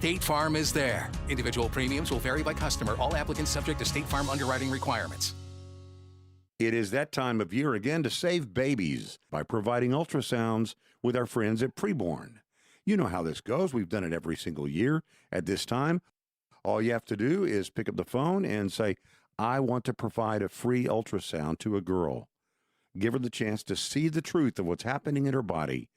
State Farm is there. Individual premiums will vary by customer. All applicants subject to State Farm underwriting requirements. It is that time of year again to save babies by providing ultrasounds with our friends at Preborn. You know how this goes. We've done it every single year at this time. All you have to do is pick up the phone and say, I want to provide a free ultrasound to a girl. Give her the chance to see the truth of what's happening in her body.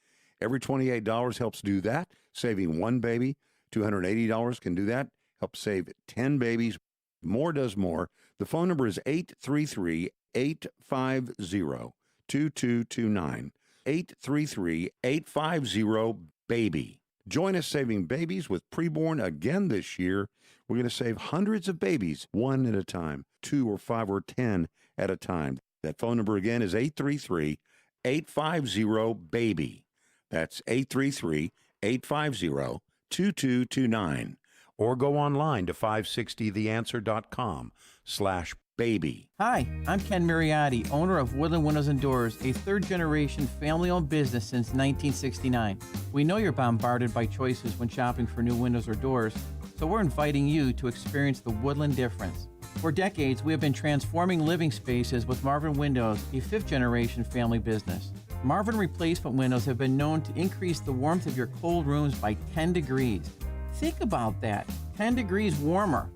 Every $28 helps do that, saving one baby. $280 can do that, help save 10 babies. More does more. The phone number is 833-850-2229. 833-850-BABY. Join us saving babies with Preborn again this year. We're going to save hundreds of babies, one at a time, 2 or 5 or 10 at a time. That phone number again is 833-850-BABY. That's 833-850-2229. Or go online to 560theanswer.com/baby. Hi, I'm Ken Mariotti, owner of Woodland Windows and Doors, a third-generation family-owned business since 1969. We know you're bombarded by choices when shopping for new windows or doors, so we're inviting you to experience the Woodland difference. For decades, we have been transforming living spaces with Marvin Windows, a fifth-generation family business. Marvin replacement windows have been known to increase the warmth of your cold rooms by 10 degrees. Think about that, 10 degrees warmer.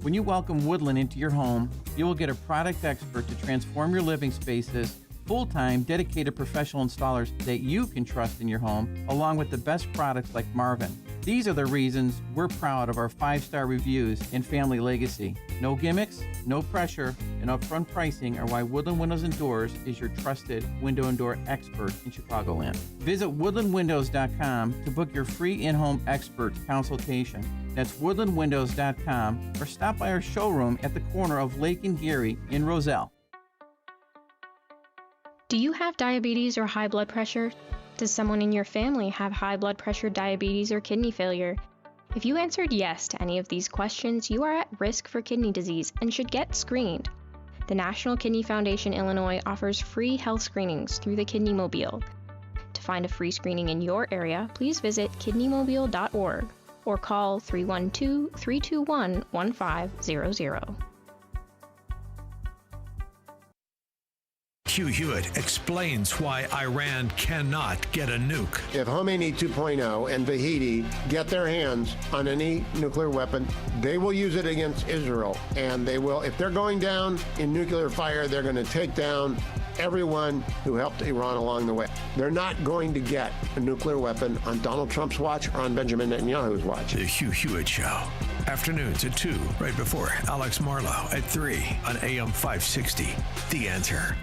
When you welcome Woodland into your home, you will get a product expert to transform your living spaces, full-time, dedicated professional installers that you can trust in your home, along with the best products like Marvin. These are the reasons we're proud of our 5-star reviews and family legacy. No gimmicks, no pressure, and upfront pricing are why Woodland Windows and Doors is your trusted window and door expert in Chicagoland. Visit woodlandwindows.com to book your free in-home expert consultation. That's woodlandwindows.com, or stop by our showroom at the corner of Lake and Geary in Roselle. Do you have diabetes or high blood pressure? Does someone in your family have high blood pressure, diabetes, or kidney failure? If you answered yes to any of these questions, you are at risk for kidney disease and should get screened. The National Kidney Foundation Illinois offers free health screenings through the Kidney Mobile. To find a free screening in your area, please visit kidneymobile.org or call 312-321-1500. Hugh Hewitt explains why Iran cannot get a nuke. If Khomeini 2.0 and Vahidi get their hands on any nuclear weapon, they will use it against Israel. And they will, if they're going down in nuclear fire, they're going to take down everyone who helped Iran along the way. They're not going to get a nuclear weapon on Donald Trump's watch or on Benjamin Netanyahu's watch. The Hugh Hewitt Show. Afternoons at 2, right before Alex Marlowe at 3 on AM 560. The Answer.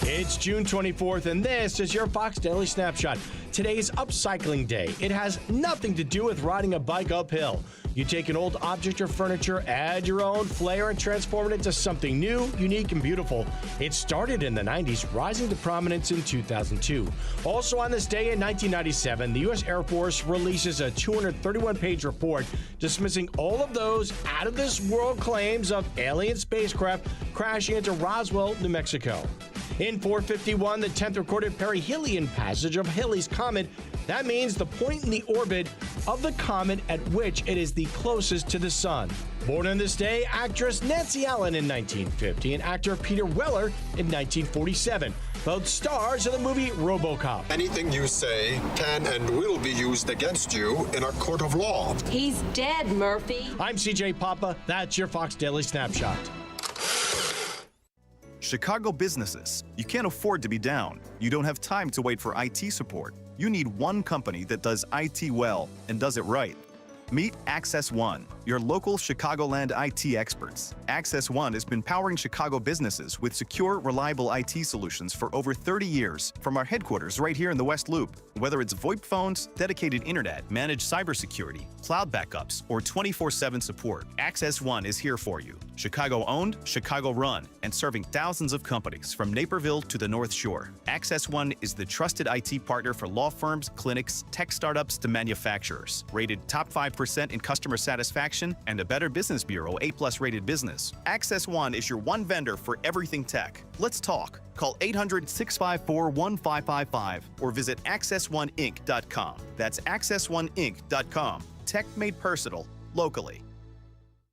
It's June 24th, and this is your Fox Daily Snapshot. Today's upcycling day. It has nothing to do with riding a bike uphill. You take an old object or furniture, add your own flair, and transform it into something new, unique, and beautiful. It started in the 90s, rising to prominence in 2002. Also on this day in 1997, the U.S. Air Force releases a 231-page report dismissing all of those out-of-this-world claims of alien spacecraft crashing into Roswell, New Mexico. In 451, the 10th recorded perihelion passage of Halley's Comet. That means the point in the orbit of the comet at which it is the closest to the sun. Born on this day, actress Nancy Allen in 1950 and actor Peter Weller in 1947. Both stars of the movie RoboCop. Anything you say can and will be used against you in a court of law. He's dead, Murphy. I'm CJ Papa. That's your Fox Daily Snapshot. Chicago businesses, you can't afford to be down. You don't have time to wait for IT support. You need one company that does IT well and does it right. Meet Access One, your local Chicagoland IT experts. Access One has been powering Chicago businesses with secure, reliable IT solutions for over 30 years from our headquarters right here in the West Loop. Whether it's VoIP phones, dedicated internet, managed cybersecurity, cloud backups, or 24/7 support, Access One is here for you. Chicago-owned, Chicago-run, and serving thousands of companies from Naperville to the North Shore. Access One is the trusted IT partner for law firms, clinics, tech startups to manufacturers. Rated top 5% in customer satisfaction protection, and a Better Business Bureau A+ rated business. Access One is your one vendor for everything tech. Let's talk. Call 800-654-1555 or visit accessoneinc.com. That's accessoneinc.com. Tech made personal, locally.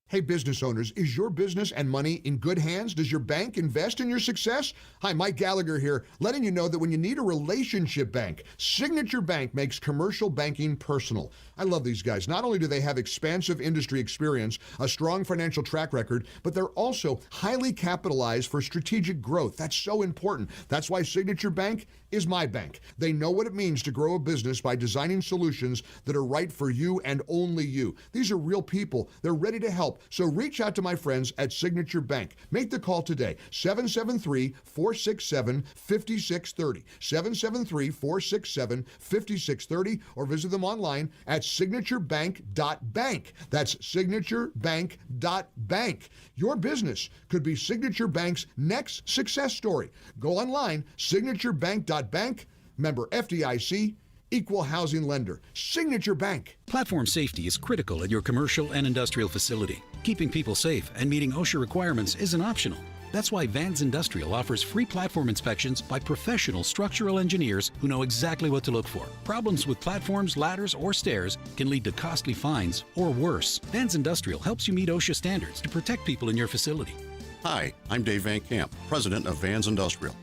Hey, business owners, is your business and money in good hands? Does your bank invest in your success? Hi, Mike Gallagher here, letting you know that when you need a relationship bank, Signature Bank makes commercial banking personal. I love these guys. Not only do they have expansive industry experience, a strong financial track record, but they're also highly capitalized for strategic growth. That's so important. That's why Signature Bank is my bank. They know what it means to grow a business by designing solutions that are right for you and only you. These are real people. They're ready to help. So reach out to my friends at Signature Bank. Make the call today, 773-467-5630, 773-467-5630, or visit them online at signaturebank.bank. That's signaturebank.bank. Your business could be Signature Bank's next success story. Go online, signaturebank.bank, member FDIC, equal housing lender. Signature Bank. Platform safety is critical at your commercial and industrial facility. Keeping people safe and meeting OSHA requirements isn't optional. That's why Vans Industrial offers free platform inspections by professional structural engineers who know exactly what to look for. Problems with platforms, ladders, or stairs can lead to costly fines or worse. Vans Industrial helps you meet OSHA standards to protect people in your facility. Hi, I'm Dave Van Camp, president of Vans Industrial.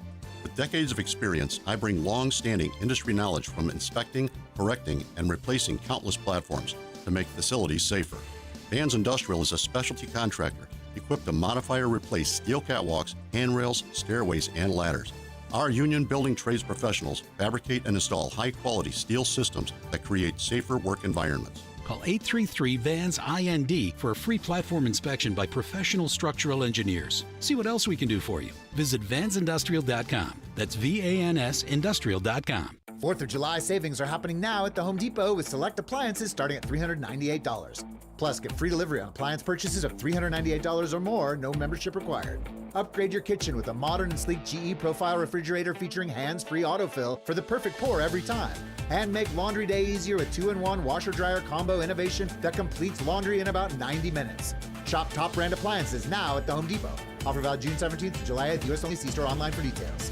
With decades of experience, I bring long-standing industry knowledge from inspecting, correcting, and replacing countless platforms to make facilities safer. Vans Industrial is a specialty contractor equipped to modify or replace steel catwalks, handrails, stairways, and ladders. Our union building trades professionals fabricate and install high-quality steel systems that create safer work environments. Call 833-VANS-IND for a free platform inspection by professional structural engineers. See what else we can do for you. Visit vansindustrial.com. That's VANS Industrial.com. 4th of July savings are happening now at the Home Depot with select appliances starting at $398. Plus, get free delivery on appliance purchases of $398 or more, no membership required. Upgrade your kitchen with a modern and sleek GE Profile refrigerator featuring hands-free autofill for the perfect pour every time. And make laundry day easier with 2-in-1 washer-dryer combo innovation that completes laundry in about 90 minutes. Shop top brand appliances now at the Home Depot. Offer valid June 17th to July 8th. U.S. only. See store online for details.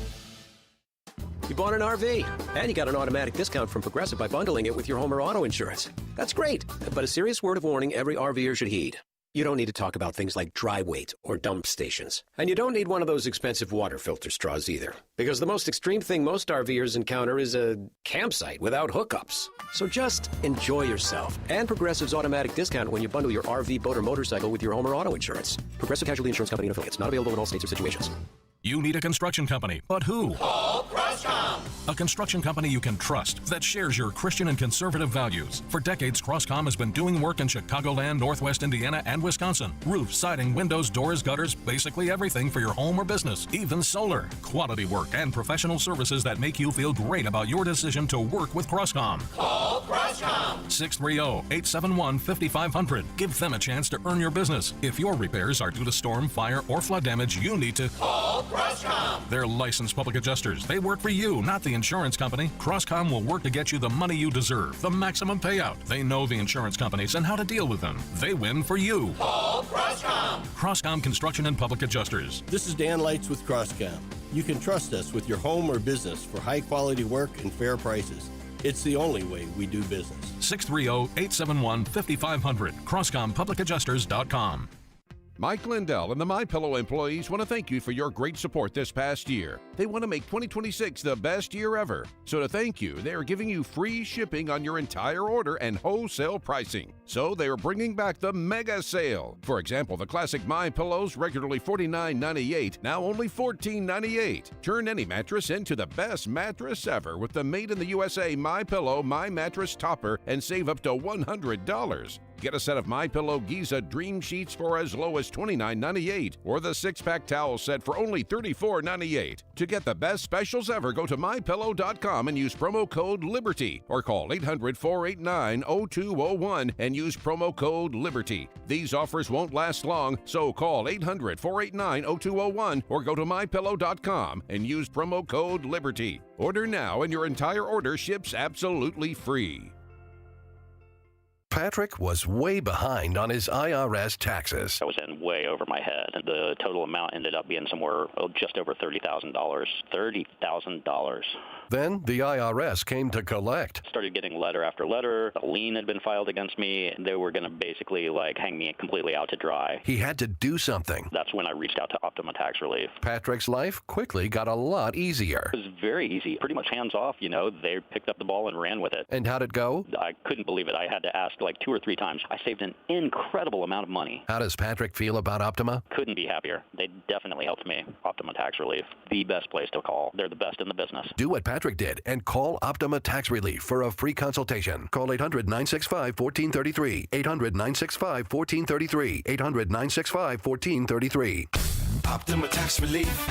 You bought an RV, and you got an automatic discount from Progressive by bundling it with your home or auto insurance. That's great, but a serious word of warning every RVer should heed. You don't need to talk about things like dry weight or dump stations. And you don't need one of those expensive water filter straws either. Because the most extreme thing most RVers encounter is a campsite without hookups. So just enjoy yourself. And Progressive's automatic discount when you bundle your RV, boat, or motorcycle with your home or auto insurance. Progressive Casualty Insurance Company and Affiliates. Not available in all states or situations. You need a construction company, but who? Call Crosscom. A construction company you can trust that shares your Christian and conservative values. For decades, Crosscom has been doing work in Chicagoland, Northwest Indiana, and Wisconsin. Roofs, siding, windows, doors, gutters, basically everything for your home or business, even solar. Quality work and professional services that make you feel great about your decision to work with Crosscom. Call Crosscom. 630-871-5500. Give them a chance to earn your business. If your repairs are due to storm, fire, or flood damage, you need to call Crosscom. They're licensed public adjusters. They work for you, not the insurance company. Crosscom will work to get you the money you deserve, the maximum payout. They know the insurance companies and how to deal with them. They win for you. Call Crosscom. Crosscom Construction and Public Adjusters. This is Dan Lights with Crosscom. You can trust us with your home or business for high quality work and fair prices. It's the only way we do business. 630-871-5500. CrosscomPublicAdjusters.com. Mike Lindell and the MyPillow employees want to thank you for your great support this past year. They want to make 2026 the best year ever. So to thank you, they are giving you free shipping on your entire order and wholesale pricing. So they are bringing back the mega sale. For example, the classic MyPillows, regularly $49.98, now only $14.98. Turn any mattress into the best mattress ever with the made in the USA MyPillow My Mattress Topper and save up to $100. Get a set of MyPillow Giza Dream Sheets for as low as $29.98 or the 6-pack towel set for only $34.98. To get the best specials ever, go to MyPillow.com and use promo code LIBERTY or call 800-489-0201 and use promo code LIBERTY. These offers won't last long, so call 800-489-0201 or go to MyPillow.com and use promo code LIBERTY. Order now and your entire order ships absolutely free. Patrick was way behind on his IRS taxes. I was in way over my head, and the total amount ended up being somewhere just over $30,000. $30,000. Then the IRS came to collect. Started getting letter after letter. A lien had been filed against me, and they were going to basically hang me completely out to dry. He had to do something. That's when I reached out to Optima Tax Relief. Patrick's life quickly got a lot easier. It was very easy, pretty much hands off. They picked up the ball and ran with it. And how'd it go? I couldn't believe it. I had to ask 2 or 3 times. I saved an incredible amount of money. How does Patrick feel about Optima? Couldn't be happier. They definitely helped me. Optima Tax Relief, the best place to call. They're the best in the business. Do what Patrick did and call Optima Tax Relief for a free consultation. Call 800-965-1433. 800-965-1433. 800-965-1433. Optima Tax Relief.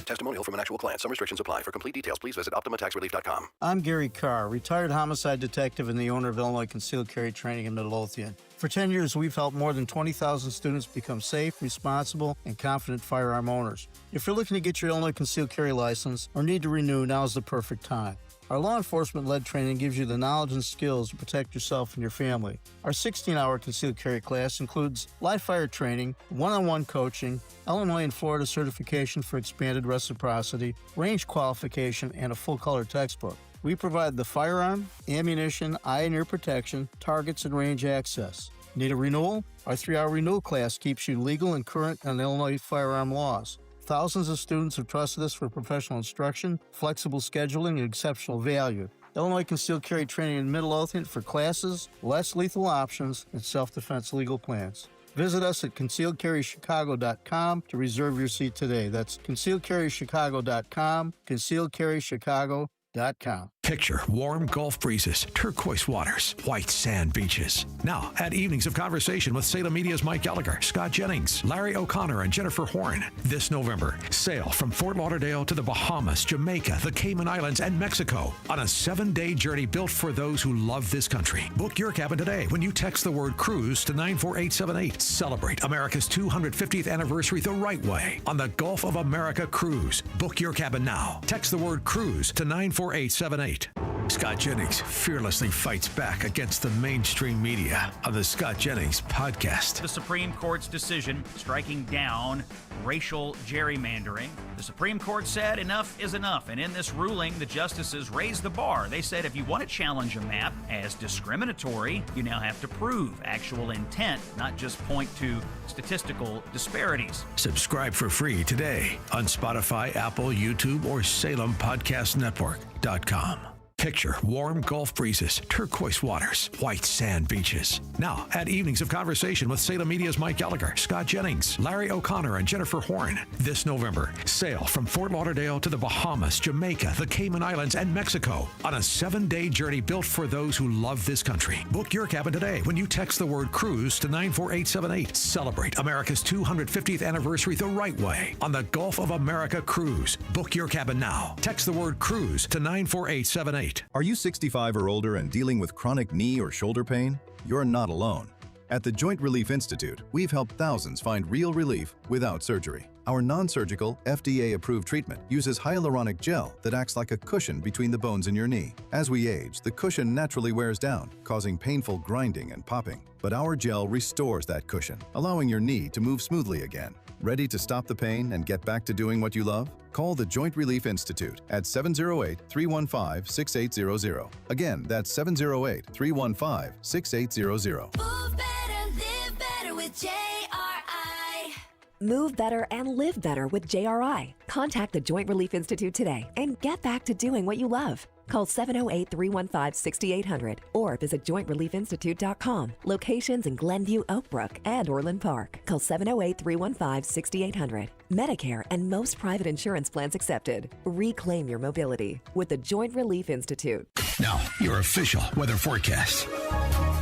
Testimonial from an actual client. Some restrictions apply. For complete details, please visit OptimaTaxRelief.com. I'm Gary Carr, retired homicide detective and the owner of Illinois Concealed Carry Training in Midlothian. For 10 years, we've helped more than 20,000 students become safe, responsible, and confident firearm owners. If you're looking to get your Illinois Concealed Carry license or need to renew, now is the perfect time. Our law enforcement-led training gives you the knowledge and skills to protect yourself and your family. Our 16-hour concealed carry class includes live fire training, one-on-one coaching, Illinois and Florida certification for expanded reciprocity, range qualification, and a full-color textbook. We provide the firearm, ammunition, eye and ear protection, targets, and range access. Need a renewal? Our 3-hour renewal class keeps you legal and current on Illinois firearm laws. Thousands of students have trusted us for professional instruction, flexible scheduling, and exceptional value. Illinois Concealed Carry Training in Midlothian for classes, less lethal options, and self-defense legal plans. Visit us at concealedcarrychicago.com to reserve your seat today. That's concealedcarrychicago.com, concealedcarrychicago.com. Picture warm Gulf breezes, turquoise waters, white sand beaches. Now, at Evenings of Conversation with Salem Media's Mike Gallagher, Scott Jennings, Larry O'Connor, and Jennifer Horn. This November, sail from Fort Lauderdale to the Bahamas, Jamaica, the Cayman Islands, and Mexico on a 7-day journey built for those who love this country. Book your cabin today when you text the word cruise to 94878. Celebrate America's 250th anniversary the right way on the Gulf of America Cruise. Book your cabin now. Text the word cruise to 94878. Scott Jennings fearlessly fights back against the mainstream media on the Scott Jennings podcast. The Supreme Court's decision striking down racial gerrymandering. The Supreme Court said enough is enough, and in this ruling, the justices raised the bar. They said if you want to challenge a map as discriminatory, you now have to prove actual intent, not just point to statistical disparities. Subscribe for free today on Spotify, Apple, YouTube, or SalemPodcastNetwork.com. Picture warm Gulf breezes, turquoise waters, white sand beaches. Now, at Evenings of Conversation with Salem Media's Mike Gallagher, Scott Jennings, Larry O'Connor, and Jennifer Horn. This November, sail from Fort Lauderdale to the Bahamas, Jamaica, the Cayman Islands, and Mexico on a 7-day journey built for those who love this country. Book your cabin today when you text the word cruise to 94878. Celebrate America's 250th anniversary the right way on the Gulf of America Cruise. Book your cabin now. Text the word cruise to 94878. Are you 65 or older and dealing with chronic knee or shoulder pain? You're not alone. At the Joint Relief Institute, we've helped thousands find real relief without surgery. Our non-surgical, FDA-approved treatment uses hyaluronic gel that acts like a cushion between the bones in your knee. As we age, the cushion naturally wears down, causing painful grinding and popping. But our gel restores that cushion, allowing your knee to move smoothly again. Ready to stop the pain and get back to doing what you love? Call the Joint Relief Institute at 708-315-6800. Again, that's 708-315-6800. Move better, live better with JRI. Move better and live better with JRI. Contact the Joint Relief Institute today and get back to doing what you love. Call 708-315-6800 or visit jointreliefinstitute.com. Locations in Glenview, Oakbrook, and Orland Park. Call 708-315-6800. Medicare and most private insurance plans accepted. Reclaim your mobility with the Joint Relief Institute. Now, your official weather forecast.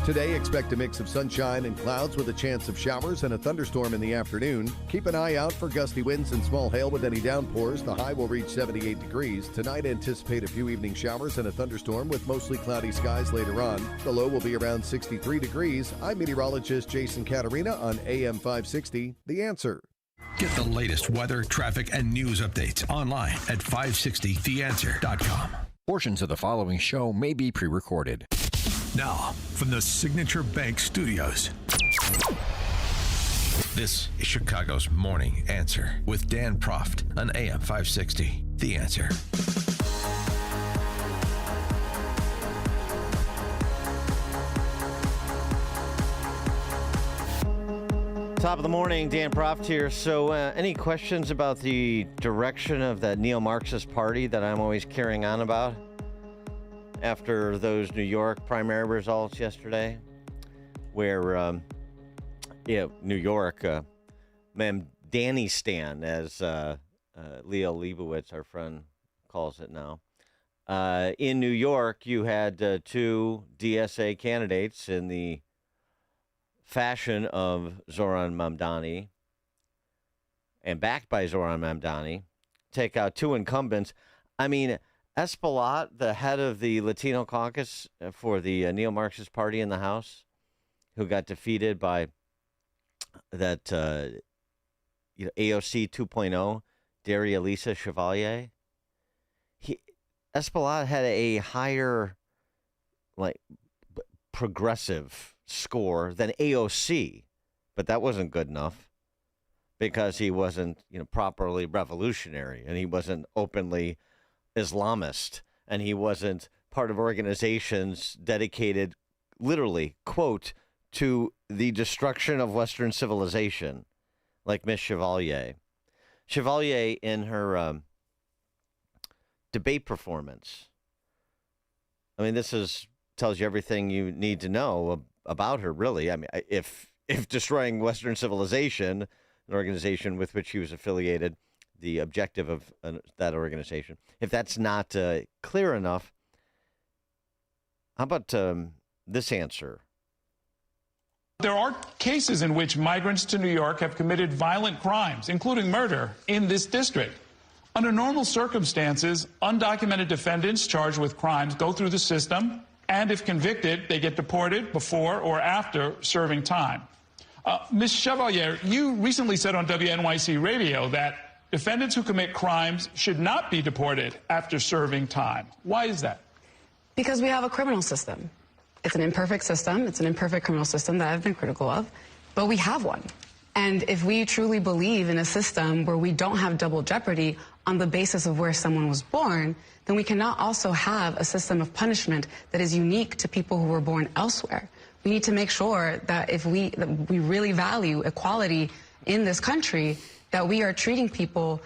Today, expect a mix of sunshine and clouds with a chance of showers and a thunderstorm in the afternoon. Keep an eye out for gusty winds and small hail with any downpours. The high will reach 78 degrees. Tonight, anticipate a few evening showers and a thunderstorm with mostly cloudy skies later on. The low will be around 63 degrees. I'm meteorologist Jason Caterina on AM 560, The Answer. Get the latest weather, traffic, and news updates online at 560theanswer.com. Portions of the following show may be pre-recorded. Now, from the Signature Bank Studios. This is Chicago's Morning Answer with Dan Proft on AM 560. The Answer. Top of the morning, Dan Proft here. So any questions about the direction of that neo-Marxist party that I'm always carrying on about after those New York primary results yesterday, where, New York, Mamdanistan, as Leo Leibowitz, our friend, calls it now. In New York, you had two DSA candidates in the fashion of Zoran Mamdani and backed by Zoran Mamdani, take out two incumbents. I mean, Espaillat, the head of the Latino caucus for the neo-Marxist party in the House, who got defeated by that AOC 2.0, Daria Lisa Chevalier. Espaillat had a higher, progressive score than AOC, but that wasn't good enough because he wasn't, properly revolutionary, and he wasn't openly Islamist, and he wasn't part of organizations dedicated, literally, quote, to the destruction of Western civilization, like Miss Chevalier. Chevalier, in her debate performance, I mean, this tells you everything you need to know about her, really. I mean, if destroying Western civilization, an organization with which she was affiliated, the objective of that organization, if that's not clear enough, how about this answer? There are cases in which migrants to New York have committed violent crimes, including murder, in this district. Under normal circumstances, undocumented defendants charged with crimes go through the system, and if convicted, they get deported before or after serving time. Ms. Chevalier, you recently said on WNYC Radio that defendants who commit crimes should not be deported after serving time. Why is that? Because we have a criminal system. It's an imperfect system. It's an imperfect criminal system that I've been critical of, but we have one. And if we truly believe in a system where we don't have double jeopardy on the basis of where someone was born, then we cannot also have a system of punishment that is unique to people who were born elsewhere. We need to make sure that if we really value equality in this country, that we are treating people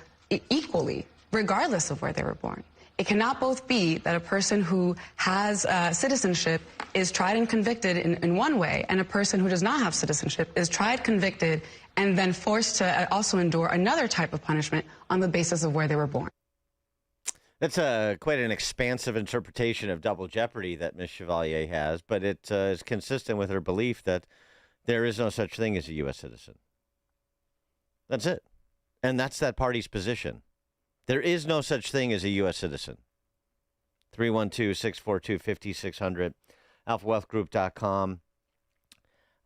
equally, regardless of where they were born. It cannot both be that a person who has citizenship is tried and convicted in one way, and a person who does not have citizenship is tried, convicted, and then forced to also endure another type of punishment on the basis of where they were born. That's quite an expansive interpretation of double jeopardy that Ms. Chevalier has, but it is consistent with her belief that there is no such thing as a U.S. citizen. That's it. And that's that party's position. There is no such thing as a U.S. citizen. 312-642-5600, alphawealthgroup.com.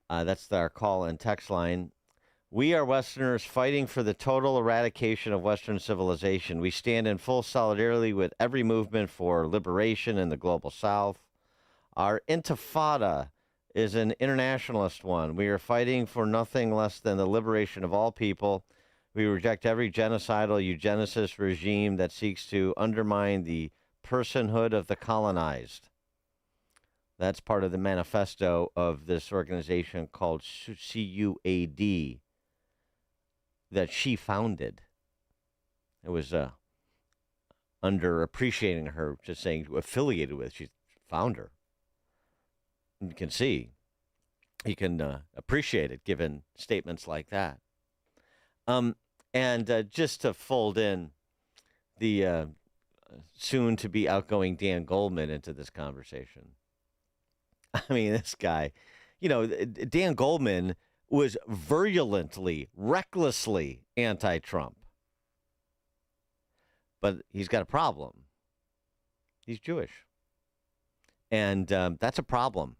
That's our call and text line. We are Westerners fighting for the total eradication of Western civilization. We stand in full solidarity with every movement for liberation in the global South. Our intifada is an internationalist one. We are fighting for nothing less than the liberation of all people. We reject every genocidal eugenicist regime that seeks to undermine the personhood of the colonized. That's part of the manifesto of this organization called CUAD that she founded. It was under appreciating her, just saying affiliated with. She's founder. You can see, you can appreciate it given statements like that. And just to fold in the soon-to-be outgoing Dan Goldman into this conversation. I mean, this guy, Dan Goldman was virulently, recklessly anti-Trump. But he's got a problem. He's Jewish. And that's a problem.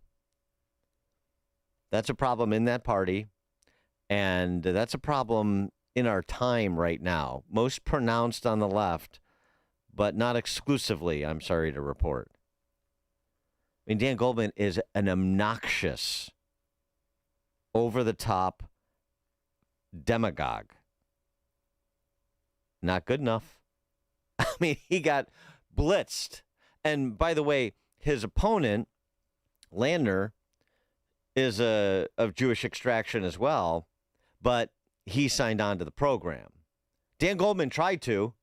That's a problem in that party. And that's a problem in our time right now. Most pronounced on the left, but not exclusively, I'm sorry to report. mean, Dan Goldman is an obnoxious, over-the-top demagogue. Not good enough. I mean, he got blitzed. And by the way, his opponent, Landner, is of Jewish extraction as well, but he signed on to the program. Dan Goldman tried to.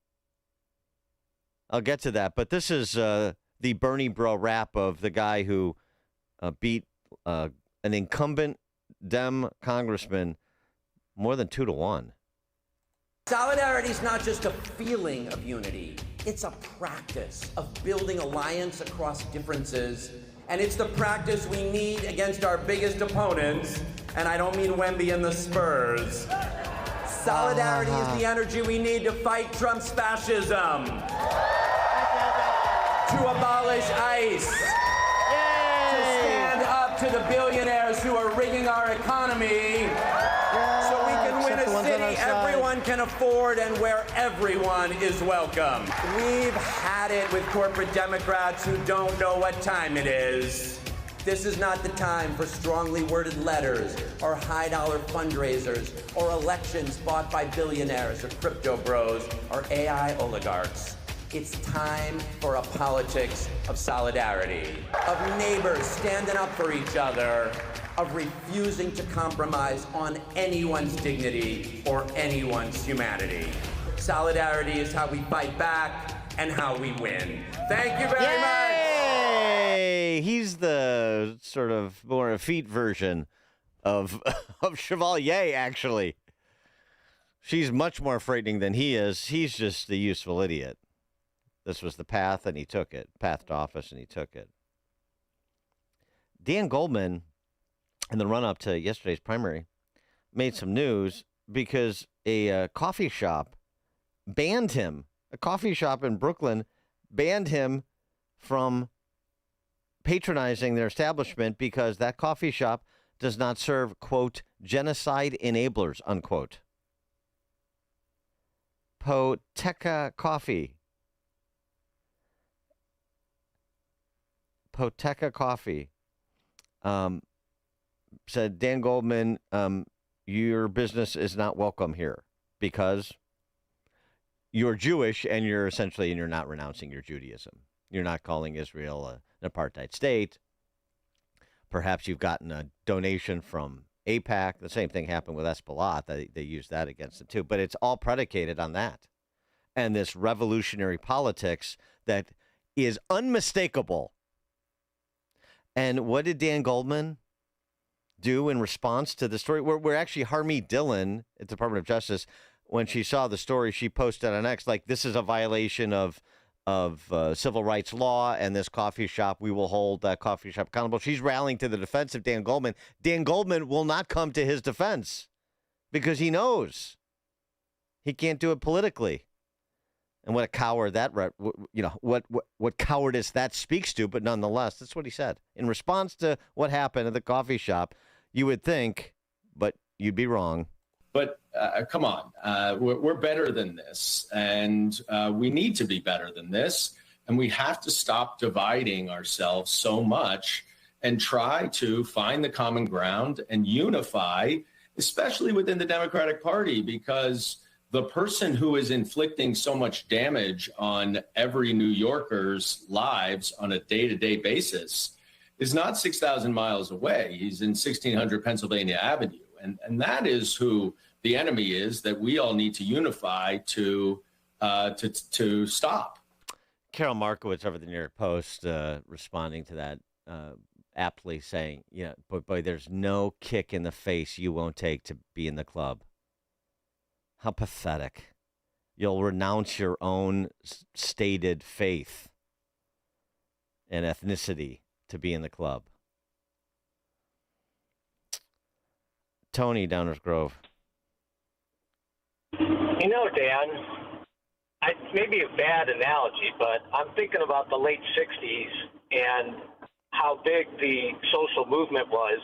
I'll get to that, but this is the Bernie Bro rap of the guy who beat an incumbent Dem congressman more than 2-1. Solidarity is not just a feeling of unity. It's a practice of building alliance across differences. And it's the practice we need against our biggest opponents. And I don't mean Wemby and the Spurs. Solidarity is the energy we need to fight Trump's fascism, to abolish ICE, to stand up to the billionaires who are rigging our economy, so we can win a city everyone can afford and where everyone is welcome. We've had it with corporate Democrats who don't know what time it is. This is not the time for strongly worded letters or high-dollar fundraisers or elections bought by billionaires or crypto bros or AI oligarchs. It's time for a politics of solidarity, of neighbors standing up for each other, of refusing to compromise on anyone's dignity or anyone's humanity. Solidarity is how we fight back and how we win. Thank you very much. He's the sort of more effete version of Chevalier, actually. She's much more frightening than he is. He's just the useful idiot. This was the path, and he took it. Path to office, and he took it. Dan Goldman, in the run-up to yesterday's primary, made some news because a coffee shop banned him. A coffee shop in Brooklyn banned him from patronizing their establishment because that coffee shop does not serve, quote, genocide enablers, unquote. Poteca Coffee. Poteca Coffee said, Dan Goldman, your business is not welcome here because you're Jewish and you're not renouncing your Judaism. You're not calling Israel an apartheid state. Perhaps you've gotten a donation from AIPAC. The same thing happened with Hezbollah. They used that against it too. But it's all predicated on that. And this revolutionary politics that is unmistakable. And what did Dan Goldman do in response to the story? We're actually Harmeet Dillon at the Department of Justice, when she saw the story, she posted on X, like, this is a violation of civil rights law, and this coffee shop, we will hold that coffee shop accountable. She's rallying to the defense of Dan Goldman. Dan Goldman will not come to his defense because he knows he can't do it politically. And what a coward that, what cowardice that speaks to, but nonetheless, that's what he said. In response to what happened at the coffee shop, you would think, but you'd be wrong. But come on, we're better than this, and we need to be better than this, and we have to stop dividing ourselves so much and try to find the common ground and unify, especially within the Democratic Party, because the person who is inflicting so much damage on every New Yorker's lives on a day-to-day basis is not 6,000 miles away. He's in 1600 Pennsylvania Avenue. And that is who the enemy is that we all need to unify to stop. Carol Markowitz over the New York Post responding to that aptly saying, but boy, there's no kick in the face you won't take to be in the club. How pathetic. You'll renounce your own stated faith and ethnicity to be in the club. Tony, Downers Grove. You know, Dan, it may be a bad analogy, but I'm thinking about the late 60s and how big the social movement was.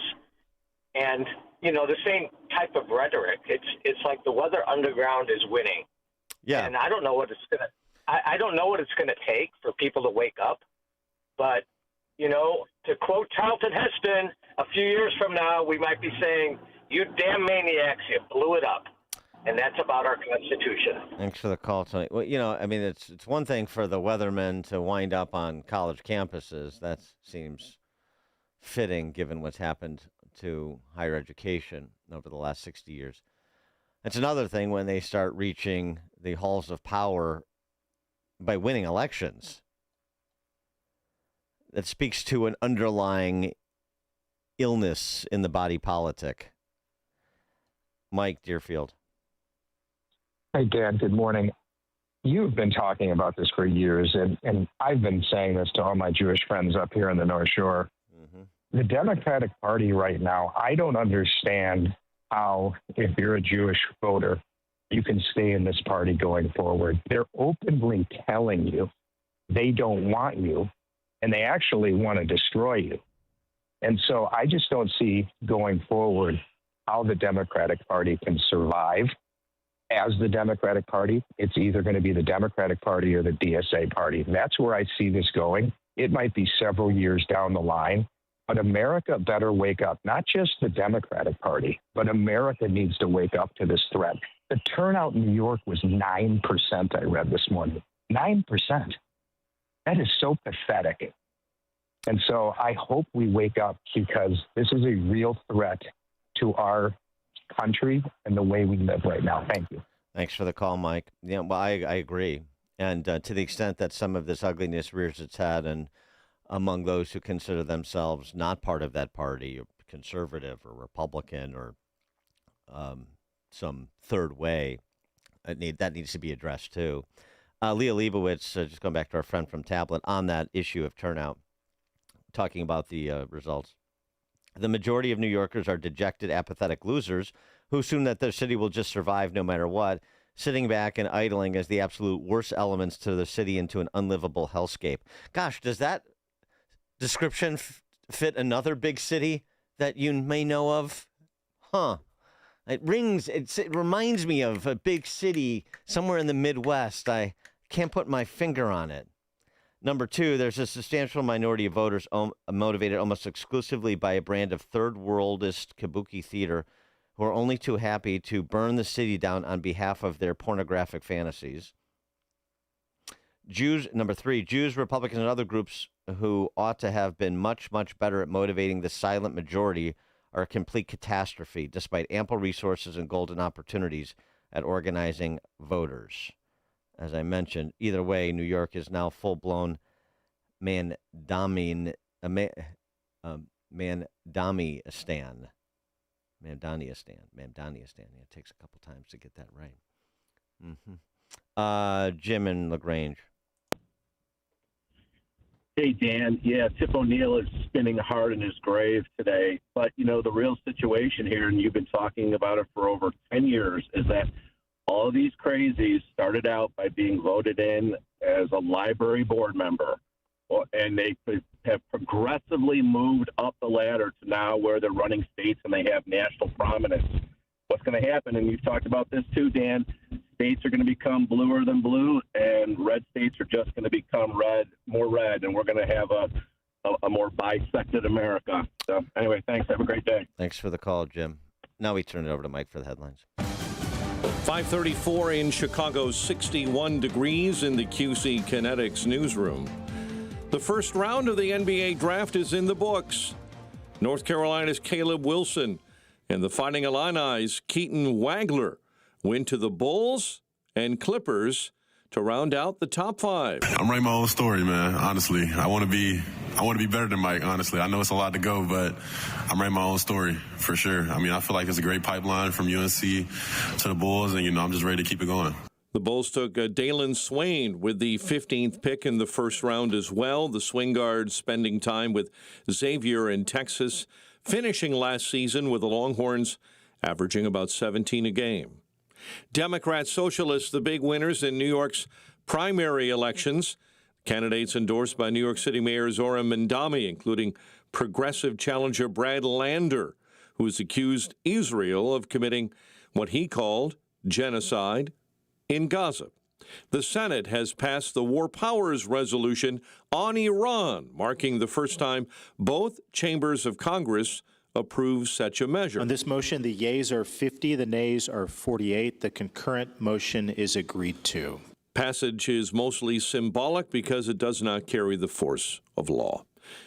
And, the same type of rhetoric. It's like the Weather Underground is winning. Yeah. And I don't know what it's going to I don't know what it's going to take for people to wake up. But, To quote Charlton Heston, a few years from now, we might be saying, "You damn maniacs, you blew it up." And that's about our Constitution. Thanks for the call, Tony. Well, it's one thing for the weathermen to wind up on college campuses. That seems fitting given what's happened to higher education over the last 60 years. It's another thing when they start reaching the halls of power by winning elections. That speaks to an underlying illness in the body politic. Mike Deerfield. Hey, Dan, good morning. You've been talking about this for years, and I've been saying this to all my Jewish friends up here in the North Shore. The Democratic Party right now, I don't understand how, if you're a Jewish voter, you can stay in this party going forward. They're openly telling you they don't want you, and they actually want to destroy you. And so I just don't see going forward how the Democratic Party can survive as the Democratic Party. It's either going to be the Democratic Party or the DSA party. That's where I see this going. It might be several years down the line, but America better wake up. Not just the Democratic Party, but America needs to wake up to this threat. The turnout in New York was 9%, I read this morning. 9%. That is so pathetic. And so I hope we wake up, because this is a real threat to our country and the way we live right now. Thank you. Thanks for the call, Mike. Yeah, well, I agree. And to the extent that some of this ugliness rears its head, and among those who consider themselves not part of that party, or conservative or Republican or some third way, that needs to be addressed too. Leah Leibowitz, just going back to our friend from Tablet, on that issue of turnout, talking about the results. The majority of New Yorkers are dejected, apathetic losers who assume that their city will just survive no matter what, sitting back and idling as the absolute worst elements to the city into an unlivable hellscape. Gosh, does that description fit another big city that you may know of? Huh. It reminds me of a big city somewhere in the Midwest. I can't put my finger on it. Number two, there's a substantial minority of voters motivated almost exclusively by a brand of third worldist kabuki theater who are only too happy to burn the city down on behalf of their pornographic fantasies. Number three, Jews, Republicans, and other groups who ought to have been much, much better at motivating the silent majority are a complete catastrophe, despite ample resources and golden opportunities at organizing voters. As I mentioned, either way, New York is now full-blown Mandamiistan. Yeah, it takes a couple times to get that right. Jim in LaGrange. Hey, Dan. Yeah, Tip O'Neill is spinning hard in his grave today. But, the real situation here, and you've been talking about it for over 10 years, is that all of these crazies started out by being voted in as a library board member, and they have progressively moved up the ladder to now where they're running states and they have national prominence. What's going to happen, and you've talked about this too, Dan, states are going to become bluer than blue, and red states are just going to become more red, and we're going to have a more bisected America. So anyway, thanks. Have a great day. Thanks for the call, Jim. Now we turn it over to Mike for the headlines. 5:34 in Chicago, 61 degrees in the QC Kinetics newsroom. The first round of the NBA draft is in the books. North Carolina's Caleb Wilson and the Fighting Illini's Keaton Wagler went to the Bulls and Clippers to round out the top five. I'm writing my own story, man. Honestly, I want to be better than Mike. Honestly, I know it's a lot to go, but I'm writing my own story for sure. I mean, I feel like it's a great pipeline from UNC to the Bulls, and I'm just ready to keep it going. The Bulls took Dalen Swain with the 15th pick in the first round as well. The swing guard spending time with Xavier in Texas, finishing last season with the Longhorns averaging about 17 a game. Democrats, Socialists, the big winners in New York's primary elections. Candidates endorsed by New York City Mayor Zohran Mamdani, including progressive challenger Brad Lander, who has accused Israel of committing what he called genocide in Gaza. The Senate has passed the War Powers Resolution on Iran, marking the first time both chambers of Congress approve such a measure. On this motion, the yeas are 50, the nays are 48. The concurrent motion is agreed to. Passage is mostly symbolic because it does not carry the force of law.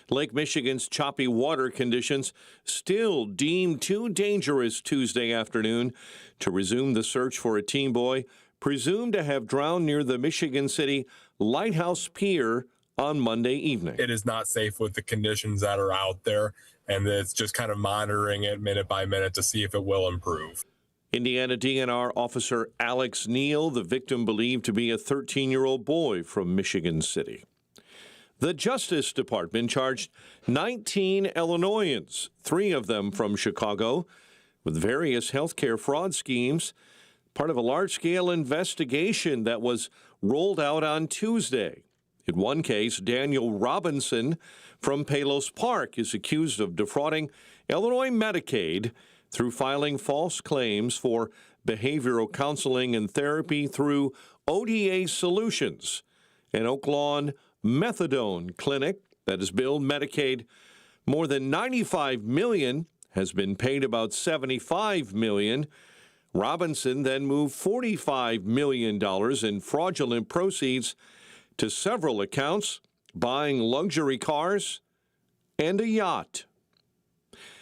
Lake Michigan's choppy water conditions still deemed too dangerous Tuesday afternoon to resume the search for a teen boy presumed to have drowned near the Michigan City Lighthouse Pier on Monday evening. It is not safe with the conditions that are out there, and it's just kind of monitoring it minute by minute to see if it will improve. Indiana DNR officer Alex Neal, the victim believed to be a 13-year-old boy from Michigan City. The Justice Department charged 19 Illinoisans, 3 of them from Chicago, with various healthcare fraud schemes, part of a large-scale investigation that was rolled out on Tuesday. In one case, Daniel Robinson from Palos Park is accused of defrauding Illinois Medicaid through filing false claims for behavioral counseling and therapy through ODA Solutions, an Oak Lawn methadone clinic that has billed Medicaid more than $95 million, has been paid about $75 million. Robinson then moved $45 million in fraudulent proceeds to several accounts, buying luxury cars and a yacht.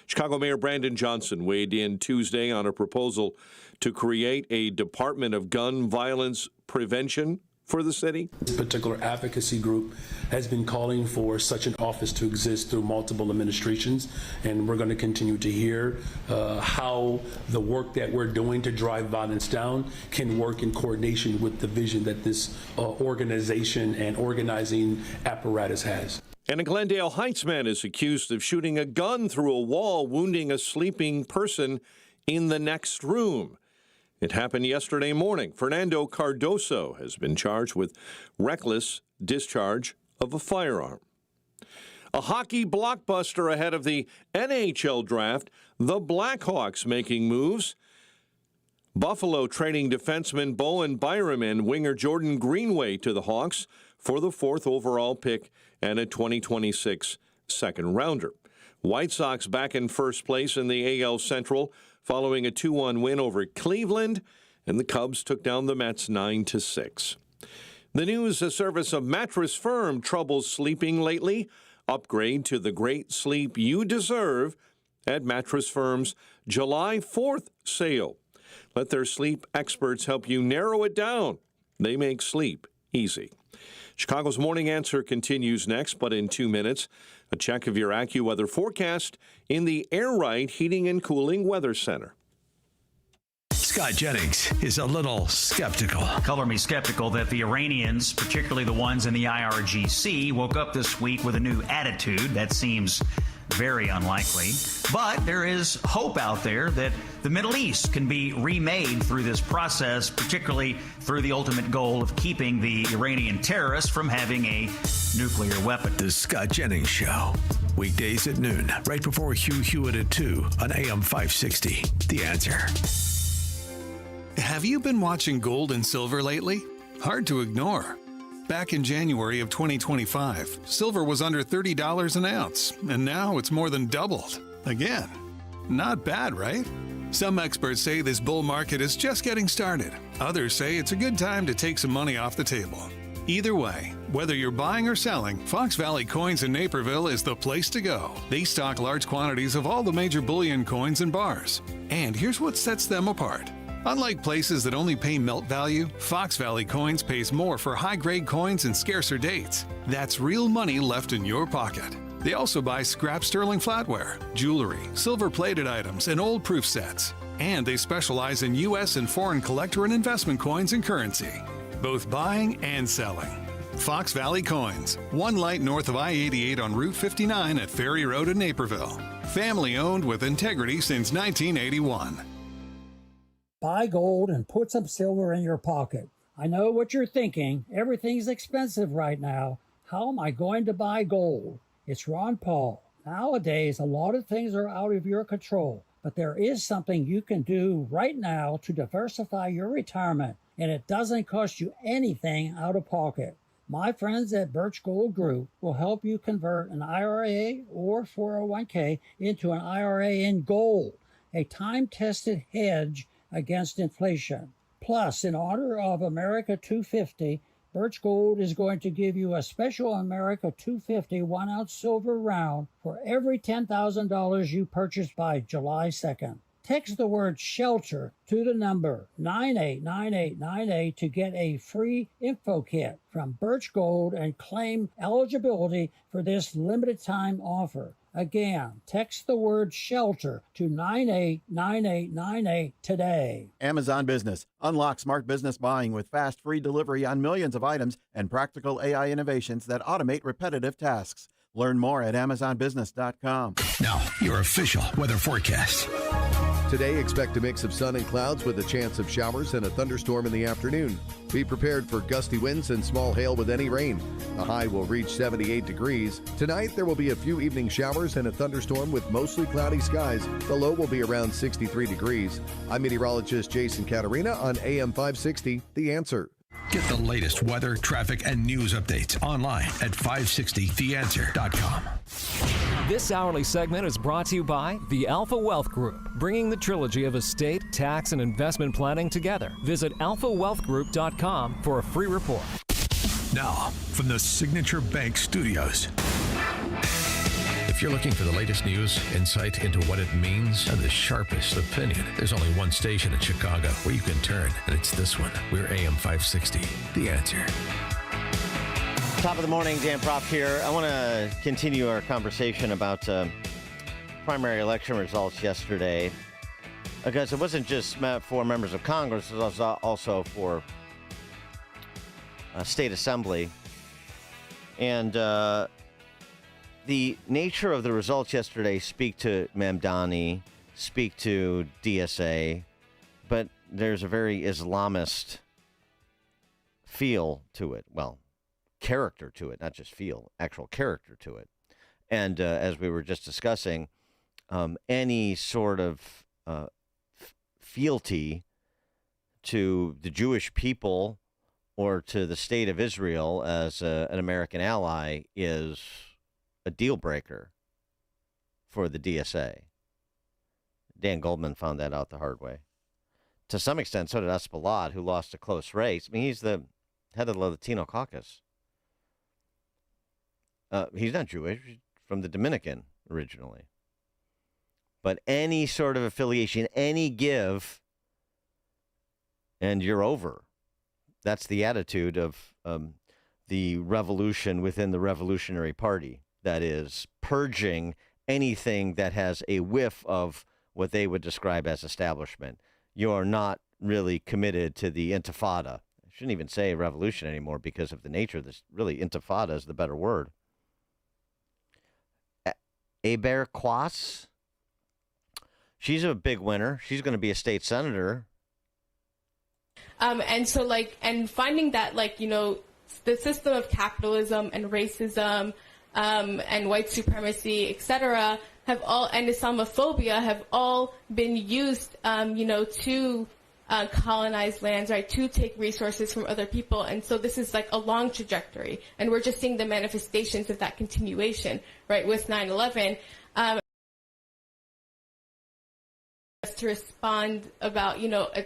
Chicago Mayor Brandon Johnson weighed in Tuesday on a proposal to create a Department of Gun Violence Prevention for the city. This particular advocacy group has been calling for such an office to exist through multiple administrations, and we're going to continue to hear how the work that we're doing to drive violence down can work in coordination with the vision that this organization and organizing apparatus has. And a Glendale Heights man is accused of shooting a gun through a wall, wounding a sleeping person in the next room. It happened yesterday morning. Fernando Cardoso has been charged with reckless discharge of a firearm. A hockey blockbuster ahead of the NHL draft, the Blackhawks making moves. Buffalo trading defenseman Bowen Byram and winger Jordan Greenway to the Hawks for the 4th overall pick and a 2026 second rounder. White Sox back in first place in the AL Central following a 2-1 win over Cleveland, and the Cubs took down the Mets 9-6. The news: a service of Mattress Firm troubles sleeping lately. Upgrade to the great sleep you deserve at Mattress Firm's July 4th sale. Let their sleep experts help you narrow it down. They make sleep easy. Chicago's Morning Answer continues next, but in 2 minutes, a check of your AccuWeather forecast in the Air Right Heating and Cooling Weather Center. Scott Jennings is a little skeptical. Color me skeptical that the Iranians, particularly the ones in the IRGC, woke up this week with a new attitude. That seems very unlikely. But there is hope out there that the Middle East can be remade through this process, particularly through the ultimate goal of keeping the Iranian terrorists from having a nuclear weapon. The Scott Jennings Show. Weekdays at noon, right before Hugh Hewitt at 2 on AM 560. The Answer. Have you been watching gold and silver lately? Hard to ignore. Back in January of 2025, silver was under $30 an ounce, and now it's more than doubled. Again, not bad, right? Some experts say this bull market is just getting started. Others say it's a good time to take some money off the table. Either way, whether you're buying or selling, Fox Valley Coins in Naperville is the place to go. They stock large quantities of all the major bullion coins and bars. And here's what sets them apart. Unlike places that only pay melt value, Fox Valley Coins pays more for high-grade coins and scarcer dates. That's real money left in your pocket. They also buy scrap sterling flatware, jewelry, silver-plated items, and old proof sets. And they specialize in U.S. and foreign collector and investment coins and currency, both buying and selling. Fox Valley Coins, one light north of I-88 on Route 59 at Ferry Road in Naperville. Family-owned with integrity since 1981. Buy gold and put some silver in your pocket. I know what you're thinking. Everything's expensive right now. How am I going to buy gold? It's Ron Paul. Nowadays, a lot of things are out of your control, but there is something you can do right now to diversify your retirement. and it doesn't cost you anything out of pocket. My friends at Birch Gold Group will help you convert an IRA or 401k into an IRA in gold, a time-tested hedge against inflation. Plus, in honor of America 250, Birch Gold is going to give you a special America 250 1-ounce silver round for every $10,000 you purchase by July 2nd. Text the word SHELTER to the number 989898 to get a free info kit from Birch Gold and claim eligibility for this limited time offer. Again, text the word SHELTER to 989898 today. Amazon Business. Unlock smart business buying with fast, free delivery on millions of items and practical AI innovations that automate repetitive tasks. Learn more at AmazonBusiness.com. Now, your official weather forecast. Today, expect a mix of sun and clouds with a chance of showers and a thunderstorm in the afternoon. Be prepared for gusty winds and small hail with any rain. The high will reach 78 degrees. Tonight, there will be a few evening showers and a thunderstorm with mostly cloudy skies. The low will be around 63 degrees. I'm meteorologist Jason Caterina on AM 560, The Answer. Get the latest weather, traffic, and news updates online at 560theanswer.com. This hourly segment is brought to you by the Alpha Wealth Group, bringing the trilogy of estate, tax, and investment planning together. Visit alphawealthgroup.com for a free report. Now, from the Signature Bank Studios. If you're looking for the latest news, insight into what it means, and the sharpest opinion, there's only one station in Chicago where you can turn, and it's this one. We're AM 560, The Answer. Top of the morning, Dan Proft here. I want to continue our conversation about primary election results yesterday, because it wasn't just for members of Congress, it was also for state assembly. And the nature of the results yesterday speak to Mamdani, speak to DSA, but there's a very Islamist feel to it. Well, character to it, not just feel, actual character to it. And as we were just discussing, any sort of fealty to the Jewish people or to the state of Israel as an American ally is a deal breaker for the DSA. Dan Goldman found that out the hard way. To some extent, so did Espaillat, who lost a close race. I mean, he's the head of the Latino caucus. He's not Jewish, he's from the Dominican originally. But any sort of affiliation, any give, and you're over. That's the attitude of the revolution within the Revolutionary Party. That is purging anything that has a whiff of what they would describe as establishment. You are not really committed to the intifada. I shouldn't even say revolution anymore because of the nature of this. Really, intifada is the better word. Heber Quass, she's a big winner. She's going to be a state senator. And so, and finding that, the system of capitalism and racism and white supremacy, etc., and Islamophobia have all been used, to colonize lands, right, to take resources from other people. And so this is a long trajectory. And we're just seeing the manifestations of that continuation, right, with 9/11. To respond about,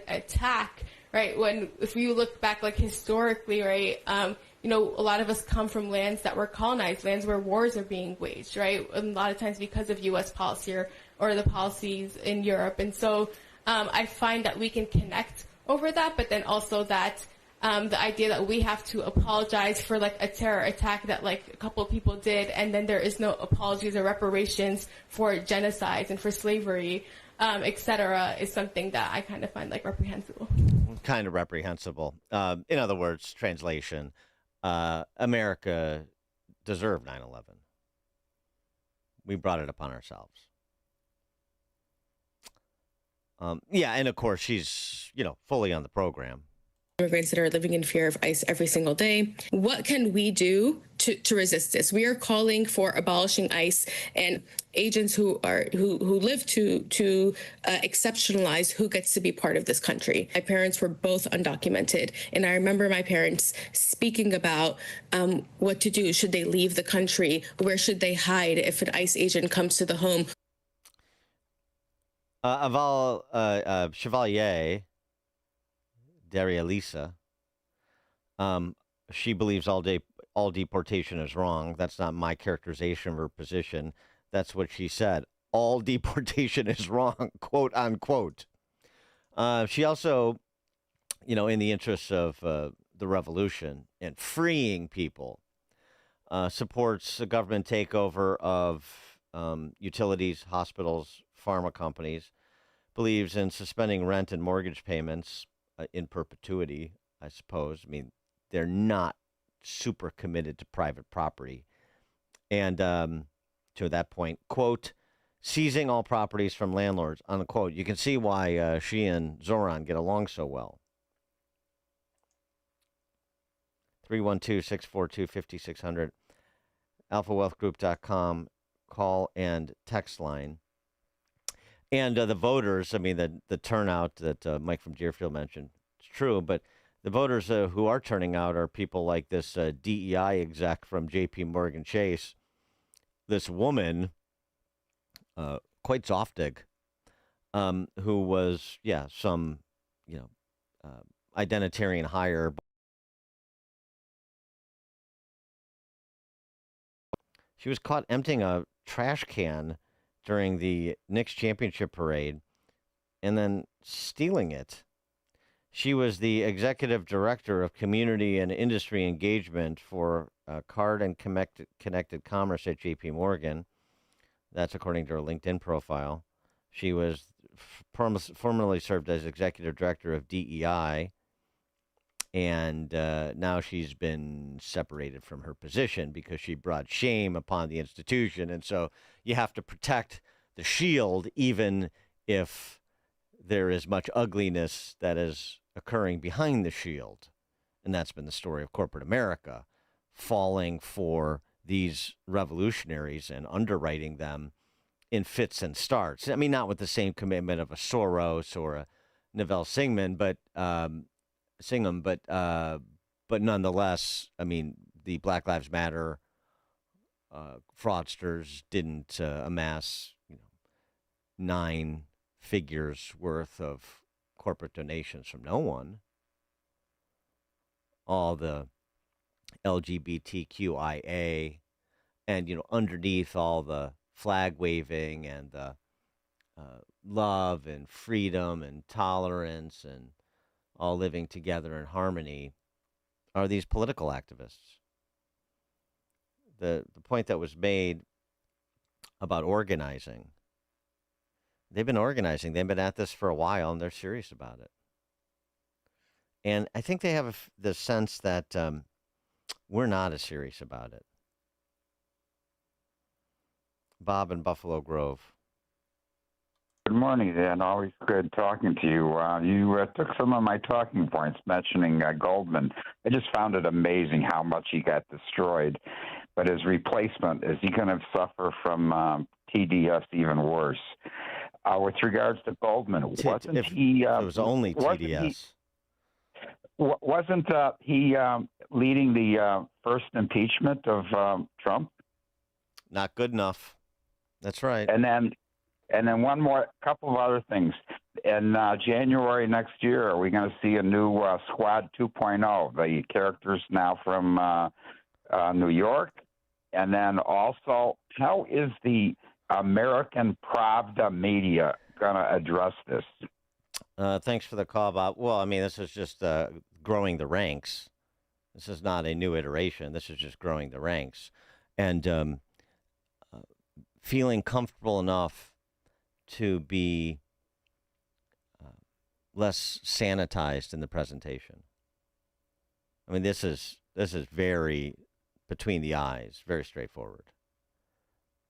attack, right? If you look back, historically, right, a lot of us come from lands that were colonized, lands where wars are being waged, right? And a lot of times because of U.S. policy or the policies in Europe. And so I find that we can connect over that, but then also that the idea that we have to apologize for a terror attack that a couple of people did, and then there is no apologies or reparations for genocides and for slavery, etc., is something that I kind of find reprehensible. Kind of reprehensible. In other words, translation, America deserved 9/11. We brought it upon ourselves. And of course, she's, fully on the program. Immigrants that are living in fear of ICE every single day. What can we do to resist this. We are calling for abolishing ICE and agents who live to exceptionalize who gets to be part of this country. My parents were both undocumented, and I remember my parents speaking about what to do. Should they leave the country? Where should they hide if an ICE agent comes to the home? Aval Chevalier, Daria Lisa, she believes all deportation is wrong. That's not my characterization of her position. That's what she said. All deportation is wrong, quote unquote. She also, in the interests of the revolution and freeing people, supports the government takeover of utilities, hospitals, pharma companies, believes in suspending rent and mortgage payments in perpetuity, I suppose. I mean, they're not super committed to private property. And to that point, quote, seizing all properties from landlords, unquote. You can see why she and Zoran get along so well. 312-642-5600, alphawealthgroup.com, call and text line. And the voters, I mean, the turnout that Mike from Deerfield mentioned, it's true, but the voters who are turning out are people like this DEI exec from J.P. Morgan Chase, this woman, quite Zoftig, who was, some, identitarian hire. She was caught emptying a trash can during the Knicks championship parade and then stealing it. She was the executive director of community and industry engagement for card and connected commerce at JP Morgan. That's according to her LinkedIn profile. She was formerly served as executive director of DEI, and now she's been separated from her position because she brought shame upon the institution. And so you have to protect the shield, even if there is much ugliness that is occurring behind the shield. And that's been the story of corporate America, falling for these revolutionaries and underwriting them in fits and starts. I mean, not with the same commitment of a Soros or a Neville Singham, but nonetheless, I mean, the Black Lives Matter fraudsters didn't amass 9 figures worth of corporate donations from no one. All the LGBTQIA, and underneath all the flag waving and the love and freedom and tolerance and all living together in harmony are these political activists. The point that was made about organizing, they've been organizing. They've been at this for a while, and they're serious about it. And I think they have the sense that we're not as serious about it. Bob in Buffalo Grove. Good morning, Dan. Always good talking to you. You took some of my talking points, mentioning Goldman. I just found it amazing how much he got destroyed. But his replacement, is he going to suffer from TDS even worse? With regards to Goldman, wasn't he... it was only TDS. Wasn't he leading the first impeachment of Trump? Not good enough. That's right. And then one more, couple of other things. In January next year, are we going to see a new Squad 2.0? The characters now from New York. And then also, how is the American Pravda media going to address this? Thanks for the call, Bob. Well, I mean, this is just growing the ranks. This is not a new iteration. This is just growing the ranks. And feeling comfortable enough to be less sanitized in the presentation. I mean, this is very between the eyes, very straightforward.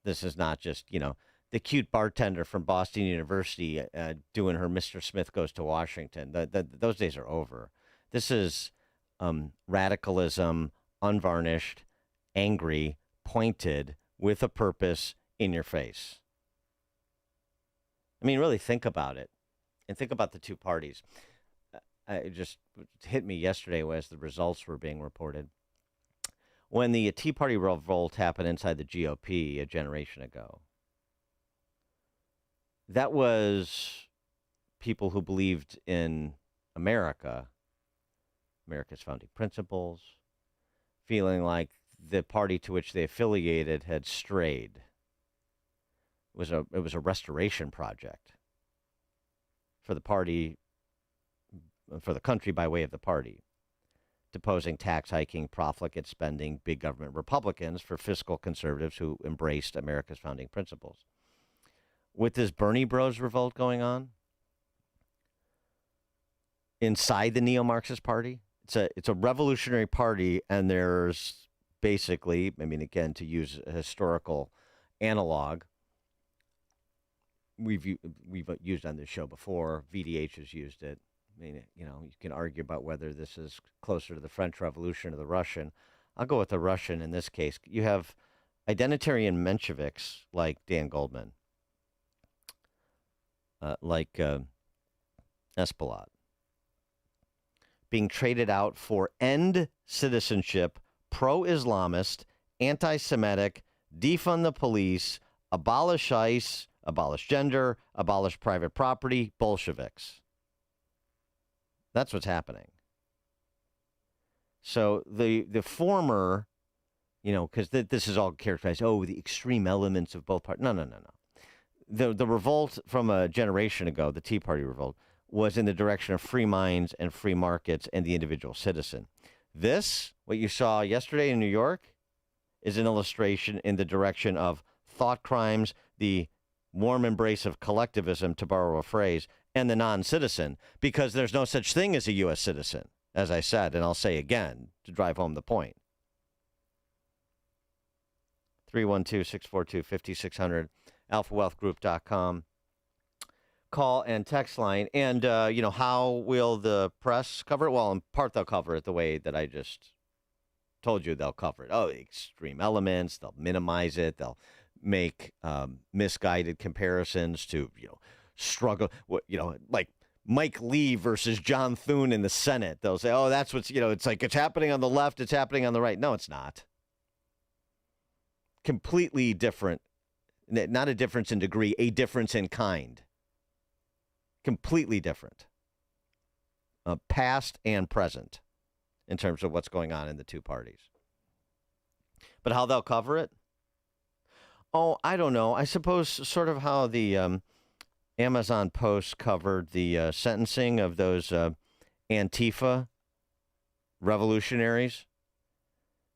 This is not just, the cute bartender from Boston University doing her Mr. Smith Goes to Washington. Those days are over. This is radicalism, unvarnished, angry, pointed, with a purpose in your face. I mean, really think about it, and think about the two parties. It just hit me yesterday as the results were being reported. When the Tea Party revolt happened inside the GOP a generation ago, that was people who believed in America, America's founding principles, feeling like the party to which they affiliated had strayed. It was a restoration project for the party, for the country by way of the party, deposing tax hiking, profligate spending, big government Republicans for fiscal conservatives who embraced America's founding principles. With this Bernie Bros revolt going on inside the neo-Marxist party, it's a revolutionary party, and there's basically, I mean, again, to use a historical analog, we've used on this show before. VDH has used it. I mean, you can argue about whether this is closer to the French Revolution or the Russian. I'll go with the Russian in this case. You have identitarian Mensheviks like Dan Goldman, like Espelot, being traded out for end citizenship, pro-Islamist, anti-Semitic, defund the police, abolish ICE, abolish gender, abolish private property, Bolsheviks. That's what's happening. So the former, because this is all characterized, the extreme elements of both parties. No. The revolt from a generation ago, the Tea Party revolt, was in the direction of free minds and free markets and the individual citizen. This, what you saw yesterday in New York, is an illustration in the direction of thought crimes, the warm embrace of collectivism, to borrow a phrase, and the non-citizen, because there's no such thing as a U.S. citizen, as I said, and I'll say again to drive home the point. 312-642-5600, alphawealthgroup.com. Call and text line. And, how will the press cover it? Well, in part, they'll cover it the way that I just told you they'll cover it. Oh, extreme elements. They'll minimize it. They'll make misguided comparisons to, struggle, like Mike Lee versus John Thune in the Senate. They'll say, oh, that's what's, it's like it's happening on the left, it's happening on the right. No, it's not. Completely different. Not a difference in degree, a difference in kind. Completely different. Past and present in terms of what's going on in the two parties. But how they'll cover it? Oh, I don't know. I suppose sort of how the Amazon Post covered the sentencing of those Antifa revolutionaries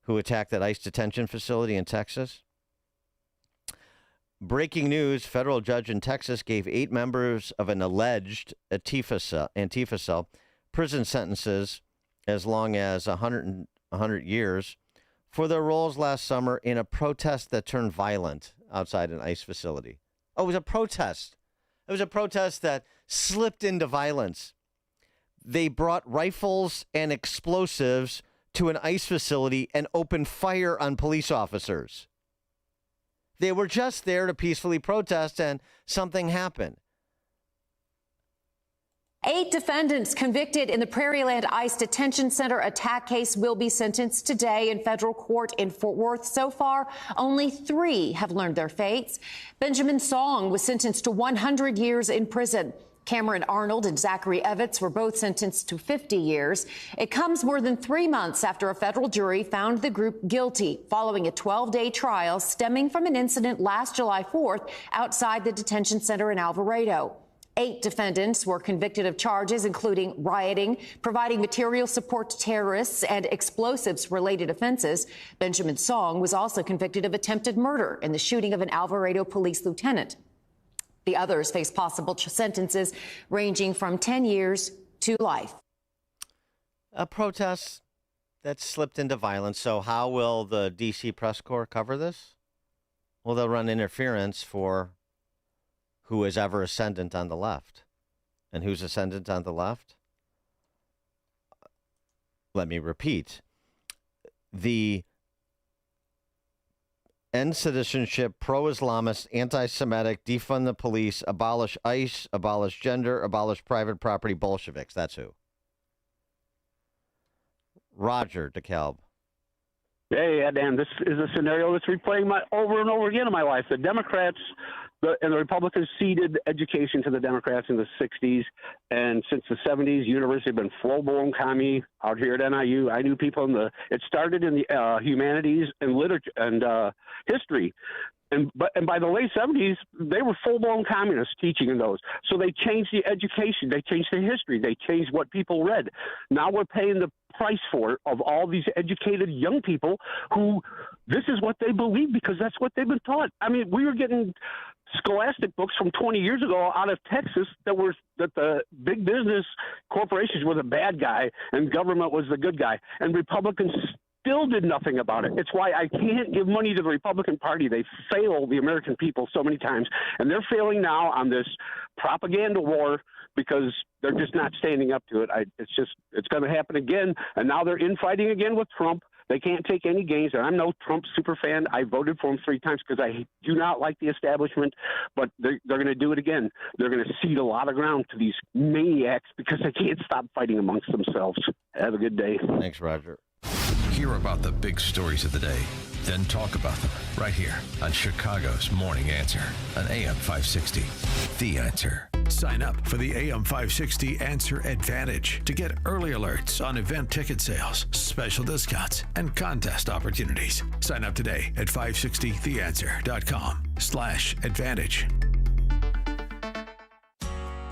who attacked that ICE detention facility in Texas. Breaking news, federal judge in Texas gave 8 members of an alleged Antifa cell prison sentences as long as 100 years for their roles last summer in a protest that turned violent outside an ICE facility. Oh, it was a protest. It was a protest that slipped into violence. They brought rifles and explosives to an ICE facility and opened fire on police officers. They were just there to peacefully protest, and something happened. 8 defendants convicted in the Prairieland ICE Detention Center attack case will be sentenced today in federal court in Fort Worth. So far, only 3 have learned their fates. Benjamin Song was sentenced to 100 years in prison. Cameron Arnold and Zachary Evans were both sentenced to 50 years. It comes more than 3 months after a federal jury found the group guilty following a 12-day trial stemming from an incident last July 4th outside the detention center in Alvarado. 8 defendants were convicted of charges including rioting, providing material support to terrorists, and explosives-related offenses. Benjamin Song was also convicted of attempted murder in the shooting of an Alvarado police lieutenant. The others face possible sentences ranging from 10 years to life. A protest that slipped into violence. So how will the D.C. press corps cover this? Well, they'll run interference for who is ever ascendant on the left. And who's ascendant on the left? Let me repeat. The end citizenship, pro-Islamist, anti-Semitic, defund the police, abolish ICE, abolish gender, abolish private property Bolsheviks. That's who. Roger DeKalb. Hey, Dan, this is a scenario that's replaying over and over again in my life. The Democrats and the Republicans ceded education to the Democrats in the 60s, and since the 70s, university have been full-blown commie out here at NIU. I knew people it started in the humanities and literature and history. And by the late 70s, they were full-blown communists teaching in those. So they changed the education. They changed the history. They changed what people read. Now we're paying the price for it of all these educated young people who this is what they believe because that's what they've been taught. I mean, we were getting scholastic books from 20 years ago out of Texas that the big business corporations were the bad guy and government was the good guy. And Republicans still did nothing about it. It's why I can't give money to the Republican Party. They fail the American people so many times, and they're failing now on this propaganda war because they're just not standing up to it. It's going to happen again, and now they're infighting again with Trump. They can't take any gains, and I'm no Trump super fan. I voted for him 3 times because I do not like the establishment, but they're going to do it again. They're going to cede a lot of ground to these maniacs because they can't stop fighting amongst themselves. Have a good day. Thanks, Roger. Hear about the big stories of the day, then talk about them right here on Chicago's Morning Answer on AM 560. The Answer. Sign up for the AM 560 Answer Advantage to get early alerts on event ticket sales, special discounts, and contest opportunities. Sign up today at 560theanswer.com/advantage.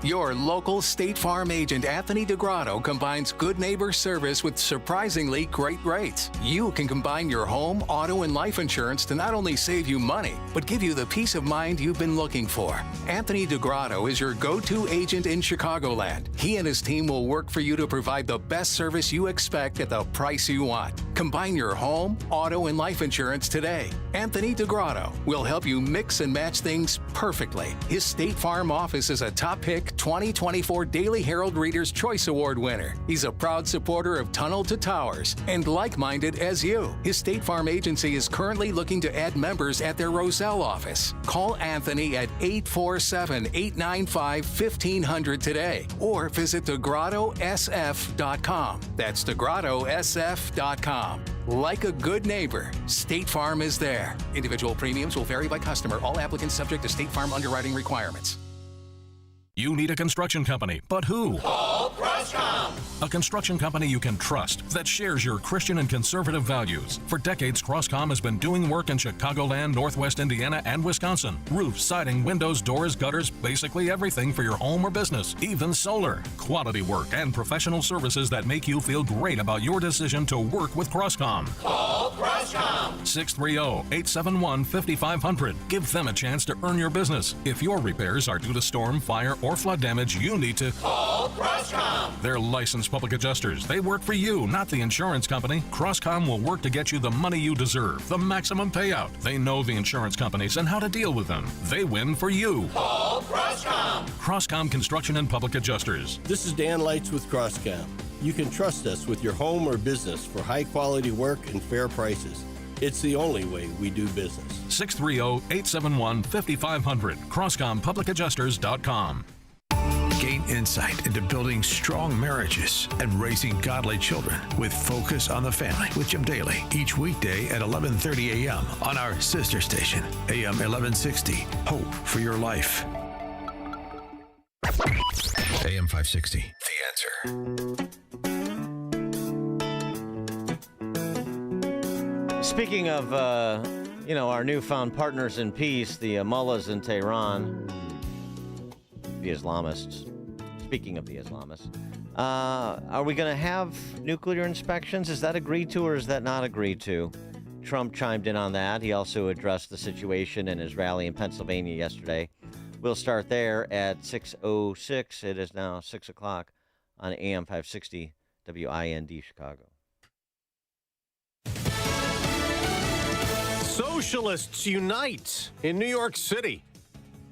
Your local State Farm agent Anthony DeGrotto combines good neighbor service with surprisingly great rates. You can combine your home, auto, and life insurance to not only save you money, but give you the peace of mind you've been looking for. Anthony DeGrotto is your go-to agent in Chicagoland. He and his team will work for you to provide the best service you expect at the price you want. Combine your home, auto, and life insurance today. Anthony DeGrotto will help you mix and match things perfectly. His State Farm office is a top pick 2024 Daily Herald Reader's Choice Award winner. He's a proud supporter of Tunnel to Towers and like-minded as you. His State Farm agency is currently looking to add members at their Roselle office. Call Anthony at 847-895-1500 today or visit DeGrottoSF.com. That's DeGrottoSF.com. Like a good neighbor, State Farm is there. Individual premiums will vary by customer. All applicants subject to State Farm underwriting requirements. You need a construction company, but who? Call Croscom. A construction company you can trust that shares your Christian and conservative values. For decades, Croscom has been doing work in Chicagoland, Northwest Indiana, and Wisconsin. Roofs, siding, windows, doors, gutters, basically everything for your home or business, even solar. Quality work and professional services that make you feel great about your decision to work with Croscom. Call Croscom. 630-871-5500. Give them a chance to earn your business. If your repairs are due to storm, fire, or flood damage, you need to call Croscom. They're licensed public adjusters. They work for you, not the insurance company. Croscom will work to get you the money you deserve, the maximum payout. They know the insurance companies and how to deal with them. They win for you. Call Croscom. Croscom Construction and Public Adjusters. This is Dan Lights with Croscom. You can trust us with your home or business for high quality work and fair prices. It's the only way we do business. 630-871-5500. CroscomPublicAdjusters.com. Gain insight into building strong marriages and raising godly children with Focus on the Family with Jim Daly each weekday at 11:30 a.m. on our sister station, AM 1160. Hope for your life. AM 560. The Answer. Speaking of, our newfound partners in peace, the mullahs in Tehran, the Islamists. Speaking of the Islamists, are we going to have nuclear inspections? Is that agreed to or is that not agreed to? Trump chimed in on that. He also addressed the situation in his rally in Pennsylvania yesterday. We'll start there at 6:06. It is now 6 o'clock on AM 560 WIND Chicago. Socialists unite in New York City.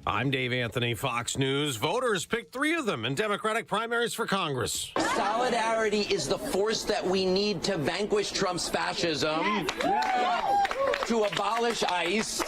I'm Dave Anthony, Fox News. Voters picked 3 of them in Democratic primaries for Congress. Solidarity is the force that we need to vanquish Trump's fascism. to abolish ICE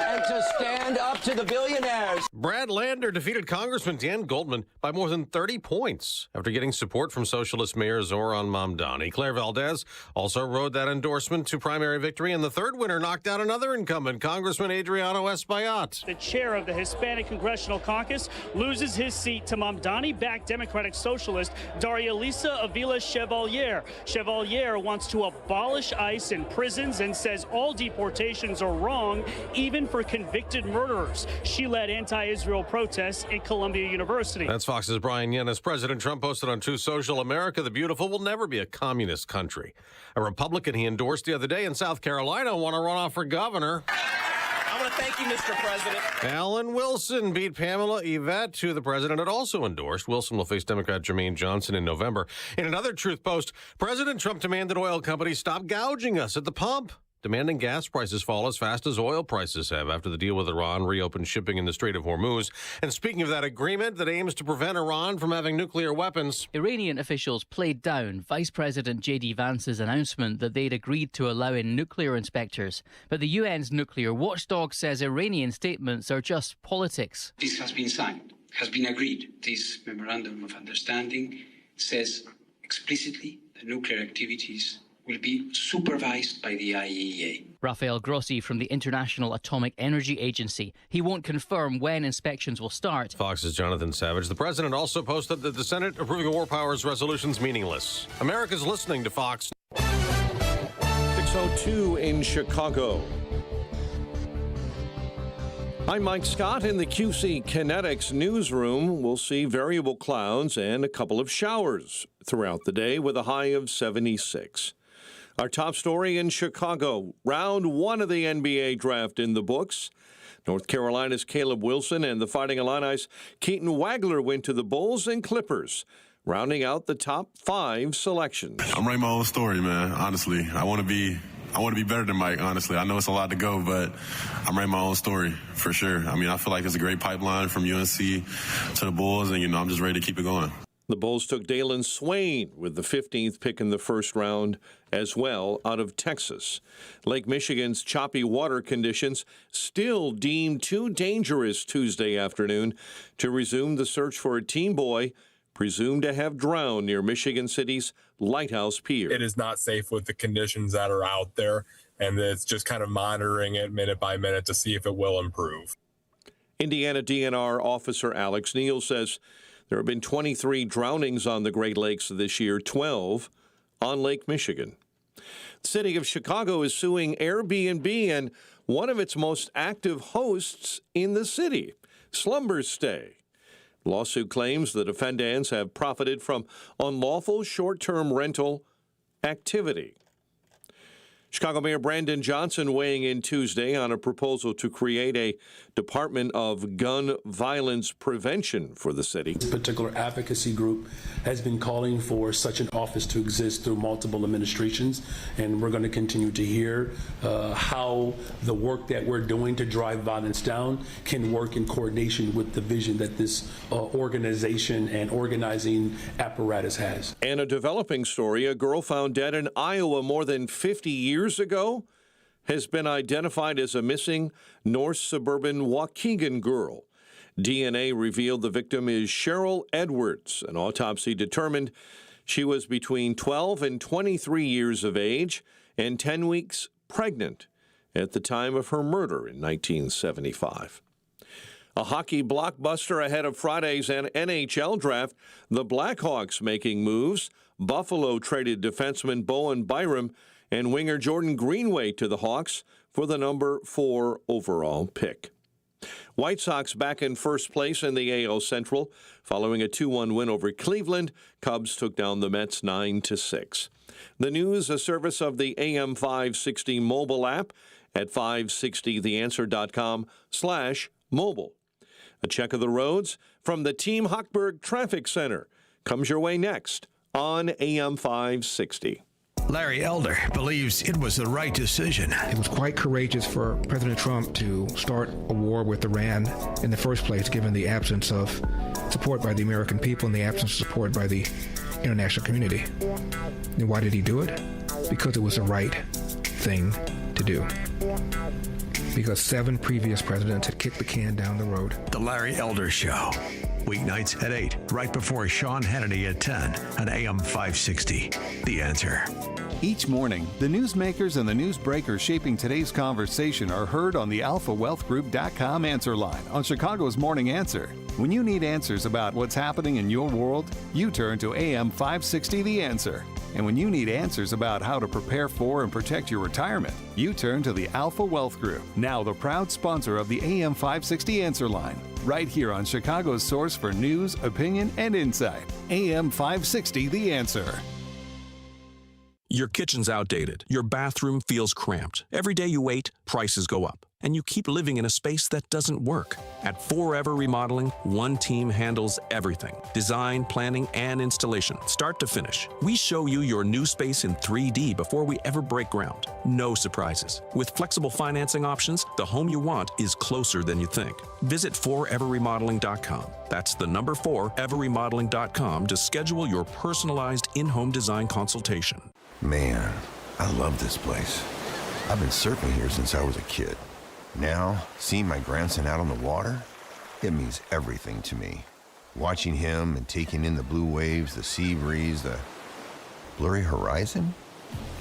and to stand up to the billionaires. Brad Lander defeated Congressman Dan Goldman by more than 30 points after getting support from Socialist Mayor Zoran Mamdani. Claire Valdez also rode that endorsement to primary victory, and the third winner knocked out another incumbent, Congressman Adriano Espaillat. The chair of the Hispanic Congressional Caucus loses his seat to Mamdani-backed Democratic Socialist Daria Lisa Avila Chevalier. Chevalier wants to abolish ICE in prisons and says all deportations are wrong, even for convicted murderers. She led anti-Israel protests at Columbia University. That's Fox's Brian Yennis. President Trump posted on Truth Social, America the Beautiful will never be a communist country. A Republican he endorsed the other day in South Carolina want to run off for governor. I want to thank you, Mr. President. Alan Wilson beat Pamela Yvette, who the president had also endorsed. Wilson will face Democrat Jermaine Johnson in November. In another Truth post, President Trump demanded oil companies stop gouging us at the pump, demanding gas prices fall as fast as oil prices have after the deal with Iran reopened shipping in the Strait of Hormuz. And speaking of that agreement that aims to prevent Iran from having nuclear weapons, Iranian officials played down Vice President J.D. Vance's announcement that they'd agreed to allow in nuclear inspectors. But the UN's nuclear watchdog says Iranian statements are just politics. This has been signed, has been agreed. This memorandum of understanding says explicitly that nuclear activities will be supervised by the IAEA. Rafael Grossi from the International Atomic Energy Agency. He won't confirm when inspections will start. Fox's Jonathan Savage. The president also posted that the Senate approving war powers resolution's meaningless. America's listening to Fox. 6:02 in Chicago. I'm Mike Scott in the QC Kinetics newsroom. We'll see variable clouds and a couple of showers throughout the day with a high of 76. Our top story in Chicago, round one of the NBA draft in the books. North Carolina's Caleb Wilson and the Fighting Illini's Keaton Wagler went to the Bulls and Clippers, rounding out the top 5 selections. I'm writing my own story, man, honestly. I want to be better than Mike, honestly. I know it's a lot to go, but I'm writing my own story for sure. I mean, I feel like it's a great pipeline from UNC to the Bulls, and, I'm just ready to keep it going. The Bulls took Dalen Swain with the 15th pick in the first round as well out of Texas. Lake Michigan's choppy water conditions still deemed too dangerous Tuesday afternoon to resume the search for a teen boy presumed to have drowned near Michigan City's Lighthouse Pier. It is not safe with the conditions that are out there, and it's just kind of monitoring it minute by minute to see if it will improve. Indiana DNR officer Alex Neal says there have been 23 drownings on the Great Lakes this year, 12 on Lake Michigan. The city of Chicago is suing Airbnb and one of its most active hosts in the city, Slumber Stay. The lawsuit claims the defendants have profited from unlawful short-term rental activity. Chicago Mayor Brandon Johnson weighing in Tuesday on a proposal to create a Department of Gun Violence Prevention for the city. This particular advocacy group has been calling for such an office to exist through multiple administrations, and we're going to continue to hear how the work that we're doing to drive violence down can work in coordination with the vision that this organization and organizing apparatus has. And a developing story, a girl found dead in Iowa more than 50 years ago has been identified as a missing North suburban Waukegan girl. DNA revealed the victim is Cheryl Edwards. An autopsy determined she was between 12 and 23 years of age and 10 weeks pregnant at the time of her murder in 1975. A hockey blockbuster ahead of Friday's NHL draft. The Blackhawks making moves. Buffalo traded defenseman Bowen Byram and winger Jordan Greenway to the Hawks for the number 4 overall pick. White Sox back in first place in the AL Central. Following a 2-1 win over Cleveland, Cubs took down the Mets 9-6. The news, a service of the AM 560 mobile app at 560theanswer.com/mobile. A check of the roads from the Team Hochberg Traffic Center comes your way next on AM 560. Larry Elder believes it was the right decision. It was quite courageous for President Trump to start a war with Iran in the first place, given the absence of support by the American people and the absence of support by the international community. And why did he do it? Because it was the right thing to to do. Because 7 previous presidents had kicked the can down the road. The Larry Elder Show. Weeknights at 8, right before Sean Hannity at 10 on AM 560. The Answer. Each morning, the newsmakers and the newsbreakers shaping today's conversation are heard on the AlphaWealthGroup.com answer line on Chicago's Morning Answer. When you need answers about what's happening in your world, you turn to AM 560 The Answer. And when you need answers about how to prepare for and protect your retirement, you turn to the Alpha Wealth Group, now the proud sponsor of the AM 560 Answer line, right here on Chicago's source for news, opinion, and insight. AM 560 The Answer. Your kitchen's outdated. Your bathroom feels cramped. Every day you wait, prices go up. And you keep living in a space that doesn't work. At Forever Remodeling, one team handles everything. Design, planning, and installation, start to finish. We show you your new space in 3D before we ever break ground. No surprises. With flexible financing options, the home you want is closer than you think. Visit foreverremodeling.com. That's the number 4everremodeling.com to schedule your personalized in-home design consultation. Man, I love this place. I've been surfing here since I was a kid. Now, seeing my grandson out on the water, it means everything to me. Watching him and taking in the blue waves, the sea breeze, the blurry horizon.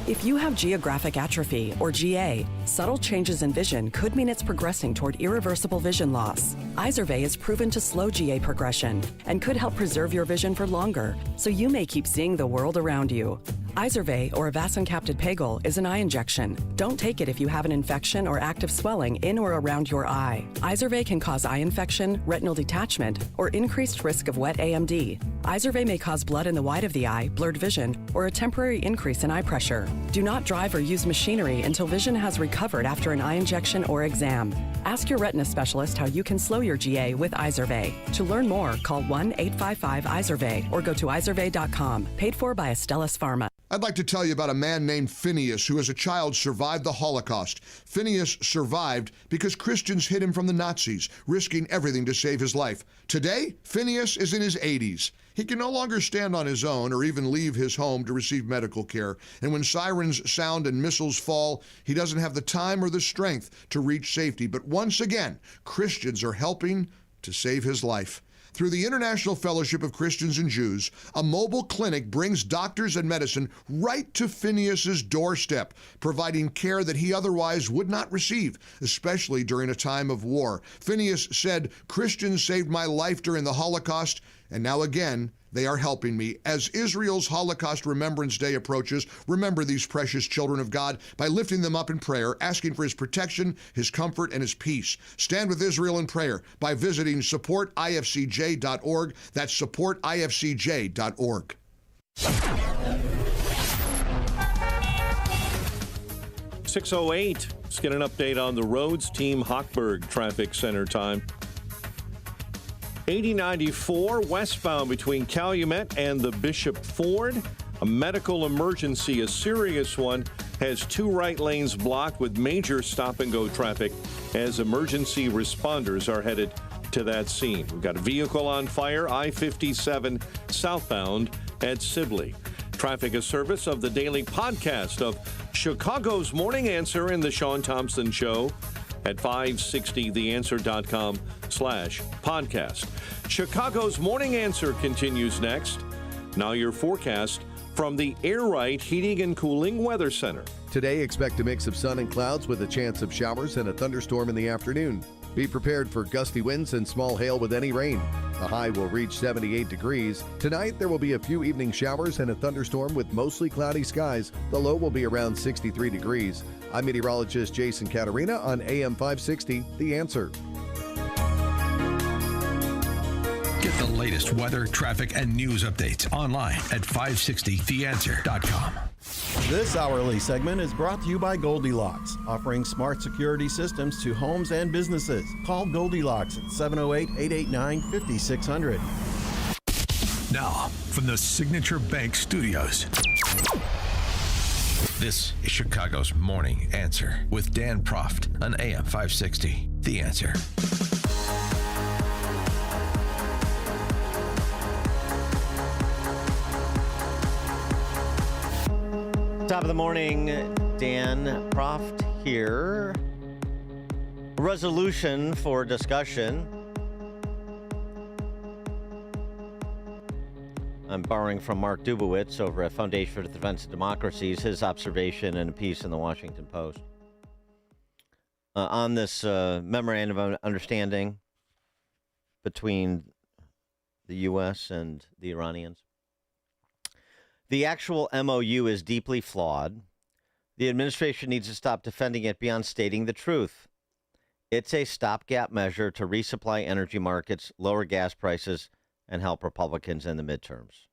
If you have geographic atrophy, or GA, subtle changes in vision could mean it's progressing toward irreversible vision loss. Izervay is proven to slow GA progression and could help preserve your vision for longer, so you may keep seeing the world around you. Izervay, or avacincaptad pegol, is an eye injection. Don't take it if you have an infection or active swelling in or around your eye. Izervay can cause eye infection, retinal detachment, or increased risk of wet AMD. Izervay may cause blood in the white of the eye, blurred vision, or a temporary increase in eye pressure. Do not drive or use machinery until vision has recovered after an eye injection or exam. Ask your retina specialist how you can slow your GA with Izervay. To learn more, call 1-855-IZERVAY or go to izervay.com. Paid for by Astellas Pharma. I'd like to tell you about a man named Phineas who as a child survived the Holocaust. Phineas survived because Christians hid him from the Nazis, risking everything to save his life. Today, Phineas is in his 80s. He can no longer stand on his own or even leave his home to receive medical care. And when sirens sound and missiles fall, he doesn't have the time or the strength to reach safety. But once again, Christians are helping to save his life. Through the International Fellowship of Christians and Jews, a mobile clinic brings doctors and medicine right to Phineas's doorstep, providing care that he otherwise would not receive, especially during a time of war. Phineas said, "Christians saved my life during the Holocaust, and now again, they are helping me." As Israel's Holocaust Remembrance Day approaches, remember these precious children of God by lifting them up in prayer, asking for his protection, his comfort, and his peace. Stand with Israel in prayer by visiting supportifcj.org. That's supportifcj.org. 6:08. Let's get an update on the roads. Team Hochberg Traffic Center time. 8094 westbound between Calumet and the Bishop Ford. A medical emergency, a serious one, has 2 right lanes blocked with major stop-and-go traffic as emergency responders are headed to that scene. We've got a vehicle on fire, I-57 southbound at Sibley. Traffic, a service of the daily podcast of Chicago's Morning Answer and the Sean Thompson Show at 560theanswer.com/podcast. Chicago's Morning Answer continues next. Now your forecast from the Air Right Heating and Cooling Weather Center. Today, expect a mix of sun and clouds with a chance of showers and a thunderstorm in the afternoon. Be prepared for gusty winds and small hail with any rain. The high will reach 78 degrees. Tonight, there will be a few evening showers and a thunderstorm with mostly cloudy skies. The low will be around 63 degrees. I'm meteorologist Jason Caterina on AM 560, The Answer. Get the latest weather, traffic, and news updates online at 560theanswer.com. This hourly segment is brought to you by Goldilocks, offering smart security systems to homes and businesses. Call Goldilocks at 708-889-5600. Now, from the Signature Bank Studios, this is Chicago's Morning Answer with Dan Proft on AM 560. The Answer. Top of the morning, Dan Proft here. A resolution for discussion. I'm borrowing from Mark Dubowitz over at Foundation for the Defense of Democracies, his observation in a piece in the Washington Post on this memorandum of understanding between the U.S. and the Iranians. The actual MOU is deeply flawed. The administration needs to stop defending it beyond stating the truth. It's a stopgap measure to resupply energy markets, lower gas prices, and help Republicans in the midterms.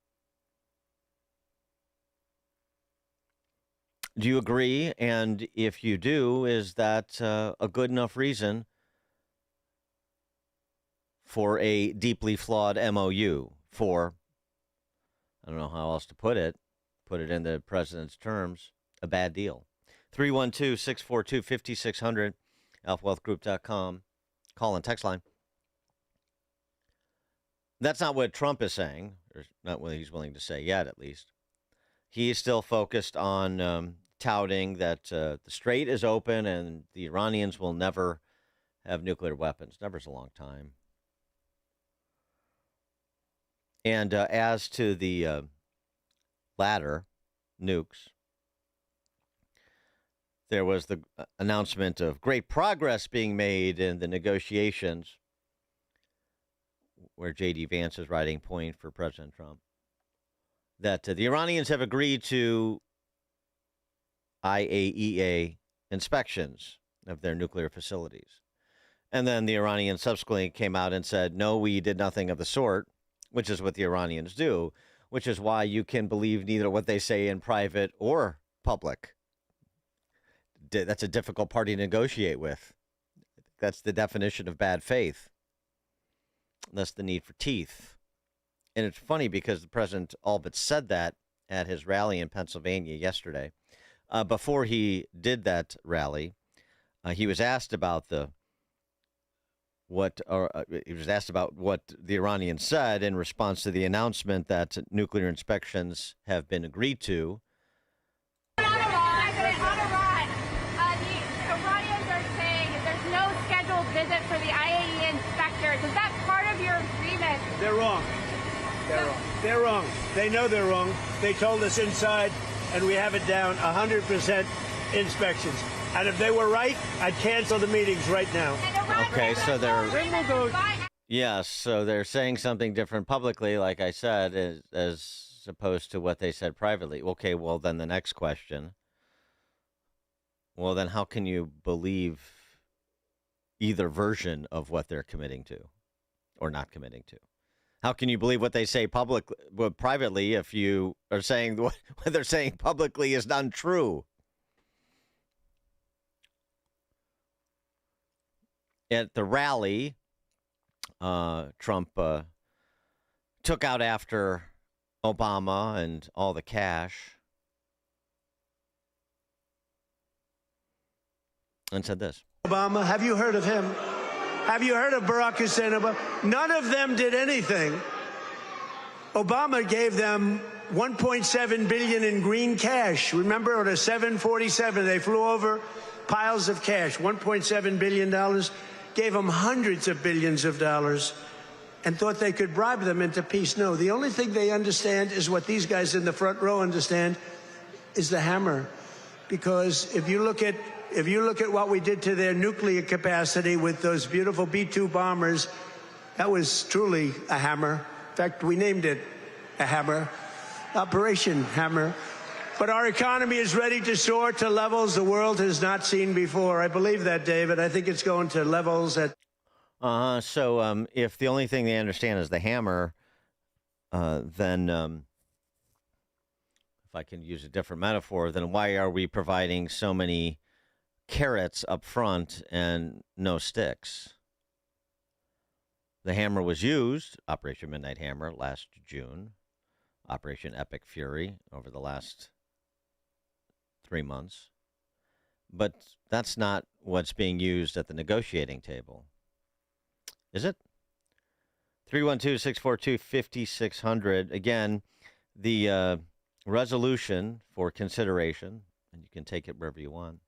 Do you agree? And if you do, is that a good enough reason for a deeply flawed MOU? For, I don't know how else to put it in the president's terms, a bad deal. 312-642-5600, alphawealthgroup.com. Call and text line. That's not what Trump is saying, or not what he's willing to say yet, at least. He's still focused on touting that the strait is open and the Iranians will never have nuclear weapons. Never's a long time. And as to the latter, nukes, there was the announcement of great progress being made in the negotiations, where J.D. Vance is writing point for President Trump, that the Iranians have agreed to IAEA inspections of their nuclear facilities. And then the Iranians subsequently came out and said, no, we did nothing of the sort, which is what the Iranians do, which is why you can believe neither what they say in private or public. That's a difficult party to negotiate with. That's the definition of bad faith. That's the need for teeth. And it's funny because the president all but said that at his rally in Pennsylvania yesterday. Before he did that rally, he was asked about what the Iranians said in response to the announcement that nuclear inspections have been agreed to. The Iranians are saying there's no scheduled visit for the IAEA inspectors. Is that part of your agreement? They're wrong. They're wrong. They know they're wrong. They told us inside, and we have it down, 100% inspections. And if they were right, I'd cancel the meetings right now. Okay, so yes, so they're saying something different publicly, like I said, as opposed to what they said privately. Okay, well, then the next question. Well, then how can you believe either version of what they're committing to or not committing to? How can you believe what they say privately if you are saying what they're saying publicly is untrue? At the rally, Trump took out after Obama and all the cash and said this. Obama, have you heard of him? Have you heard of Barack Hussein Obama? None of them did anything. Obama gave them $1.7 billion in green cash. Remember, on a 747, they flew over piles of cash, $1.7 billion, gave them hundreds of billions of dollars, and thought they could bribe them into peace. No, the only thing they understand is what these guys in the front row understand, is the hammer. Because if you look at what we did to their nuclear capacity with those beautiful B-2 bombers, that was truly a hammer. In fact, we named it a hammer, Operation Hammer. But our economy is ready to soar to levels the world has not seen before. I believe that, David. I think it's going to levels that... So if the only thing they understand is the hammer, then if I can use a different metaphor, then why are we providing so many carrots up front and no sticks? The hammer was used, Operation Midnight Hammer, last June, Operation Epic Fury over the last 3 months. But that's not what's being used at the negotiating table. Is it? 312-642-5600. Again, the resolution for consideration, and you can take it wherever you want,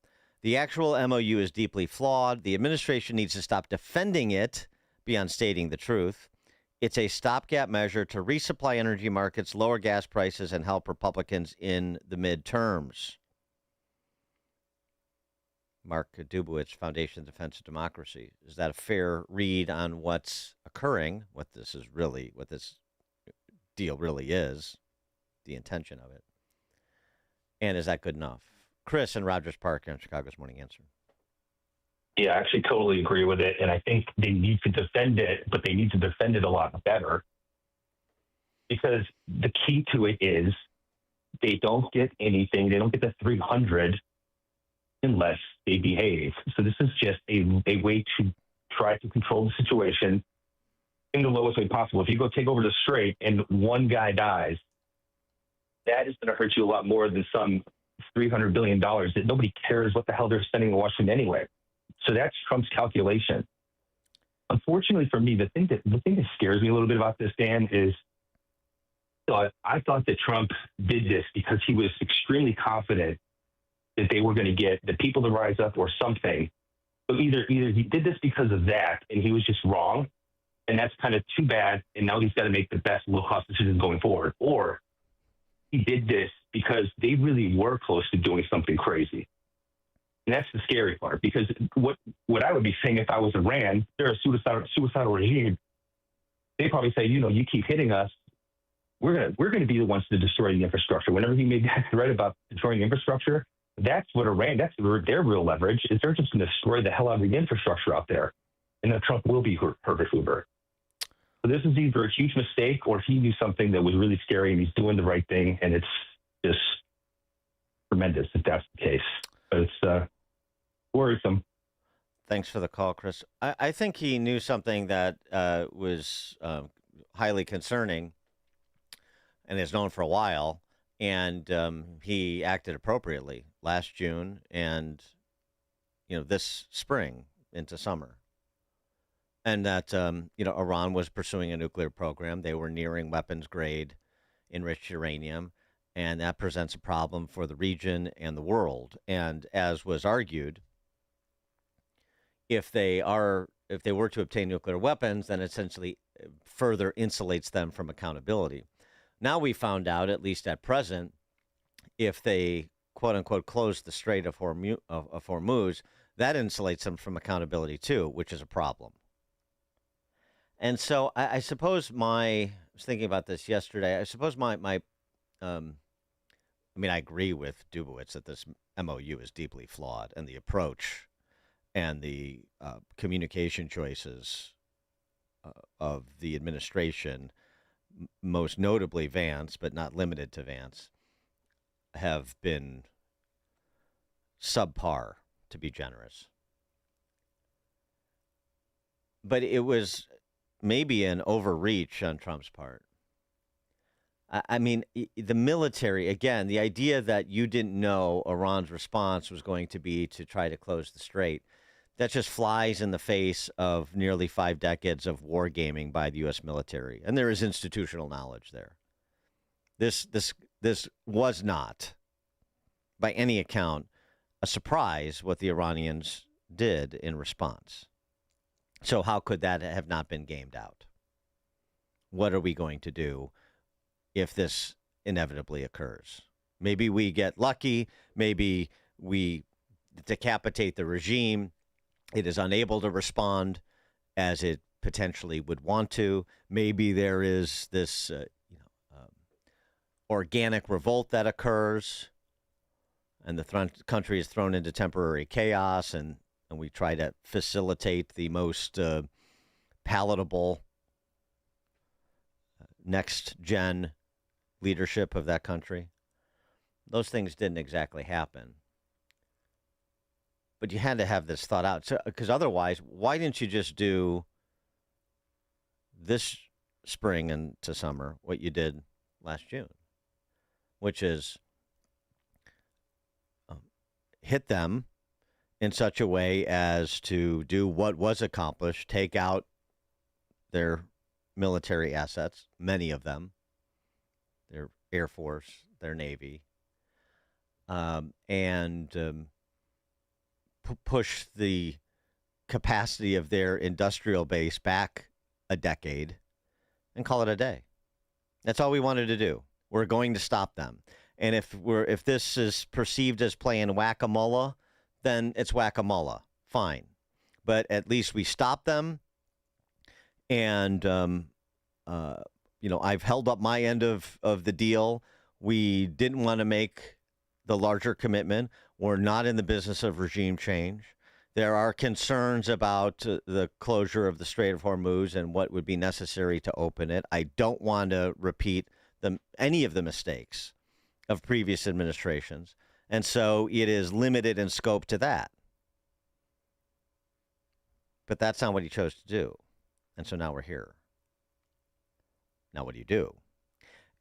The actual MOU is deeply flawed. The administration needs to stop defending it beyond stating the truth. It's a stopgap measure to resupply energy markets, lower gas prices, and help Republicans in the midterms. Mark Dubowitz, Foundation Defense of Democracy. Is that a fair read on what's occurring, what this deal really is, the intention of it? And is that good enough? Chris in Rogers Park on Chicago's Morning Answer. Yeah, I actually totally agree with it. And I think they need to defend it, but they need to defend it a lot better. Because the key to it is they don't get anything. They don't get the 300 unless they behave. So this is just a way to try to control the situation in the lowest way possible. If you go take over the strait and one guy dies, that is going to hurt you a lot more than some $300 billion that nobody cares what the hell they're spending in Washington anyway. So that's Trump's calculation. Unfortunately for me, the thing that scares me a little bit about this, Dan, is I thought that Trump did this because he was extremely confident that they were going to get the people to rise up or something. So either he did this because of that and he was just wrong, and that's kind of too bad, and now he's got to make the best low-cost decisions going forward, or he did this because they really were close to doing something crazy. And that's the scary part, because what I would be saying if I was Iran, they're a suicidal regime. They probably say, you keep hitting us, we're going to be the ones to destroy the infrastructure. Whenever he made that threat about destroying infrastructure, that's what Iran, that's their real leverage, is they're just going to destroy the hell out of the infrastructure out there. And then Trump will be Herbert Hoover. So this is either a huge mistake or he knew something that was really scary and he's doing the right thing. And it's just tremendous if that's the case. But it's worrisome. Thanks for the call, Chris. I think he knew something that was highly concerning and is known for a while. And he acted appropriately last June and, this spring into summer. And that, Iran was pursuing a nuclear program. They were nearing weapons grade enriched uranium. And that presents a problem for the region and the world. And as was argued, if they were to obtain nuclear weapons, then essentially further insulates them from accountability. Now we found out, at least at present, if they, quote unquote, close the Strait of Hormuz, that insulates them from accountability too, which is a problem. And so I suppose I was thinking about this yesterday. I suppose I agree with Dubowitz that this MOU is deeply flawed, and the approach and the communication choices of the administration, most notably Vance, but not limited to Vance, have been subpar, to be generous. But it was maybe an overreach on Trump's part. I mean, the military, again, the idea that you didn't know Iran's response was going to be to try to close the strait, that just flies in the face of nearly 5 decades of wargaming by the U.S. military. And there is institutional knowledge there. This was not, by any account, a surprise what the Iranians did in response. So how could that have not been gamed out? What are we going to do if this inevitably occurs? Maybe we get lucky. Maybe we decapitate the regime. It is unable to respond as it potentially would want to. Maybe there is this organic revolt that occurs, and the country is thrown into temporary chaos, and we try to facilitate the most palatable next-gen leadership of that country. Those things didn't exactly happen. But you had to have this thought out. Because otherwise, why didn't you just do this spring into summer what you did last June? Which is hit them in such a way as to do what was accomplished, take out their military assets, many of them, their Air Force, their Navy, and push the capacity of their industrial base back a decade and call it a day. That's all we wanted to do. We're going to stop them. And if this is perceived as playing whack-a-mole, then it's whack-a-mole. Fine. But at least we stopped them. And, I've held up my end of the deal. We didn't want to make the larger commitment. We're not in the business of regime change. There are concerns about the closure of the Strait of Hormuz and what would be necessary to open it. I don't want to repeat any of the mistakes of previous administrations. And so it is limited in scope to that. But that's not what he chose to do. And so now we're here. Now what do you do?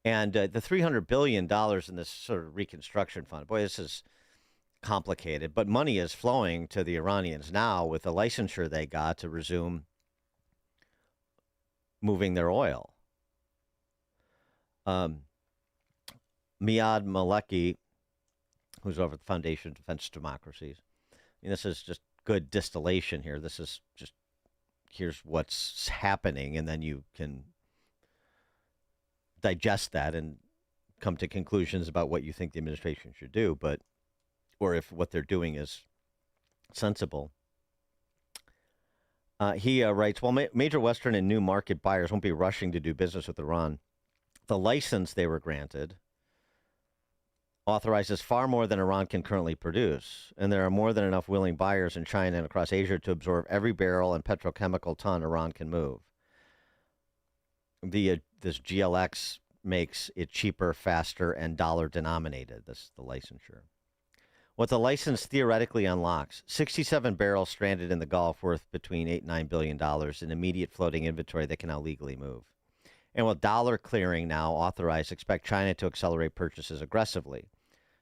And the $300 billion in this sort of reconstruction fund, boy, this is complicated, but money is flowing to the Iranians now with the licensure they got to resume moving their oil. Miad Maleki, who's over at the Foundation of Defense Democracies, this is just good distillation here. This is just, here's what's happening, and then you can digest that and come to conclusions about what you think the administration should do, or if what they're doing is sensible. He writes, while major Western and new market buyers won't be rushing to do business with Iran, the license they were granted authorizes far more than Iran can currently produce, and there are more than enough willing buyers in China and across Asia to absorb every barrel and petrochemical ton Iran can move. This GLX makes it cheaper, faster, and dollar denominated, the licensure. What the license theoretically unlocks, 67 barrels stranded in the Gulf worth between $8 and $9 billion in immediate floating inventory that can now legally move. And with dollar clearing now authorized, expect China to accelerate purchases aggressively.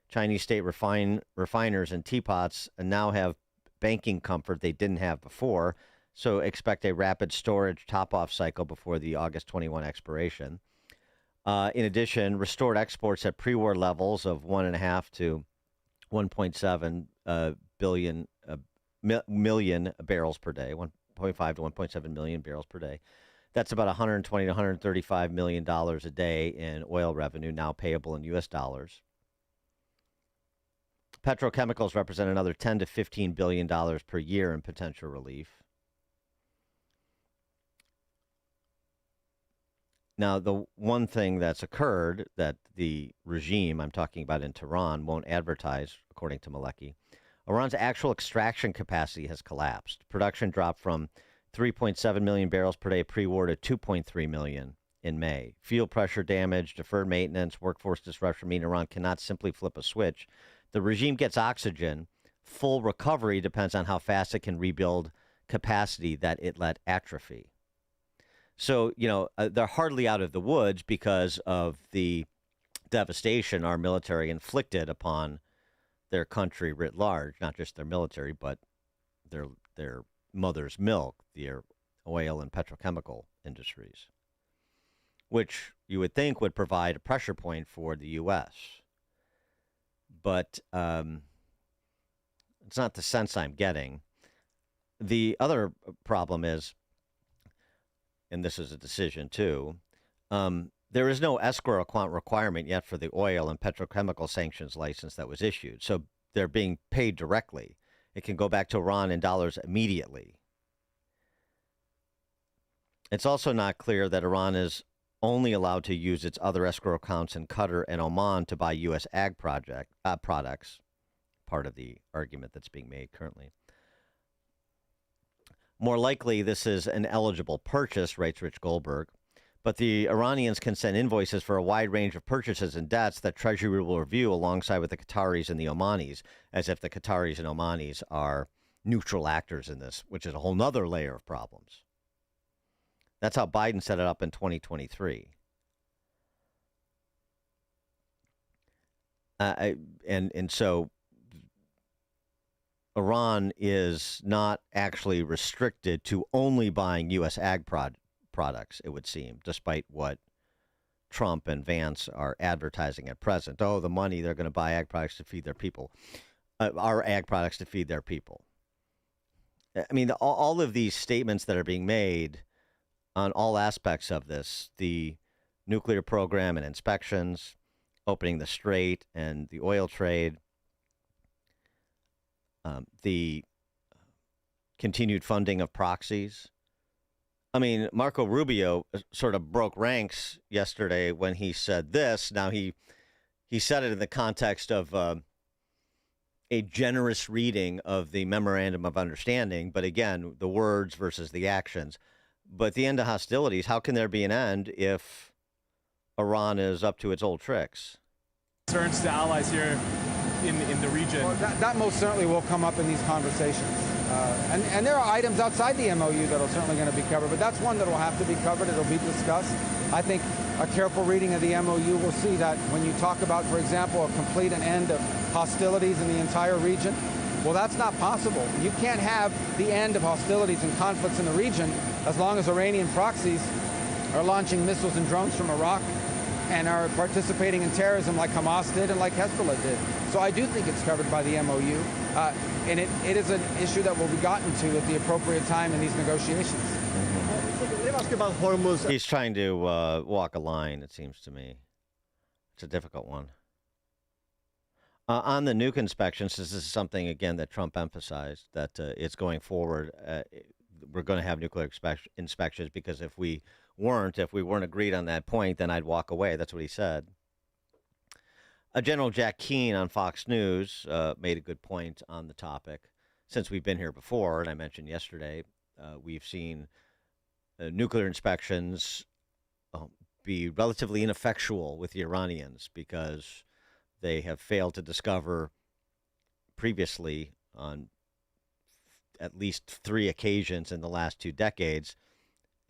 Chinese state refiners and teapots now have banking comfort they didn't have before, so expect a rapid storage top-off cycle before the August 21 expiration. In addition, restored exports at pre-war levels of 1.5 to 1.7 million barrels per day, 1.5 to 1.7 million barrels per day. That's about $120 to $135 million a day in oil revenue now payable in U.S. dollars. Petrochemicals represent another $10 to $15 billion per year in potential relief. Now, the one thing that's occurred that the regime I'm talking about in Tehran won't advertise, according to Maleki, Iran's actual extraction capacity has collapsed. Production dropped from 3.7 million barrels per day pre-war to 2.3 million in May. Field pressure damage, deferred maintenance, workforce disruption mean Iran cannot simply flip a switch. The regime gets oxygen. Full recovery depends on how fast it can rebuild capacity that it let atrophy. So, they're hardly out of the woods because of the devastation our military inflicted upon their country writ large, not just their military, but their mother's milk, their oil and petrochemical industries, which you would think would provide a pressure point for the U.S. But it's not the sense I'm getting. The other problem is, and this is a decision too, there is no escrow account requirement yet for the oil and petrochemical sanctions license that was issued. So they're being paid directly. It can go back to Iran in dollars immediately. It's also not clear that Iran is only allowed to use its other escrow accounts in Qatar and Oman to buy U.S. ag products, part of the argument that's being made currently. More likely, this is an eligible purchase, writes Rich Goldberg, but the Iranians can send invoices for a wide range of purchases and debts that Treasury will review alongside with the Qataris and the Omanis, as if the Qataris and Omanis are neutral actors in this, which is a whole nother layer of problems. That's how Biden set it up in 2023. And so Iran is not actually restricted to only buying U.S. ag products, it would seem, despite what Trump and Vance are advertising at present. Oh, the money, they're going to buy ag products to feed their people. Our ag products to feed their people. I mean, all of these statements that are being made on all aspects of this, the nuclear program and inspections, opening the strait and the oil trade, the continued funding of proxies. I mean, Marco Rubio sort of broke ranks yesterday when he said this. Now, he said it in the context of a generous reading of the Memorandum of Understanding, but again, the words versus the actions. But the end of hostilities, how can there be an end if Iran is up to its old tricks? Concerns to allies here in the region. Well, that most certainly will come up in these conversations. And there are items outside the MOU that are certainly going to be covered, but that's one that will have to be covered. It'll be discussed. I think a careful reading of the MOU will see that when you talk about, for example, a complete and end of hostilities in the entire region, well, that's not possible. You can't have the end of hostilities and conflicts in the region as long as Iranian proxies are launching missiles and drones from Iraq and are participating in terrorism like Hamas did and like Hezbollah did. So I do think it's covered by the MOU, and it is an issue that will be gotten to at the appropriate time in these negotiations. Let me ask you about Hormuz. He's trying to walk a line, it seems to me. It's a difficult one. On the nuke inspections, this is something, again, that Trump emphasized, that it's going forward. We're going to have nuclear inspections because if we weren't agreed on that point, then I'd walk away. That's what he said. General Jack Keane on Fox News made a good point on the topic. Since we've been here before, and I mentioned yesterday, we've seen nuclear inspections be relatively ineffectual with the Iranians because they have failed to discover previously on at least 3 occasions in the last 2 decades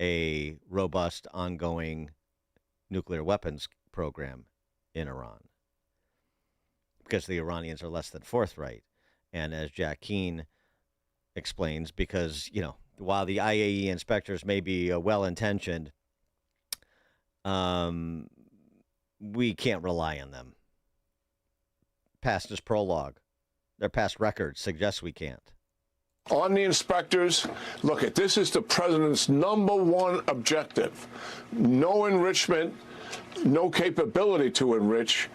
a robust, ongoing nuclear weapons program in Iran because the Iranians are less than forthright. And as Jack Keane explains, because, while the IAEA inspectors may be well-intentioned, we can't rely on them. Past is prologue. Their past records suggest we can't. On the inspectors, look, this is the president's #1 objective. No enrichment, no capability to enrich,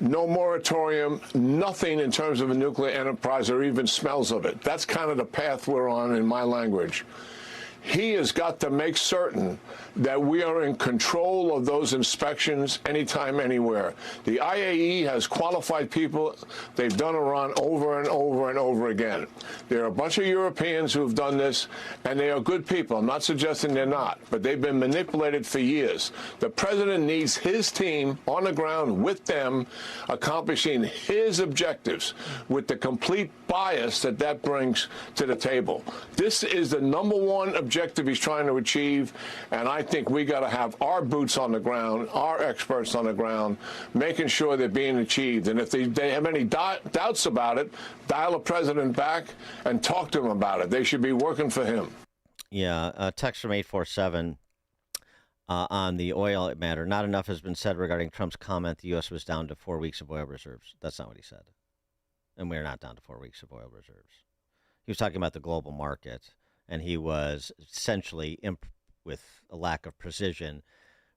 no moratorium, nothing in terms of a nuclear enterprise or even smells of it. That's kind of the path we're on in my language. He has got to make certain that we are in control of those inspections anytime, anywhere. The IAEA has qualified people. They've done Iran over and over and over again. There are a bunch of Europeans who have done this, and they are good people. I'm not suggesting they're not, but they've been manipulated for years. The president needs his team on the ground with them, accomplishing his objectives with the complete bias that brings to the table. This is the #1 objective he's trying to achieve, and I think we got to have our boots on the ground, our experts on the ground, making sure they're being achieved. And if they have any doubts about it, dial the president back and talk to him about it. They should be working for him. Yeah, text from 847 on the oil matter. Not enough has been said regarding Trump's comment the U.S. was down to 4 weeks of oil reserves. That's not what he said. And we're not down to 4 weeks of oil reserves. He was talking about the global market, and he was essentially, with a lack of precision,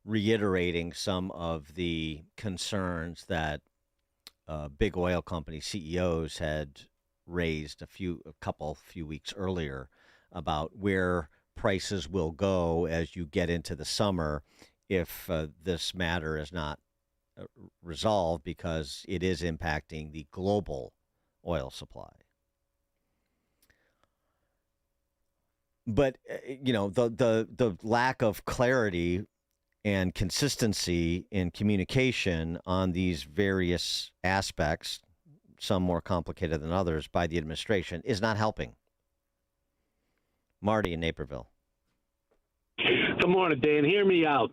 reiterating some of the concerns that big oil company CEOs had raised a few weeks earlier about where prices will go as you get into the summer if this matter is not resolved, because it is impacting the global oil supply. But, the lack of clarity and consistency in communication on these various aspects, some more complicated than others, by the administration is not helping. Marty in Naperville. Good morning, Dan. Hear me out.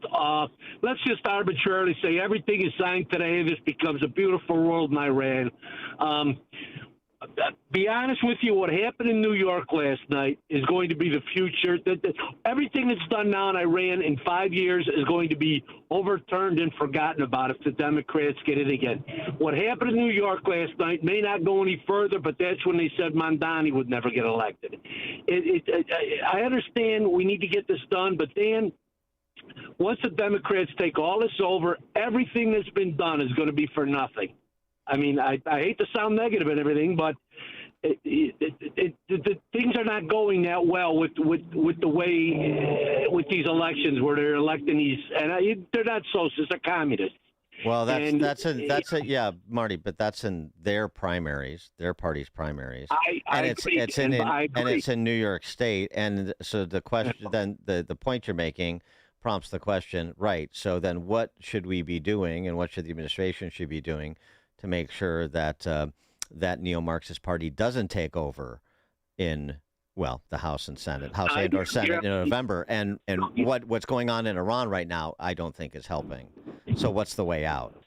Let's just arbitrarily say everything is signed today. This becomes a beautiful world in Iran. be honest with you, what happened in New York last night is going to be the future. Everything that's done now in Iran in 5 years is going to be overturned and forgotten about if the Democrats get it again. What happened in New York last night may not go any further, but that's when they said Mondani would never get elected. I understand we need to get this done, but Dan, once the Democrats take all this over, everything that's been done is going to be for nothing. I mean, I hate to sound negative and everything, but the things are not going that well with the way with these elections where they're electing these, and they're not socialists, they're communists. Well, that's yeah, Marty, but that's in their primaries, their party's primaries, it's in New York State, and so the question, then the point you're making prompts the question, right? So then, what should we be doing, and what should the administration should be doing to make sure that that neo-Marxist party doesn't take over in, well, the House and Senate, or Senate in November, and what's going on in Iran right now, I don't think is helping. So what's the way out?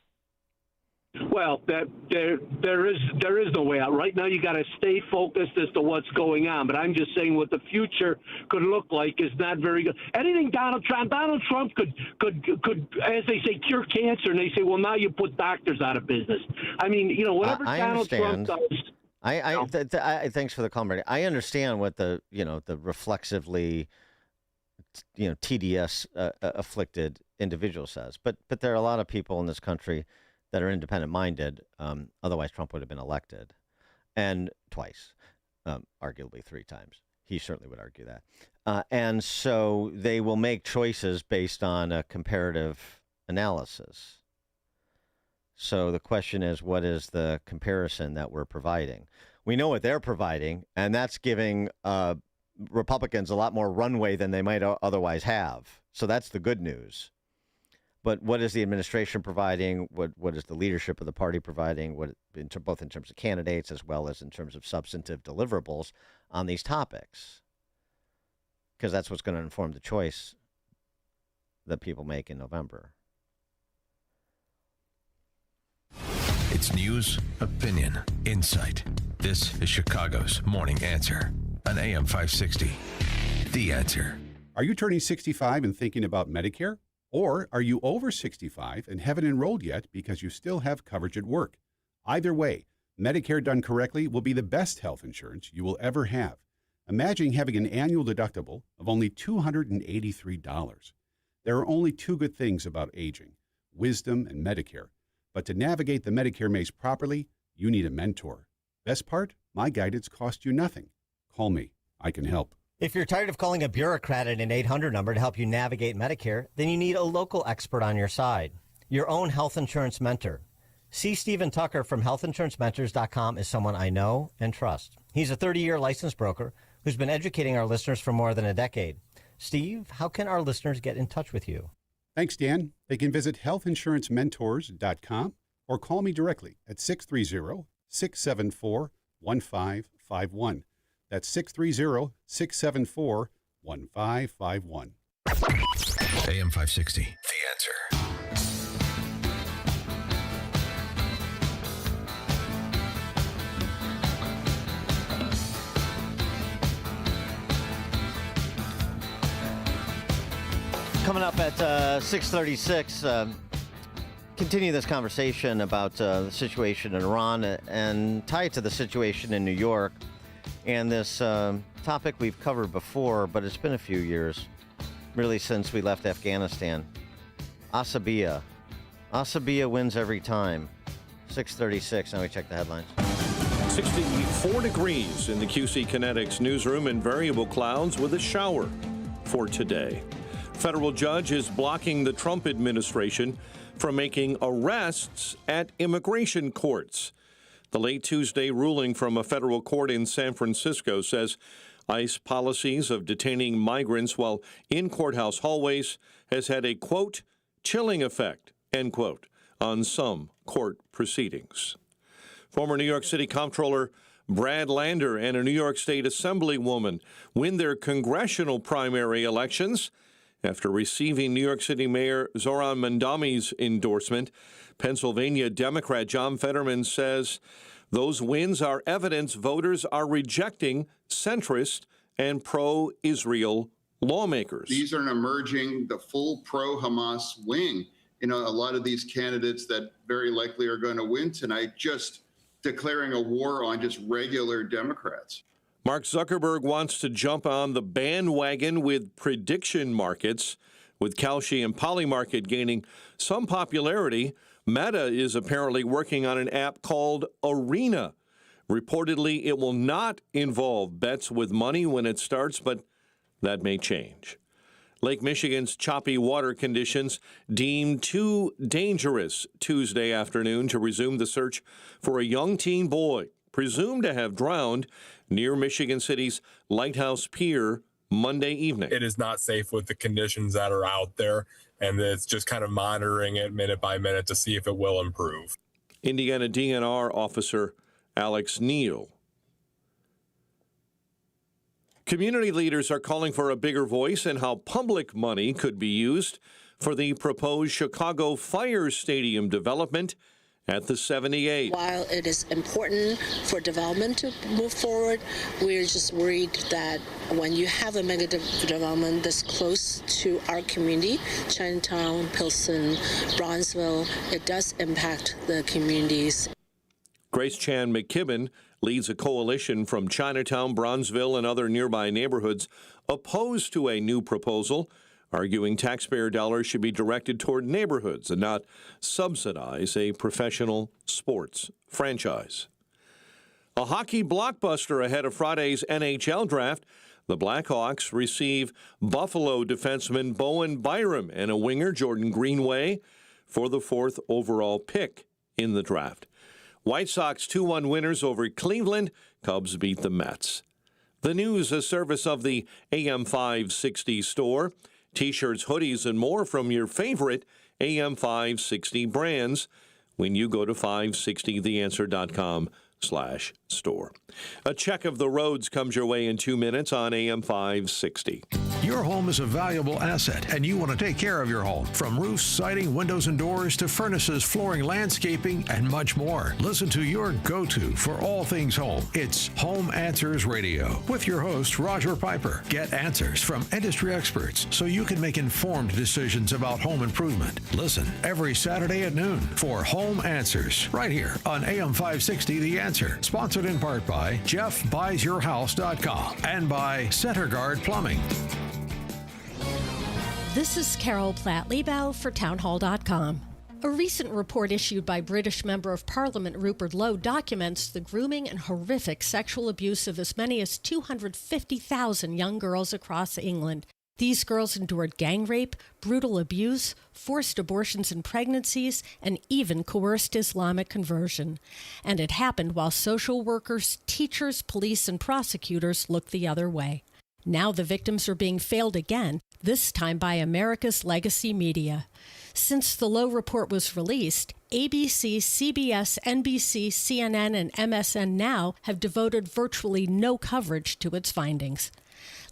Well, there is no way out. Right now, you got to stay focused as to what's going on. But I'm just saying what the future could look like is not very good. Anything Donald Trump could, as they say, cure cancer, and they say, well, now you put doctors out of business. I mean, whatever Donald Trump does. Thanks for the comment. I understand what the reflexively, TDS afflicted individual says, but there are a lot of people in this country that are independent-minded. Otherwise, Trump would have been elected, and twice, arguably 3 times. He certainly would argue that. And so they will make choices based on a comparative analysis. So the question is, what is the comparison that we're providing? We know what they're providing, and that's giving Republicans a lot more runway than they might otherwise have. So that's the good news. But what is the administration providing? What is the leadership of the party providing? Both in terms of candidates as well as in terms of substantive deliverables on these topics? Because that's what's going to inform the choice that people make in November. It's news, opinion, insight. This is Chicago's Morning Answer on AM 560. The Answer. Are you turning 65 and thinking about Medicare? Or are you over 65 and haven't enrolled yet because you still have coverage at work? Either way, Medicare done correctly will be the best health insurance you will ever have. Imagine having an annual deductible of only $283. There are only 2 good things about aging, wisdom and Medicare. But to navigate the Medicare maze properly, you need a mentor. Best part? My guidance costs you nothing. Call me. I can help. If you're tired of calling a bureaucrat at an 800 number to help you navigate Medicare, then you need a local expert on your side, your own health insurance mentor. C. Stephen Tucker from healthinsurancementors.com is someone I know and trust. He's a 30-year licensed broker who's been educating our listeners for more than a decade. Steve, how can our listeners get in touch with you? Thanks, Dan. They can visit healthinsurancementors.com or call me directly at 630-674-1551. That's 630-674-1551. AM 560, The Answer. Coming up at 6:36, continue this conversation about the situation in Iran and tie it to the situation in New York. And this topic we've covered before, but it's been a few years, really since we left Afghanistan. Asabiyah. Asabiyah wins every time. 6:36. Now we check the headlines. 64 degrees in the QC Kinetics newsroom and variable clouds with a shower for today. Federal judge is blocking the Trump administration from making arrests at immigration courts. The late Tuesday ruling from a federal court in San Francisco says ICE policies of detaining migrants while in courthouse hallways has had a, quote, chilling effect, end quote, on some court proceedings. Former New York City Comptroller Brad Lander and a New York State Assemblywoman win their congressional primary elections after receiving New York City Mayor Zohran Mamdani's endorsement. Pennsylvania Democrat John Fetterman says Those wins are evidence voters are rejecting centrist and pro-Israel lawmakers. These are emerging the full pro-Hamas wing. A lot of these candidates that very likely are going to win tonight just declaring a war on just regular Democrats. Mark Zuckerberg wants to jump on the bandwagon with prediction markets. With Kalshi and Polymarket gaining some popularity, Meta is apparently working on an app called Arena. Reportedly, it will not involve bets with money when it starts, but that may change. Lake Michigan's choppy water conditions deemed too dangerous Tuesday afternoon to resume the search for a young teen boy presumed to have drowned near Michigan City's Lighthouse Pier Monday evening. It is not safe with the conditions that are out there, and it's just kind of monitoring it minute by minute to see if it will improve. Indiana DNR officer Alex Neal. Community leaders are calling for a bigger voice in how public money could be used for the proposed Chicago Fire Stadium development at the 78. While it is important for development to move forward, we're just worried that when you have a mega development this close to our community, Chinatown, Pilsen, Bronzeville, it does impact the communities. Grace Chan McKibben leads a coalition from Chinatown, Bronzeville, and other nearby neighborhoods opposed to a new proposal, arguing taxpayer dollars should be directed toward neighborhoods and not subsidize a professional sports franchise. A hockey blockbuster ahead of Friday's NHL draft. The Blackhawks receive Buffalo defenseman Bowen Byram and a winger, Jordan Greenway, for the 4th overall pick in the draft. White Sox 2-1 winners over Cleveland. Cubs beat the Mets. The news, a service of the AM 560 store. T-shirts, hoodies, and more from your favorite AM 560 brands when you go to 560theanswer.com/store. A check of the roads comes your way in 2 minutes on AM 560. Your home is a valuable asset, and you want to take care of your home. From roofs, siding, windows, and doors to furnaces, flooring, landscaping, and much more. Listen to your go-to for all things home. It's Home Answers Radio with your host, Roger Piper. Get answers from industry experts so you can make informed decisions about home improvement. Listen every Saturday at noon for Home Answers right here on AM 560 The Answer. Sponsored in part by JeffBuysYourHouse.com and by CenterGuard Plumbing. This is Carol Platt-Liebau for Townhall.com. A recent report issued by British Member of Parliament Rupert Lowe documents the grooming and horrific sexual abuse of as many as 250,000 young girls across England. These girls endured gang rape, brutal abuse, forced abortions and pregnancies, and even coerced Islamic conversion. And it happened while social workers, teachers, police, and prosecutors looked the other way. Now the victims are being failed again, this time by America's legacy media. Since the Lowe report was released, ABC, CBS, NBC, CNN, and MSN Now have devoted virtually no coverage to its findings.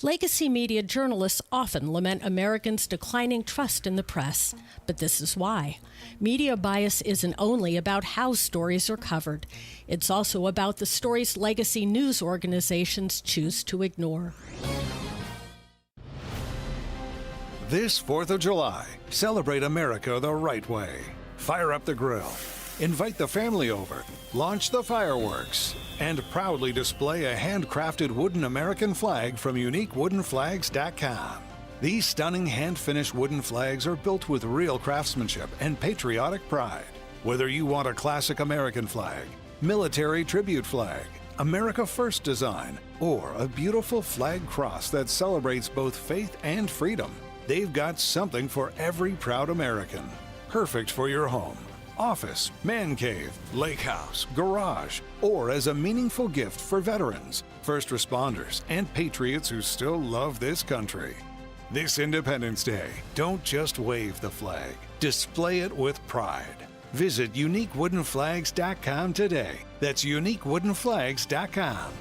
Legacy media journalists often lament Americans' declining trust in the press, but this is why. Media bias isn't only about how stories are covered. It's also about the stories legacy news organizations choose to ignore. This 4th of July, celebrate America the right way. Fire up the grill, invite the family over, launch the fireworks, and proudly display a handcrafted wooden American flag from UniqueWoodenFlags.com. These stunning hand-finished wooden flags are built with real craftsmanship and patriotic pride. Whether you want a classic American flag, military tribute flag, America First design, or a beautiful flag cross that celebrates both faith and freedom, they've got something for every proud American. Perfect for your home, office, man cave, lake house, garage, or as a meaningful gift for veterans, first responders, and patriots who still love this country. This Independence Day, don't just wave the flag. Display it with pride. Visit UniqueWoodenFlags.com today. That's UniqueWoodenFlags.com.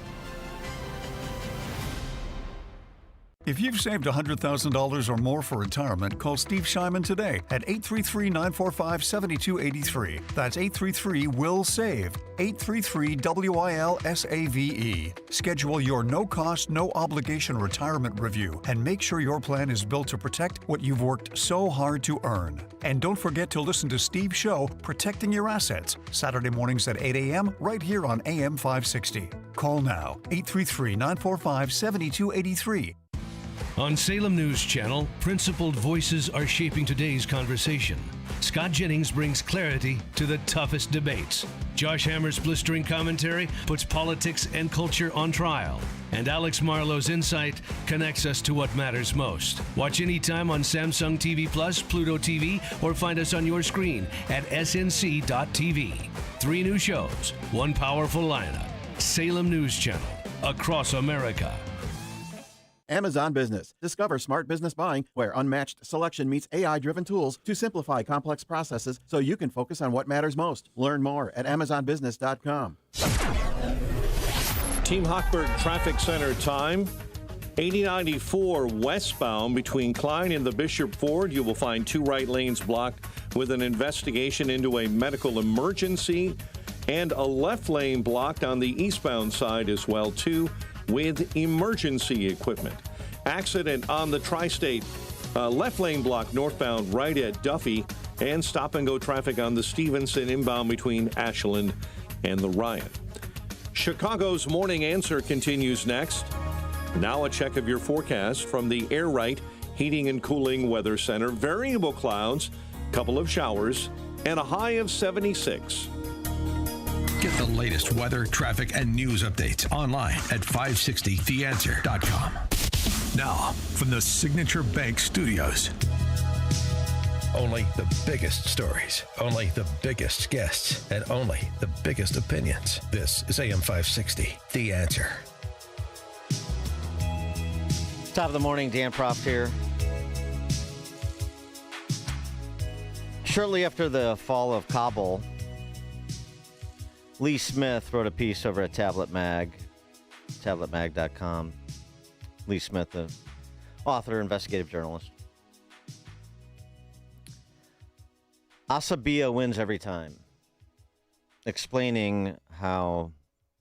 If you've saved $100,000 or more for retirement, call Steve Shyman today at 833-945-7283. That's 833-WILL-SAVE, 833-WILSAVE. Schedule your no-cost, no-obligation retirement review and make sure your plan is built to protect what you've worked so hard to earn. And don't forget to listen to Steve's show, Protecting Your Assets, Saturday mornings at 8 a.m. right here on AM 560. Call now, 833-945-7283. On Salem News Channel, principled voices are shaping today's conversation. Scott Jennings brings clarity to the toughest debates. Josh Hammer's blistering commentary puts politics and culture on trial. And Alex Marlowe's insight connects us to what matters most. Watch anytime on Samsung TV Plus, Pluto TV, or find us on your screen at snc.tv. 3 new shows, 1 powerful lineup. Salem News Channel, across America. Amazon Business. Discover smart business buying where unmatched selection meets AI-driven tools to simplify complex processes so you can focus on what matters most. Learn more at amazonbusiness.com. Team Hochberg Traffic Center time. 8094 westbound between Klein and the Bishop Ford. You will find 2 right lanes blocked with an investigation into a medical emergency, and a left lane blocked on the eastbound side as well, too, with emergency equipment. Accident on the Tri-State left lane block northbound right at Duffy, and stop-and-go traffic on the Stevenson inbound between Ashland and the Ryan. Chicago's Morning Answer continues next. Now a check of your forecast from the Air Right Heating and Cooling Weather Center. Variable clouds, couple of showers, and a high of 76. Get the latest weather, traffic, and news updates online at 560theanswer.com. Now, from the Signature Bank Studios. Only the biggest stories, only the biggest guests, and only the biggest opinions. This is AM 560, The Answer. Top of the morning, Dan Proft here. Shortly after the fall of Kabul, Lee Smith wrote a piece over at Tablet Mag, tabletmag.com. Lee Smith, the author, investigative journalist. Asabiya wins every time, explaining how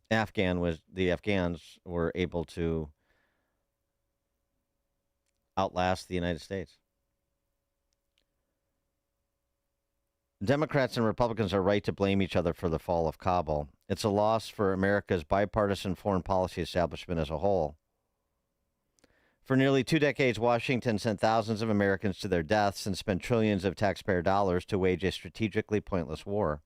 the Afghans were able to outlast the United States. Democrats and Republicans are right to blame each other for the fall of Kabul. It's a loss for America's bipartisan foreign policy establishment as a whole. For nearly 2 decades, Washington sent thousands of Americans to their deaths and spent trillions of taxpayer dollars to wage a strategically pointless war.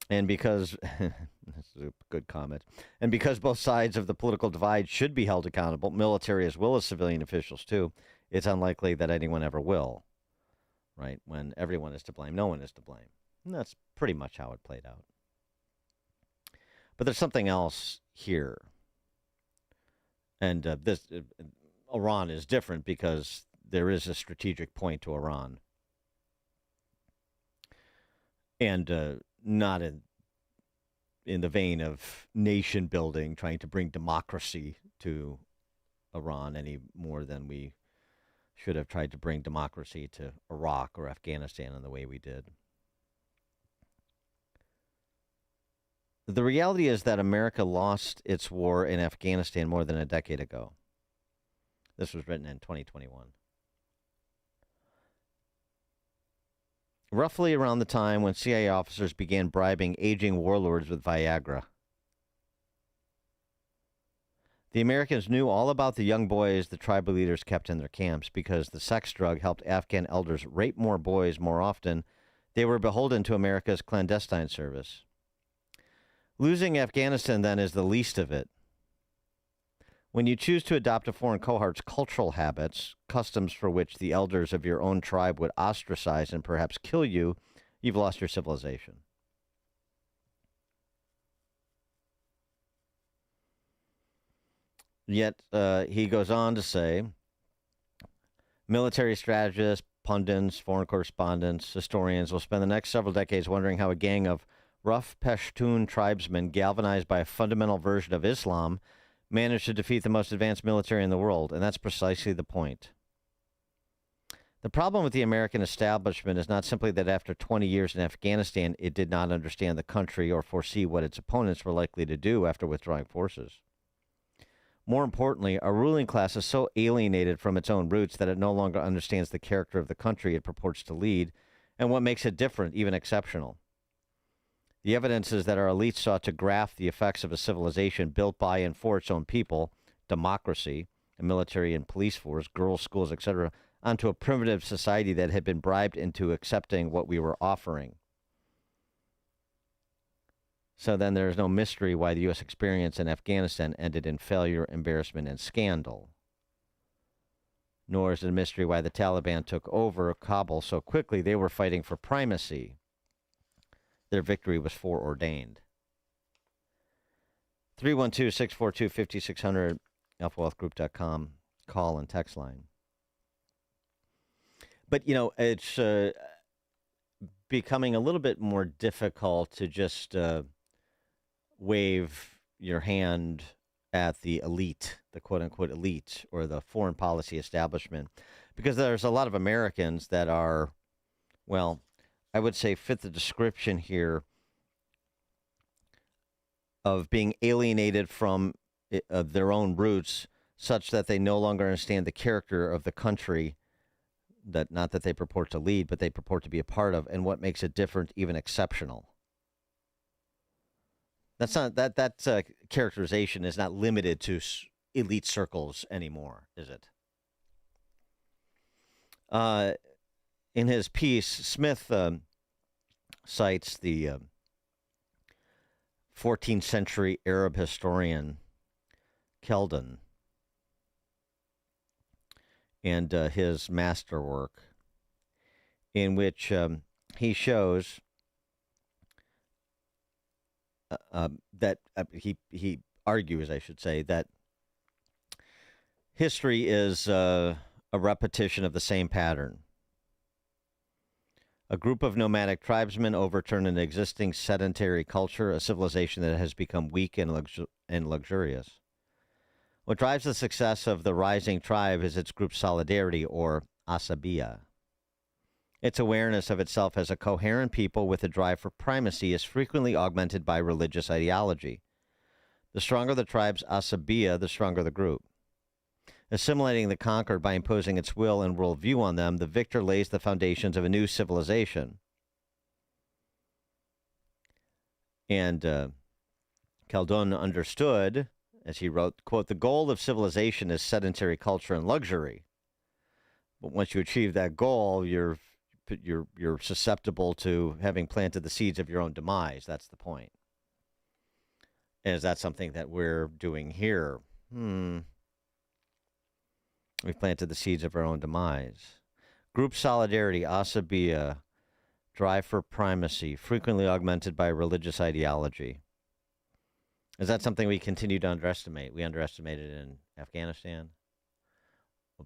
And because, this is a good comment, and because both sides of the political divide should be held accountable, military as well as civilian officials too, it's unlikely that anyone ever will, right? When everyone is to blame, no one is to blame. And that's pretty much how it played out. But there's something else here. And Iran is different because there is a strategic point to Iran. And not in the vein of nation building, trying to bring democracy to Iran any more than we should have tried to bring democracy to Iraq or Afghanistan in the way we did. The reality is that America lost its war in Afghanistan more than a decade ago. This was written in 2021. Roughly around the time when CIA officers began bribing aging warlords with Viagra. The Americans knew all about the young boys the tribal leaders kept in their camps because the sex drug helped Afghan elders rape more boys more often. They were beholden to America's clandestine service. Losing Afghanistan, then, is the least of it. When you choose to adopt a foreign cohort's cultural habits, customs for which the elders of your own tribe would ostracize and perhaps kill you, you've lost your civilization. Yet, he goes on to say, military strategists, pundits, foreign correspondents, historians will spend the next several decades wondering how a gang of rough Pashtun tribesmen galvanized by a fundamental version of Islam managed to defeat the most advanced military in the world, and that's precisely the point. The problem with the American establishment is not simply that after 20 years in Afghanistan, it did not understand the country or foresee what its opponents were likely to do after withdrawing forces. More importantly, our ruling class is so alienated from its own roots that it no longer understands the character of the country it purports to lead and what makes it different, even exceptional. The evidence is that our elites sought to graft the effects of a civilization built by and for its own people, democracy, a military and police force, girls' schools, etc., onto a primitive society that had been bribed into accepting what we were offering. So then there is no mystery why the U.S. experience in Afghanistan ended in failure, embarrassment, and scandal. Nor is it a mystery why the Taliban took over Kabul so quickly. They were fighting for primacy. Their victory was foreordained. 312-642-5600, alphawealthgroup.com, call and text line. But, you know, it's becoming a little bit more difficult to just wave your hand at the elite, the quote-unquote elite, or the foreign policy establishment, because there's a lot of Americans that are, well, I would say fit the description here of being alienated from their own roots such that they no longer understand the character of the country, that not that they purport to lead, but they purport to be a part of, and what makes it different, even exceptional. That's not that characterization is not limited to elite circles anymore, is it? In his piece, Smith cites the 14th century Arab historian Khaldun and his masterwork, in which he shows that he argues, I should say, that history is a repetition of the same pattern. A group of nomadic tribesmen overturn an existing sedentary culture, a civilization that has become weak and luxurious. What drives the success of the rising tribe is its group solidarity, or asabiya. Its awareness of itself as a coherent people with a drive for primacy is frequently augmented by religious ideology. The stronger the tribe's asabiya, the stronger the group. Assimilating the conquered by imposing its will and worldview on them, the victor lays the foundations of a new civilization. And Khaldun understood, as he wrote, quote, "The goal of civilization is sedentary culture and luxury. But once you achieve that goal, you're susceptible to having planted the seeds of your own demise." That's the point. And is that something that we're doing here? We've planted the seeds of our own demise. Group solidarity, asabiya, drive for primacy, frequently augmented by religious ideology. Is that something we continue to underestimate? We underestimated it in Afghanistan.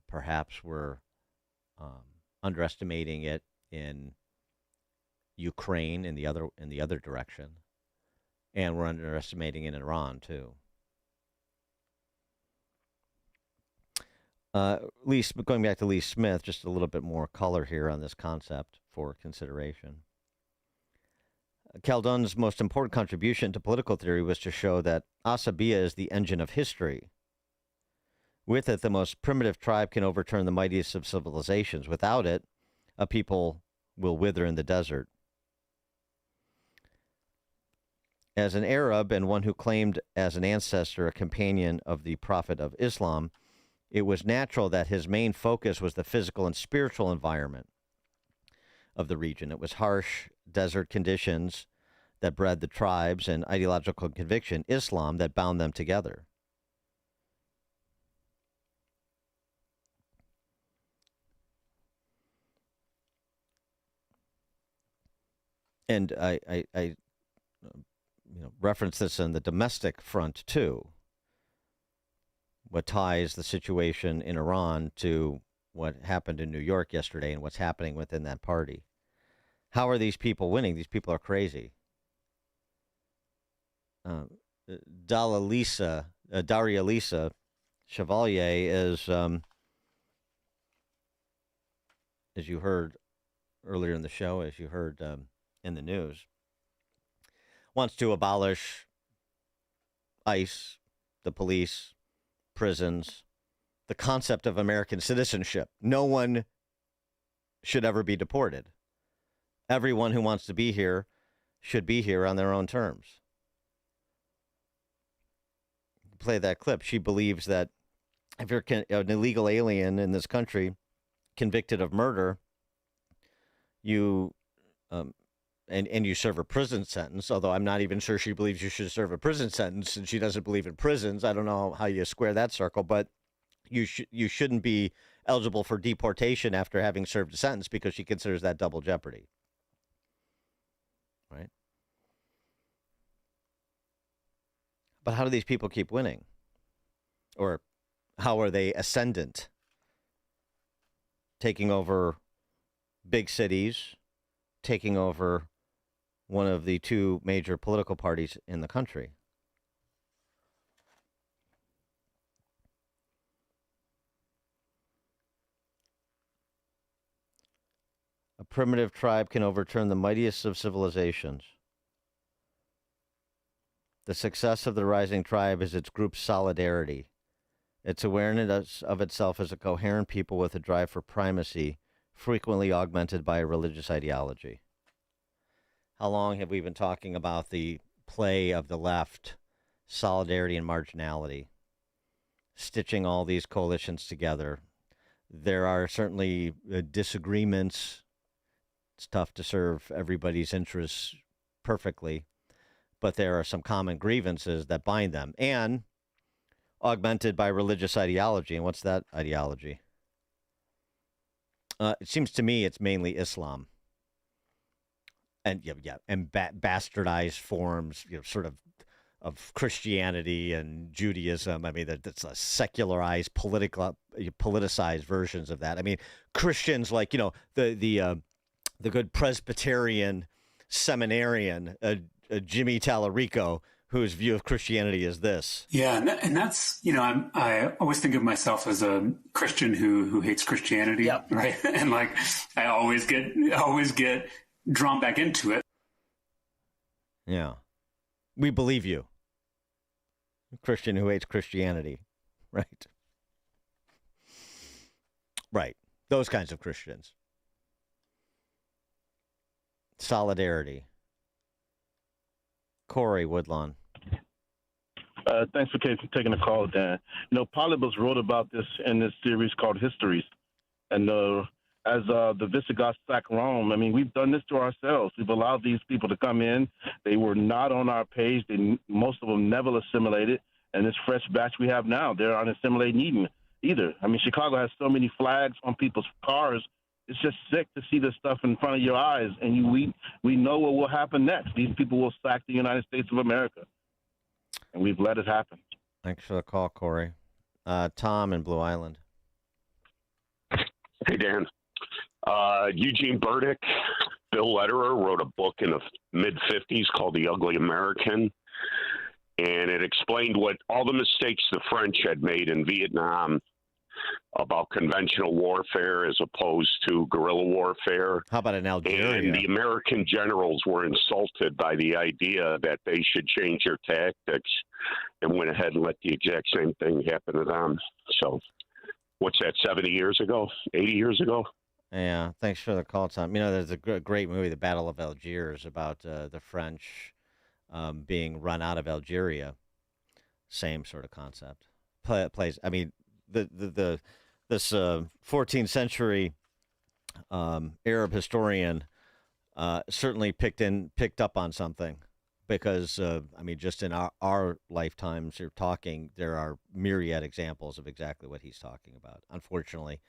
Perhaps we're underestimating it in Ukraine in the other direction, and we're underestimating it in Iran too. Going back to Lee Smith, just a little bit more color here on this concept for consideration. Khaldun's most important contribution to political theory was to show that asabiya is the engine of history. With it, the most primitive tribe can overturn the mightiest of civilizations. Without it, a people will wither in the desert. As an Arab and one who claimed as an ancestor a companion of the Prophet of Islam, it was natural that his main focus was the physical and spiritual environment of the region. It was harsh desert conditions that bred the tribes, and ideological conviction, Islam, that bound them together. And I reference this on the domestic front too. What ties the situation in Iran to what happened in New York yesterday and what's happening within that party. How are these people winning? These people are crazy. Dalalisa, Daria Lisa Chevalier is, as you heard earlier in the show, as you heard in the news, wants to abolish ICE, the police, prisons, the concept of American citizenship. No one should ever be deported. Everyone who wants to be here should be here on their own terms. Play that clip. She believes that if you're an illegal alien in this country convicted of murder, you and you serve a prison sentence, although I'm not even sure she believes you should serve a prison sentence, and she doesn't believe in prisons. I don't know how you square that circle, but you shouldn't be eligible for deportation after having served a sentence because she considers that double jeopardy. Right? But how do these people keep winning? Or how are they ascendant? Taking over big cities, taking over one of the two major political parties in the country. A primitive tribe can overturn the mightiest of civilizations. The success of the rising tribe is its group solidarity, its awareness of itself as a coherent people with a drive for primacy, frequently augmented by a religious ideology. How long have we been talking about the play of the left, solidarity and marginality, stitching all these coalitions together? There are certainly disagreements. It's tough to serve everybody's interests perfectly, but there are some common grievances that bind them, and augmented by religious ideology. And what's that ideology? It seems to me it's mainly Islam, and and bastardized forms, sort of Christianity and Judaism. I mean, that's a secularized, politicized versions of that. I mean, Christians like the good Presbyterian seminarian Jimmy Tallarico, whose view of Christianity is this. Yeah, and that's, I always think of myself as a Christian who hates Christianity, right? And like, I always get drawn back into it. Yeah, we believe you, Christian who hates Christianity, right? Right, those kinds of Christians. Solidarity. Corey Woodlawn. Thanks for taking the call, Dan. Polybus wrote about this in this series called Histories. And as the Visigoths sacked Rome, I mean, we've done this to ourselves. We've allowed these people to come in. They were not on our page. Most of them never assimilated. And this fresh batch we have now, they're not assimilating either. I mean, Chicago has so many flags on people's cars. It's just sick to see this stuff in front of your eyes, and we know what will happen next. These people will sack the United States of America, and we've let it happen. Thanks for the call, Corey. Tom in Blue Island. Hey, Dan. Eugene Burdick, Bill Lederer, wrote a book in the mid-'50s called The Ugly American, and it explained what all the mistakes the French had made in Vietnam about conventional warfare as opposed to guerrilla warfare. How about in Algeria? And the American generals were insulted by the idea that they should change their tactics and went ahead and let the exact same thing happen to them. So what's that, 70 years ago, 80 years ago? Yeah, thanks for the call, Tom. There's a great movie, The Battle of Algiers, about the French being run out of Algeria. Same sort of concept. Plays, I mean, this 14th century Arab historian certainly picked up on something, because just in our lifetimes, there are myriad examples of exactly what he's talking about. Unfortunately,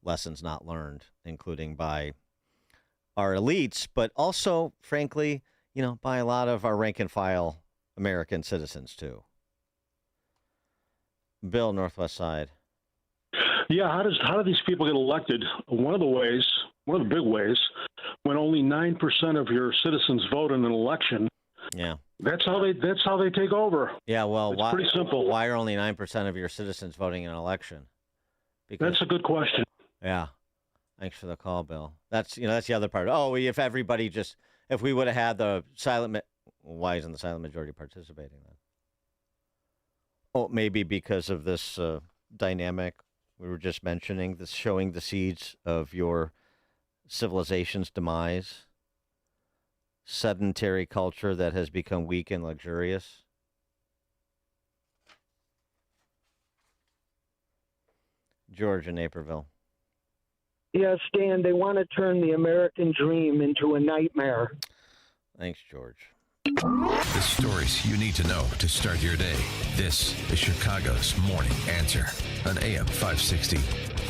lessons not learned, including by our elites, but also, frankly, by a lot of our rank and file American citizens too. Bill, Northwest Side. Yeah, how do these people get elected? One of the big ways, when only 9% of your citizens vote in an election. Yeah. That's how they take over. Yeah, well, it's pretty simple. Why are only 9% of your citizens voting in an election? Because, that's a good question. Yeah. Thanks for the call, Bill. That's the other part. Oh, if we would have had the why isn't the silent majority participating then? Oh, maybe because of this dynamic we were just mentioning, this showing the seeds of your civilization's demise, sedentary culture that has become weak and luxurious. George in Naperville. Yes, Dan, they want to turn the American dream into a nightmare. Thanks, George. The stories you need to know to start your day. This is Chicago's Morning Answer on AM 560.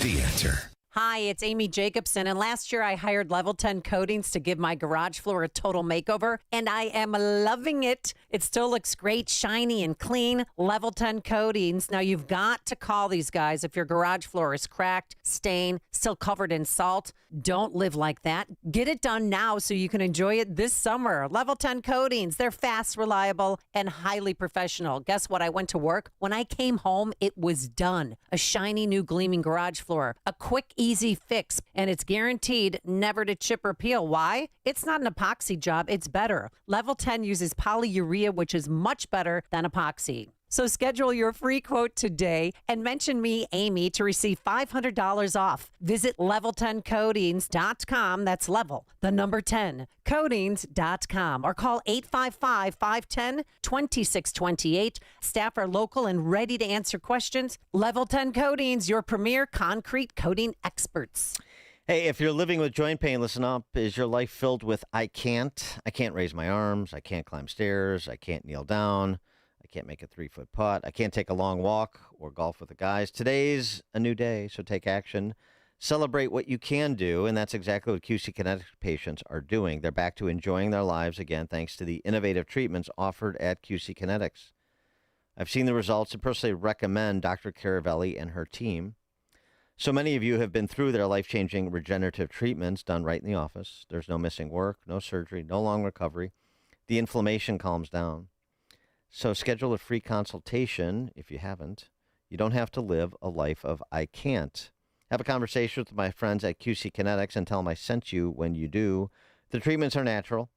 The Answer. Hi, it's Amy Jacobson, and last year I hired Level 10 Coatings to give my garage floor a total makeover, and I am loving it. It still looks great, shiny and clean. Level 10 Coatings. Now, you've got to call these guys if your garage floor is cracked, stained, still covered in salt. Don't live like that. Get it done now so you can enjoy it this summer. Level 10 Coatings. They're fast, reliable, and highly professional. Guess what? I went to work. When I came home, it was done. A shiny, new, gleaming garage floor. A quick, easy fix, and it's guaranteed never to chip or peel. Why? It's not an epoxy job. It's better. Level 10 uses polyurea, which is much better than epoxy. So schedule your free quote today and mention me, Amy, to receive $500 off. Visit level10coatings.com. That's level, the number 10, coatings.com, or call 855-510-2628. Staff are local and ready to answer questions. Level 10 Coatings, your premier concrete coating experts. Hey, if you're living with joint pain, listen up. Is your life filled with I can't raise my arms, I can't climb stairs, I can't kneel down, I can't make a 3-foot putt, I can't take a long walk or golf with the guys? Today's a new day, so take action. Celebrate what you can do, and that's exactly what QC Kinetics patients are doing. They're back to enjoying their lives again thanks to the innovative treatments offered at QC Kinetics. I've seen the results and personally recommend Dr. Caravelli and her team. So many of you have been through their life-changing regenerative treatments done right in the office. There's no missing work, no surgery, no long recovery. The inflammation calms down. So schedule a free consultation if you haven't. You don't have to live a life of I can't. Have a conversation with my friends at QC Kinetics and tell them I sent you when you do. The treatments are natural.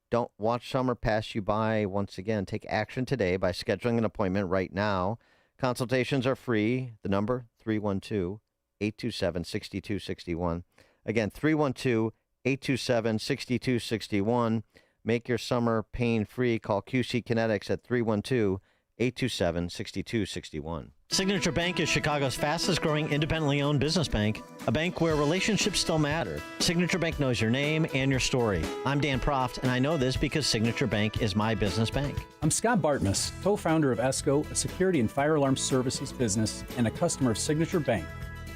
Don't watch summer pass you by. Once again, take action today by scheduling an appointment right now. Consultations are free. The number, 312-827-6261. Again, 312-827-6261. Make your summer pain-free. Call QC Kinetics at 312-827-6261. Signature Bank is Chicago's fastest-growing independently owned business bank, a bank where relationships still matter. Signature Bank knows your name and your story. I'm Dan Proft, and I know this because Signature Bank is my business bank. I'm Scott Bartmus, co-founder of ESCO, a security and fire alarm services business, and a customer of Signature Bank.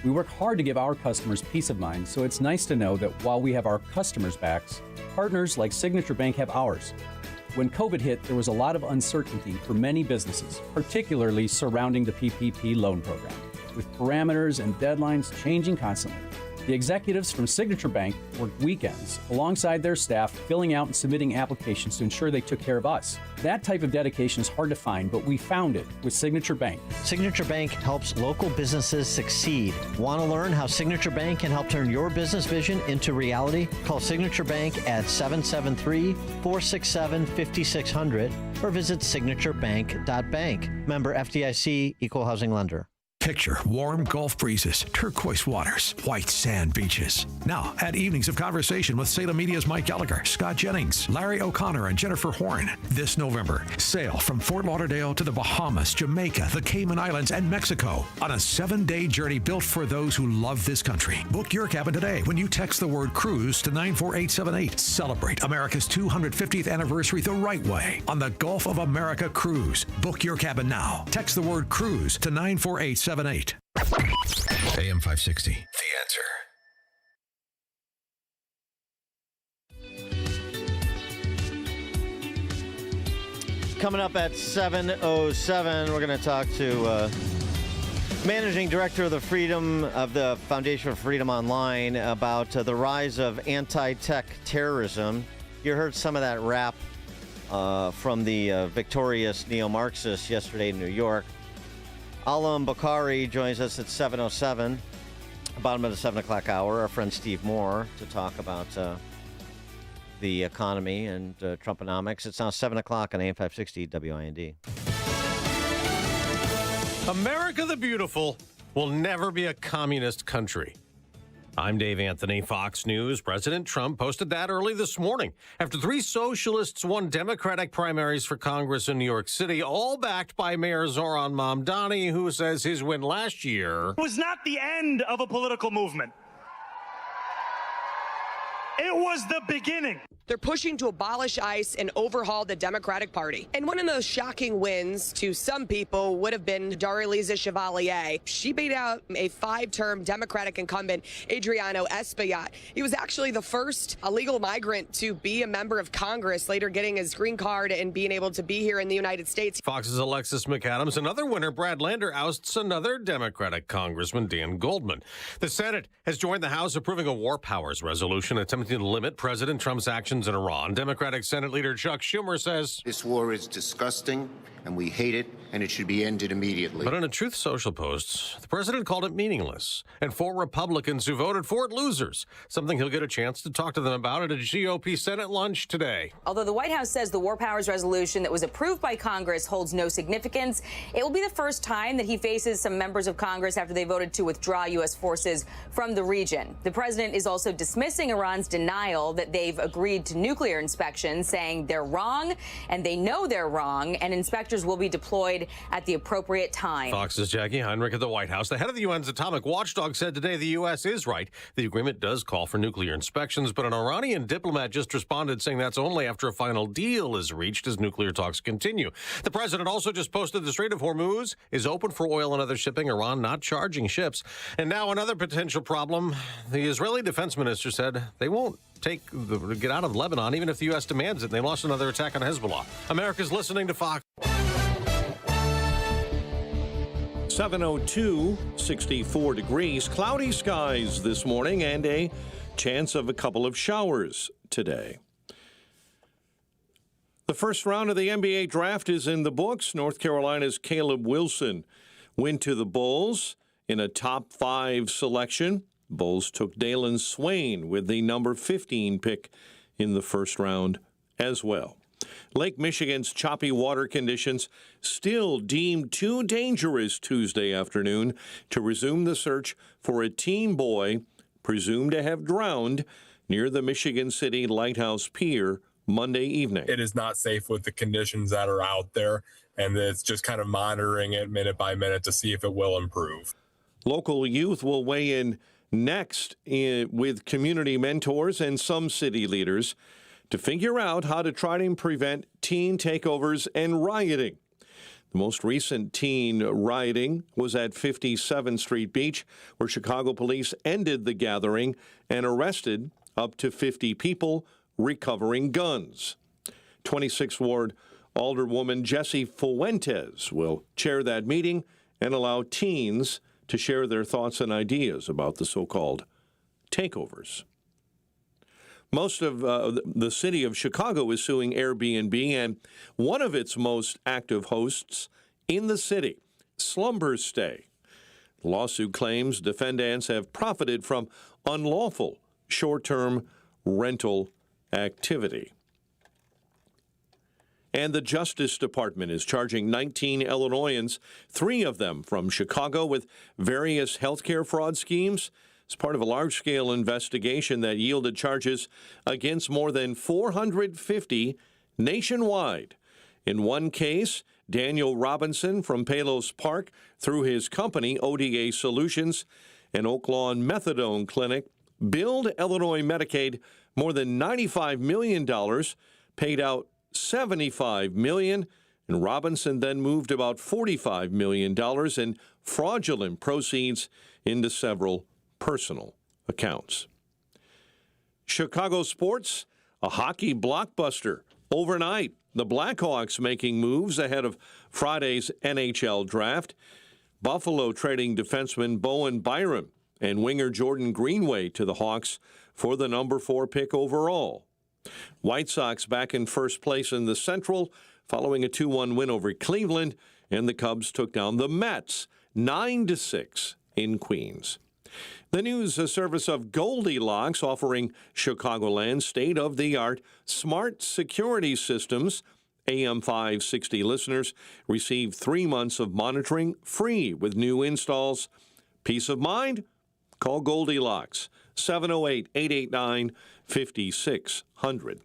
We work hard to give our customers peace of mind, so it's nice to know that while we have our customers' backs, partners like Signature Bank have ours. When COVID hit, there was a lot of uncertainty for many businesses, particularly surrounding the PPP loan program, with parameters and deadlines changing constantly. The executives from Signature Bank worked weekends alongside their staff, filling out and submitting applications to ensure they took care of us. That type of dedication is hard to find, but we found it with Signature Bank. Signature Bank helps local businesses succeed. Want to learn how Signature Bank can help turn your business vision into reality? Call Signature Bank at 773-467-5600 or visit signaturebank.bank. Member FDIC, Equal Housing Lender. Picture warm Gulf breezes, turquoise waters, white sand beaches. Now, at Evenings of Conversation with Salem Media's Mike Gallagher, Scott Jennings, Larry O'Connor, and Jennifer Horn. This November, sail from Fort Lauderdale to the Bahamas, Jamaica, the Cayman Islands, and Mexico on a 7-day journey built for those who love this country. Book your cabin today when you text the word cruise to 94878. Celebrate America's 250th anniversary the right way on the Gulf of America Cruise. Book your cabin now. Text the word cruise to 94878. AM 560, The Answer. Coming up at 7:07, we're going to talk to Managing Director of the Foundation for Freedom Online about the rise of anti-tech terrorism. You heard some of that rap from the victorious neo-Marxists yesterday in New York. Alam Bukhari joins us at 7:07, bottom of the 7 o'clock hour. Our friend Steve Moore to talk about the economy and Trumponomics. It's now 7 o'clock on AM 560 WIND. America the Beautiful will never be a communist country. I'm Dave Anthony, Fox News. President Trump posted that early this morning after 3 socialists won Democratic primaries for Congress in New York City, all backed by Mayor Zoran Mamdani, who says his win last year was not the end of a political movement. It was the beginning. They're pushing to abolish ICE and overhaul the Democratic Party. And one of those shocking wins to some people would have been Darlisa Chevalier. She beat out a 5-term Democratic incumbent, Adriano Espaillat. He was actually the first illegal migrant to be a member of Congress, later getting his green card and being able to be here in the United States. Fox's Alexis McAdams. Another winner, Brad Lander, ousts another Democratic Congressman, Dan Goldman. The Senate has joined the House approving a war powers resolution attempting to limit President Trump's actions in Iran. Democratic Senate Leader Chuck Schumer says this war is disgusting and we hate it and it should be ended immediately. But in a Truth Social post, the president called it meaningless. And 4 Republicans who voted for it losers, something he'll get a chance to talk to them about at a GOP Senate lunch today. Although the White House says the war powers resolution that was approved by Congress holds no significance, it will be the first time that he faces some members of Congress after they voted to withdraw U.S. forces from the region. The president is also dismissing Iran's denial that they've agreed to nuclear inspections, saying they're wrong and they know they're wrong, and inspectors will be deployed at the appropriate time. Fox's Jackie Heinrich at the White House. The head of the UN's atomic watchdog said today the U.S. is right. The agreement does call for nuclear inspections, but an Iranian diplomat just responded saying that's only after a final deal is reached as nuclear talks continue. The president also just posted the Strait of Hormuz is open for oil and other shipping, Iran not charging ships. And now another potential problem. The Israeli defense minister said they won't get out of Lebanon even if the U.S. demands it. They lost another attack on Hezbollah. America's listening to Fox. 7:02, 64 degrees, cloudy skies this morning, and a chance of a couple of showers today. The first round of the NBA draft is in the books. North Carolina's Caleb Wilson went to the Bulls in a top 5 selection. Bulls took Dalen Swain with the number 15 pick in the first round as well. Lake Michigan's choppy water conditions still deemed too dangerous Tuesday afternoon to resume the search for a teen boy presumed to have drowned near the Michigan City Lighthouse Pier Monday evening. It is not safe with the conditions that are out there, and it's just kind of monitoring it minute by minute to see if it will improve. Local youth will weigh in next with community mentors and some city leaders to figure out how to try to prevent teen takeovers and rioting. The most recent teen rioting was at 57th Street Beach, where Chicago police ended the gathering and arrested up to 50 people, recovering guns. 26th Ward Alderwoman Jessie Fuentes will chair that meeting and allow teens to share their thoughts and ideas about the so-called takeovers. Most of the city of Chicago is suing Airbnb, and one of its most active hosts in the city, Slumber Stay. The lawsuit claims defendants have profited from unlawful short-term rental activity. And the Justice Department is charging 19 Illinoisans, 3 of them from Chicago, with various healthcare fraud schemes. It's part of a large-scale investigation that yielded charges against more than 450 nationwide. In one case, Daniel Robinson from Palos Park, through his company, ODA Solutions, an Oak Lawn methadone clinic, billed Illinois Medicaid more than $95 million, paid out $75 million, and Robinson then moved about $45 million in fraudulent proceeds into several personal accounts. Chicago sports, a hockey blockbuster. Overnight, the Blackhawks making moves ahead of Friday's NHL draft. Buffalo trading defenseman Bowen Byram and winger Jordan Greenway to the Hawks for the number 4 pick overall. White Sox back in first place in the Central following a 2-1 win over Cleveland, and the Cubs took down the Mets 9-6 in Queens. The news service of Goldilocks offering Chicagoland state-of-the-art smart security systems. AM 560 listeners receive 3 months of monitoring free with new installs. Peace of mind? Call Goldilocks, 708-889-5600.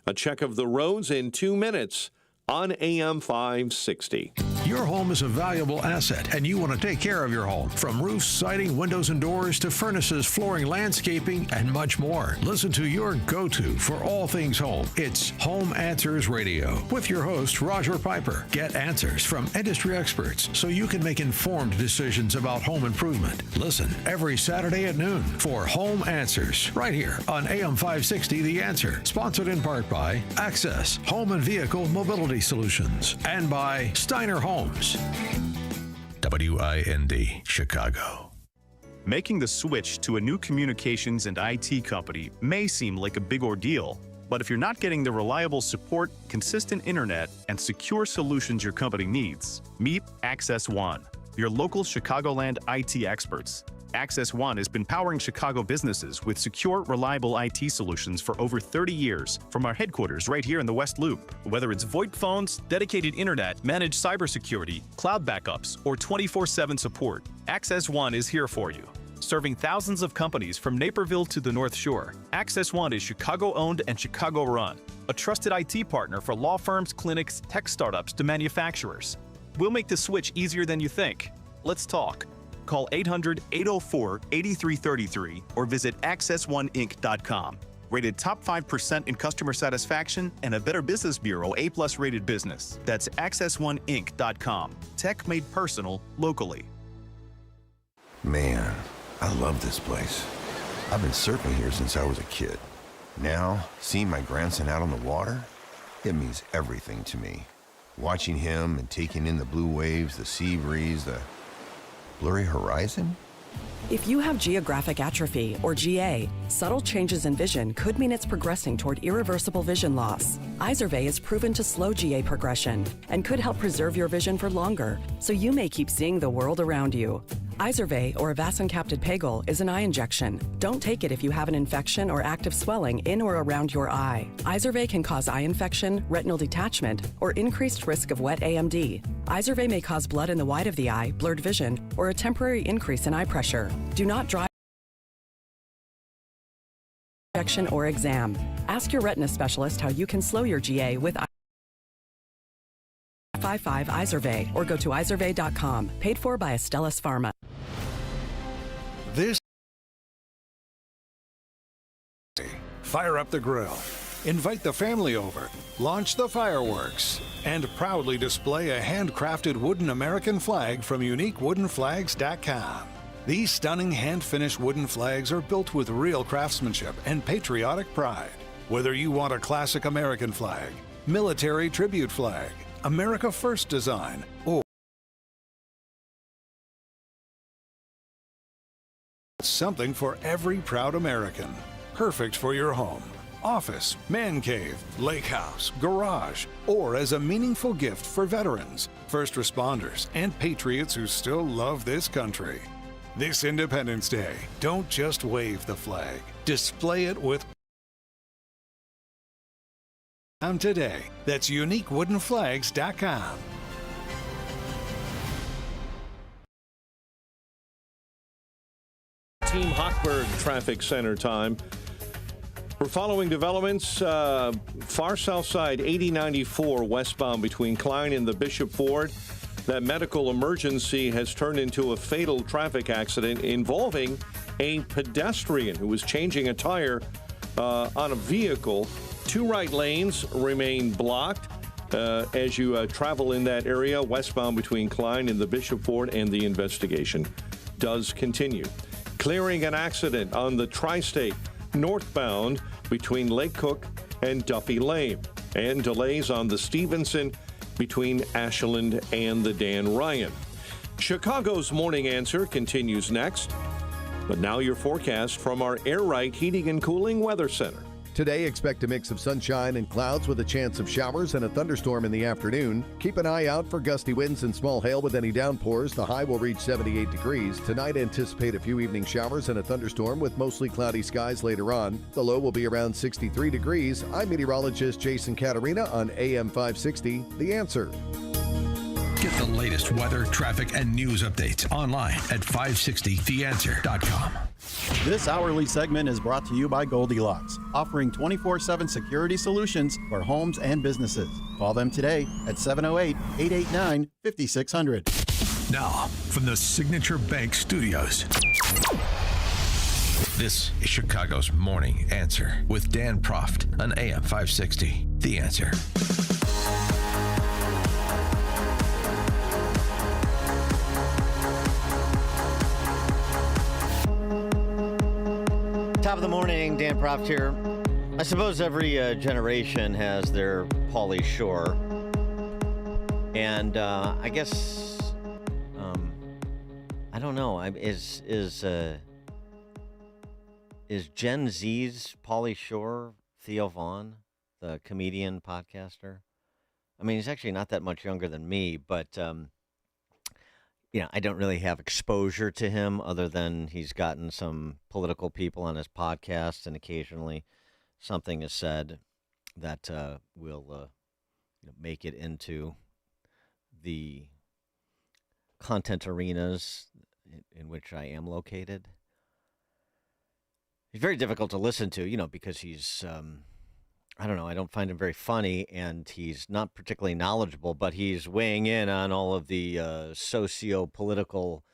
A check of the roads in 2 minutes on AM 560. Your home is a valuable asset, and you want to take care of your home. From roofs, siding, windows and doors, to furnaces, flooring, landscaping, and much more. Listen to your go-to for all things home. It's Home Answers Radio with your host, Roger Piper. Get answers from industry experts so you can make informed decisions about home improvement. Listen every Saturday at noon for Home Answers, right here on AM 560 The Answer. Sponsored in part by Access Home and Vehicle Mobility Solutions and by Steiner Homes. WIND, Chicago. Making the switch to a new communications and IT company may seem like a big ordeal, but if you're not getting the reliable support, consistent internet, and secure solutions your company needs, meet Access One, your local Chicagoland IT experts. Access One has been powering Chicago businesses with secure, reliable IT solutions for over 30 years from our headquarters right here in the West Loop. Whether it's VoIP phones, dedicated internet, managed cybersecurity, cloud backups, or 24/7 support, Access One is here for you. Serving thousands of companies from Naperville to the North Shore, Access One is Chicago-owned and Chicago-run, a trusted IT partner for law firms, clinics, tech startups to manufacturers. We'll make the switch easier than you think. Let's talk. Call 800-804-8333 or visit accessoneinc.com. Rated top 5% in customer satisfaction and a Better Business Bureau A+ rated business. That's accessoneinc.com. Tech made personal locally. Man, I love this place. I've been surfing here since I was a kid. Now, seeing my grandson out on the water, it means everything to me. Watching him and taking in the blue waves, the sea breeze, the blurry horizon? If you have geographic atrophy, or GA, subtle changes in vision could mean it's progressing toward irreversible vision loss. Izervay is proven to slow GA progression and could help preserve your vision for longer, so you may keep seeing the world around you. Izervay, or avacincaptad pegol, is an eye injection. Don't take it if you have an infection or active swelling in or around your eye. Izervay can cause eye infection, retinal detachment, or increased risk of wet AMD. Izervay may cause blood in the white of the eye, blurred vision, or a temporary increase in eye pressure. Do not drive injection or exam. Ask your retina specialist how you can slow your GA with 55 Izervay, or go to izervay.com. Paid for by Astellas Pharma. This fire up the grill, invite the family over, launch the fireworks, and proudly display a handcrafted wooden American flag from uniquewoodenflags.com. These stunning hand-finished wooden flags are built with real craftsmanship and patriotic pride. Whether you want a classic American flag, military tribute flag, America First design, or something for every proud American. Perfect for your home, office, man cave, lake house, garage, or as a meaningful gift for veterans, first responders, and patriots who still love this country. This Independence Day, don't just wave the flag. Display it with today. That's uniquewoodenflags.com. Team Hochberg Traffic Center time. We're following developments far south side 8094 westbound between Klein and the Bishop Ford. That medical emergency has turned into a fatal traffic accident involving a pedestrian who was changing a tire on a vehicle. 2 right lanes remain blocked as you travel in that area westbound between Klein and the Bishop Ford, and the investigation does continue. Clearing an accident on the Tri-State northbound between Lake Cook and Duffy Lane, and delays on the Stevenson between Ashland and the Dan Ryan. Chicago's Morning Answer continues next, but now your forecast from our Air Right Heating and Cooling Weather Center. Today, expect a mix of sunshine and clouds with a chance of showers and a thunderstorm in the afternoon. Keep an eye out for gusty winds and small hail with any downpours. The high will reach 78 degrees. Tonight, anticipate a few evening showers and a thunderstorm with mostly cloudy skies later on. The low will be around 63 degrees. I'm meteorologist Jason Caterina on AM 560, The Answer. Get the latest weather, traffic, and news updates online at 560theanswer.com. This hourly segment is brought to you by Goldilocks, offering 24/7 security solutions for homes and businesses. Call them today at 708-889-5600. Now, from the Signature Bank Studios. This is Chicago's Morning Answer with Dan Proft on AM 560. The Answer. Top of the morning, Dan Proft here. I suppose every generation has their Pauly Shore. And I guess, I don't know, is Gen Z's Pauly Shore Theo Vaughn, the comedian podcaster? I mean, he's actually not that much younger than me, but I don't really have exposure to him other than he's gotten some political people on his podcast, and occasionally something is said that will make it into the content arenas in which I am located. He's very difficult to listen to, because he's, I don't know, I don't find him very funny, and he's not particularly knowledgeable, but he's weighing in on all of the socio-political,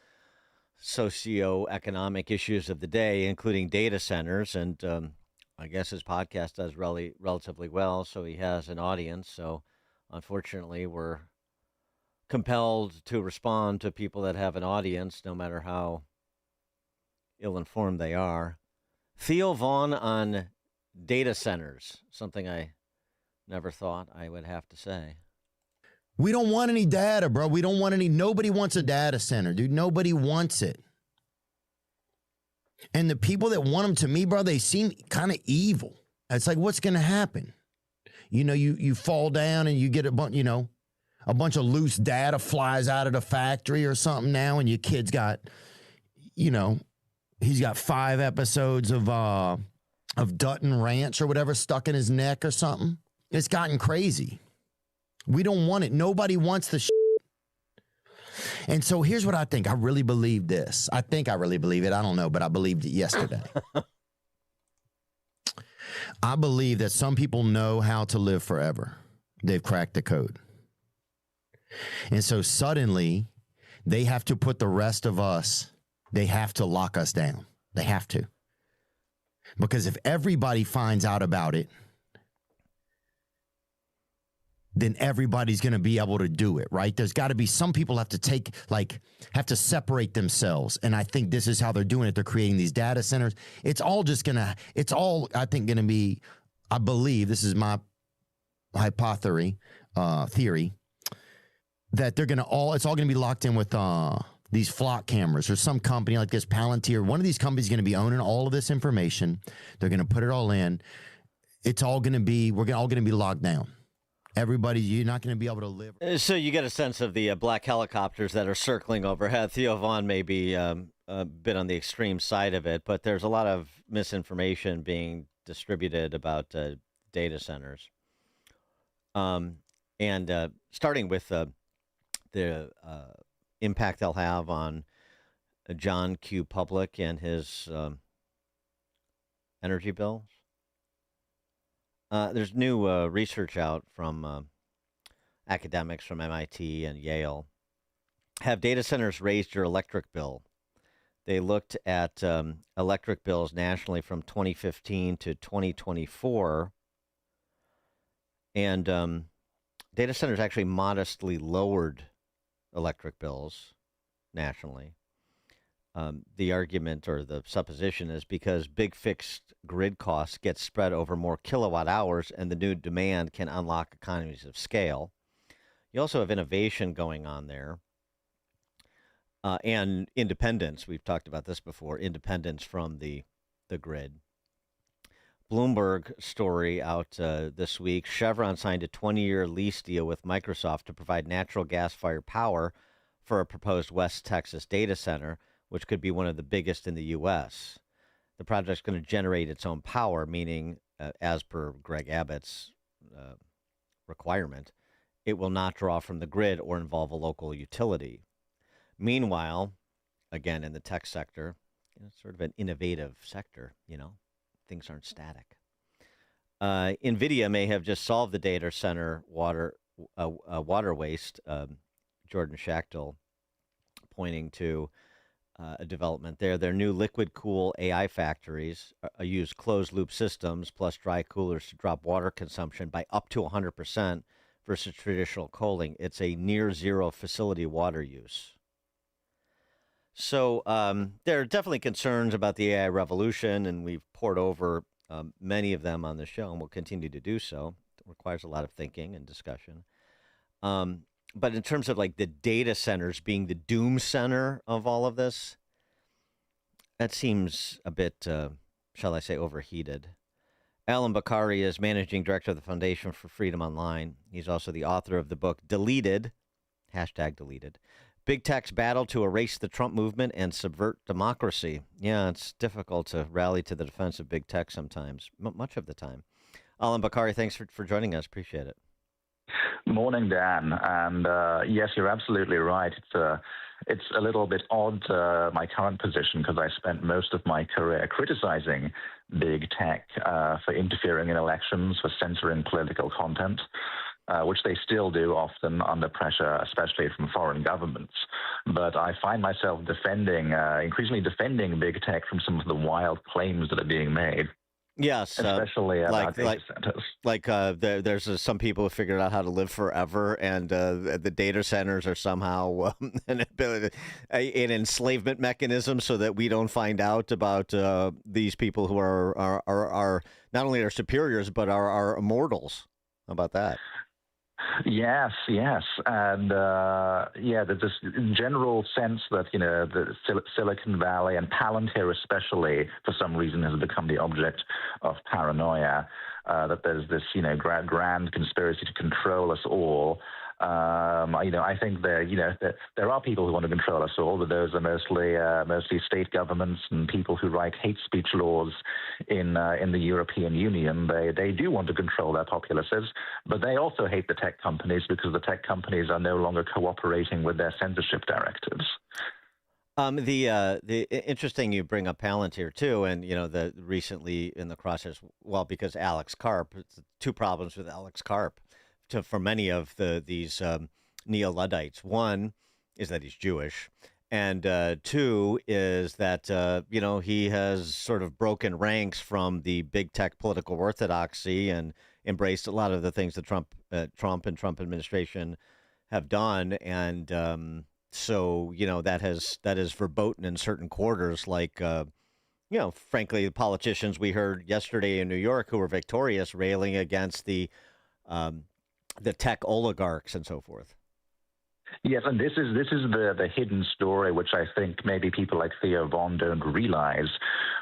socio-economic issues of the day, including data centers, and I guess his podcast does relatively well, so he has an audience, so unfortunately we're compelled to respond to people that have an audience, no matter how ill-informed they are. Theo Vaughn on data centers, something I never thought I would have to say. We don't want any data, bro. Nobody wants a data center, dude. Nobody wants it. And the people that want them, to me, bro, they seem kind of evil. It's like, what's going to happen? You fall down and you get a bunch of loose data flies out of the factory or something now, and your kid's got, he's got 5 episodes of Dutton Ranch or whatever stuck in his neck or something. It's gotten crazy. We don't want it. Nobody wants the shit. And so here's what I think. I really believe this. I think I really believe it. I don't know, but I believed it yesterday. I believe that some people know how to live forever. They've cracked the code. And so suddenly they have to put the rest of us, they have to lock us down. They have to. Because if everybody finds out about it, then everybody's going to be able to do it, right? There's got to be some people have to separate themselves. And I think this is how they're doing it. They're creating these data centers. I believe, this is my hypothesis, theory, that it's all going to be locked in with these flock cameras, or some company like this, Palantir. One of these companies is going to be owning all of this information. They're going to put it all in. It's all going to be, we're all going to be locked down. Everybody, you're not going to be able to live. So you get a sense of the black helicopters that are circling overhead. Theo Vaughn may be a bit on the extreme side of it, but there's a lot of misinformation being distributed about data centers. And starting with the impact they'll have on John Q. Public and his energy bills. There's new research out from academics from MIT and Yale. Have data centers raised your electric bill? They looked at electric bills nationally from 2015 to 2024. And data centers actually modestly lowered electric bills nationally. The argument or the supposition is because big fixed grid costs get spread over more kilowatt hours, and the new demand can unlock economies of scale. You also have innovation going on there, and independence. We've talked about this before, independence from the grid. Bloomberg story out this week. Chevron signed a 20-year lease deal with Microsoft to provide natural gas-fired power for a proposed West Texas data center, which could be one of the biggest in the U.S. The project's going to generate its own power, meaning, as per Greg Abbott's requirement, it will not draw from the grid or involve a local utility. Meanwhile, again, in the tech sector, it's sort of an innovative sector, things aren't static. NVIDIA may have just solved the data center water waste. Jordan Schachtel pointing to a development there. Their new liquid cool AI factories use closed loop systems plus dry coolers to drop water consumption by up to 100% versus traditional cooling. It's a near zero facility water use. So there are definitely concerns about the AI revolution, and we've poured over many of them on the show, and we'll continue to do so. It requires a lot of thinking and discussion. But in terms of like the data centers being the doom center of all of this, that seems a bit, shall I say, overheated. Alan Bakari is managing director of the Foundation for Freedom Online. He's also the author of the book Deleted, #Deleted, Big Tech's Battle to Erase the Trump Movement and Subvert Democracy. Yeah, it's difficult to rally to the defense of big tech sometimes, much of the time. Alan Bakari, thanks for joining us. Appreciate it. Morning, Dan. And yes, you're absolutely right. It's a little bit odd, my current position, because I spent most of my career criticizing big tech for interfering in elections, for censoring political content, which they still do often under pressure, especially from foreign governments. But I find myself increasingly defending big tech from some of the wild claims that are being made. Yes, especially about data centers. There's some people who figured out how to live forever, and the data centers are somehow an enslavement mechanism, so that we don't find out about these people who are not only our superiors but are immortals. How about that? Yes, and there's this general sense that the Silicon Valley and Palantir especially, for some reason, has become the object of paranoia. That there's this grand conspiracy to control us all. I think there are people who want to control us all, but those are mostly state governments and people who write hate speech laws in the European Union. They do want to control their populaces, but they also hate the tech companies because the tech companies are no longer cooperating with their censorship directives. The interesting you bring up Palantir too, and the recently in the crosshairs. Well, because Alex Karp, two problems with Alex Karp. For many of these neo-Luddites. One is that he's Jewish, and two is that he has sort of broken ranks from the big tech political orthodoxy and embraced a lot of the things that Trump and Trump administration have done, and so that is verboten in certain quarters, like frankly, the politicians we heard yesterday in New York who were victorious railing against the tech oligarchs and so forth. Yes, and this is the hidden story, which I think maybe people like Theo Von don't realize,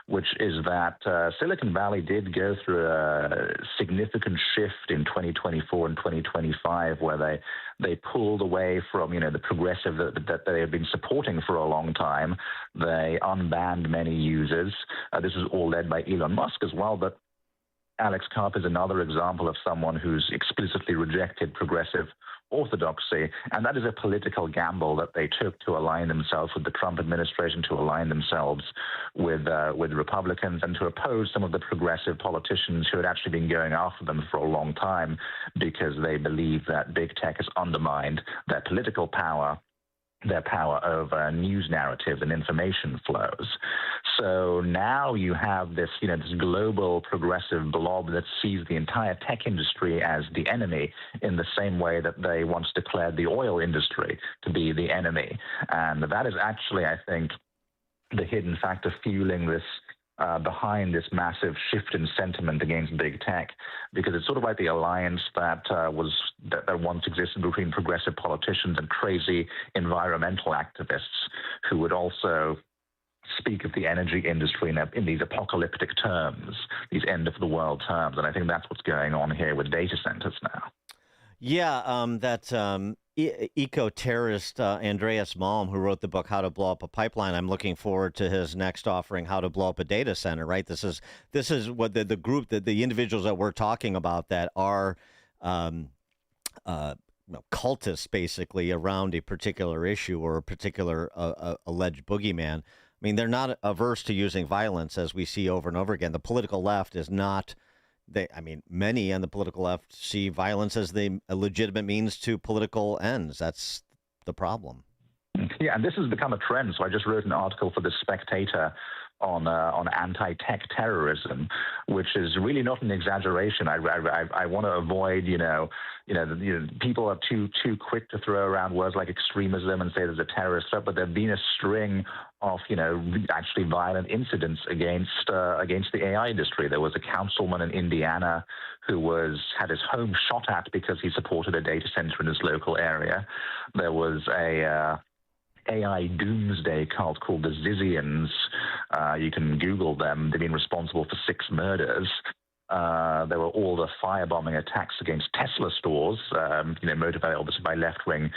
which is that Silicon Valley did go through a significant shift in 2024 and 2025, where they pulled away from the progressive that they have been supporting for a long time. They unbanned many users. This was all led by Elon Musk as well, but Alex Karp is another example of someone who's explicitly rejected progressive orthodoxy, and that is a political gamble that they took to align themselves with the Trump administration, to align themselves with Republicans, and to oppose some of the progressive politicians who had actually been going after them for a long time because they believe that big tech has undermined their political power, their power over news narratives and information flows. So now you have this, this global progressive blob that sees the entire tech industry as the enemy, in the same way that they once declared the oil industry to be the enemy. And that is actually, I think, the hidden factor fueling this behind this massive shift in sentiment against big tech, because it's sort of like the alliance that once existed between progressive politicians and crazy environmental activists who would also speak of the energy industry in these apocalyptic terms, these end-of-the-world terms. And I think that's what's going on here with data centers now. Yeah, that eco-terrorist Andreas Malm, who wrote the book How to Blow Up a Pipeline, I'm looking forward to his next offering, How to Blow Up a Data Center, right? This is what the group, the individuals that we're talking about that are cultists, basically, around a particular issue or a particular alleged boogeyman. I mean, they're not averse to using violence, as we see over and over again. The political left is not... many on the political left see violence as a legitimate means to political ends. That's the problem. Yeah, and this has become a trend. So I just wrote an article for The Spectator on anti-tech terrorism, which is really not an exaggeration. I want to avoid, people are too quick to throw around words like extremism and say there's a terrorist threat, but there've been a string of, actually violent incidents against the AI industry. There was a councilman in Indiana who had his home shot at because he supported a data center in his local area. There was a AI doomsday cult called the Zizians. You can Google them. They've been responsible for 6 murders. There were all the firebombing attacks against Tesla stores, motivated obviously by left-wing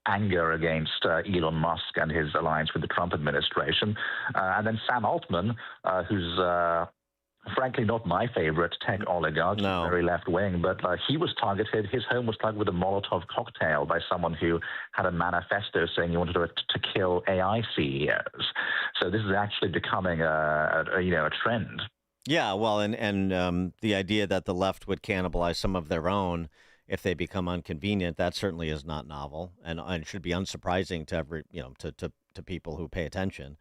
anger against Elon Musk and his alliance with the Trump administration. And then Sam Altman, who's frankly not my favorite tech oligarch, very left-wing, but he was targeted. His home was targeted with a Molotov cocktail by someone who had a manifesto saying he wanted to kill AI CEOs. So this is actually becoming a trend. Yeah, well, and the idea that the left would cannibalize some of their own if they become inconvenient, that certainly is not novel, and should be unsurprising to to people who pay attention.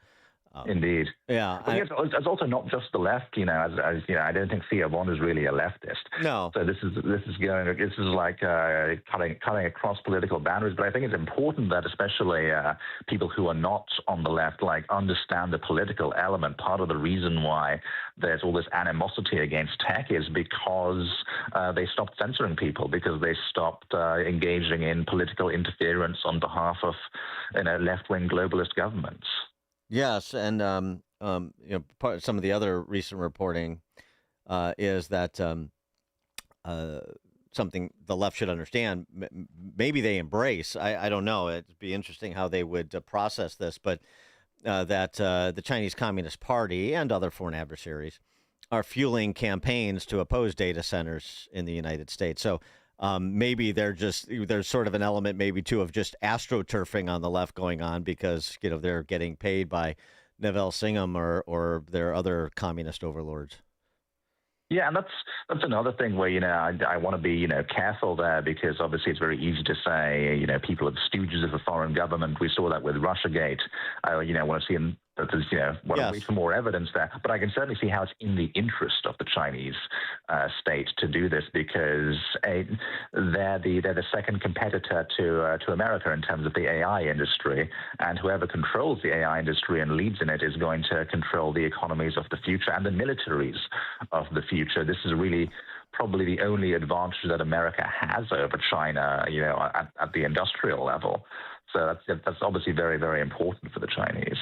Indeed. Yeah. But it's also not just the left, as I don't think Thea Von is really a leftist. No. So this is like cutting across political boundaries. But I think it's important that especially people who are not on the left understand the political element. Part of the reason why there's all this animosity against tech is because they stopped censoring people, because they stopped engaging in political interference on behalf of left-wing globalist governments. Yes, and some of the other recent reporting is that something the left should understand. Maybe they embrace. I don't know. It'd be interesting how they would process this, but that the Chinese Communist Party and other foreign adversaries are fueling campaigns to oppose data centers in the United States. So maybe there's sort of an element maybe too of just astroturfing on the left going on because they're getting paid by Naval Singham or their other communist overlords. Yeah, and that's another thing where I want to be careful there, because obviously it's very easy to say people are the stooges of a foreign government. We saw that with Russiagate. I want to see them. Want to wait for more evidence there. But I can certainly see how it's in the interest of the Chinese state to do this, because they're the second competitor to America in terms of the AI industry, and whoever controls the AI industry and leads in it is going to control the economies of the future and the militaries of the future. This is really probably the only advantage that America has over China, at the industrial level. So that's obviously very, very important for the Chinese.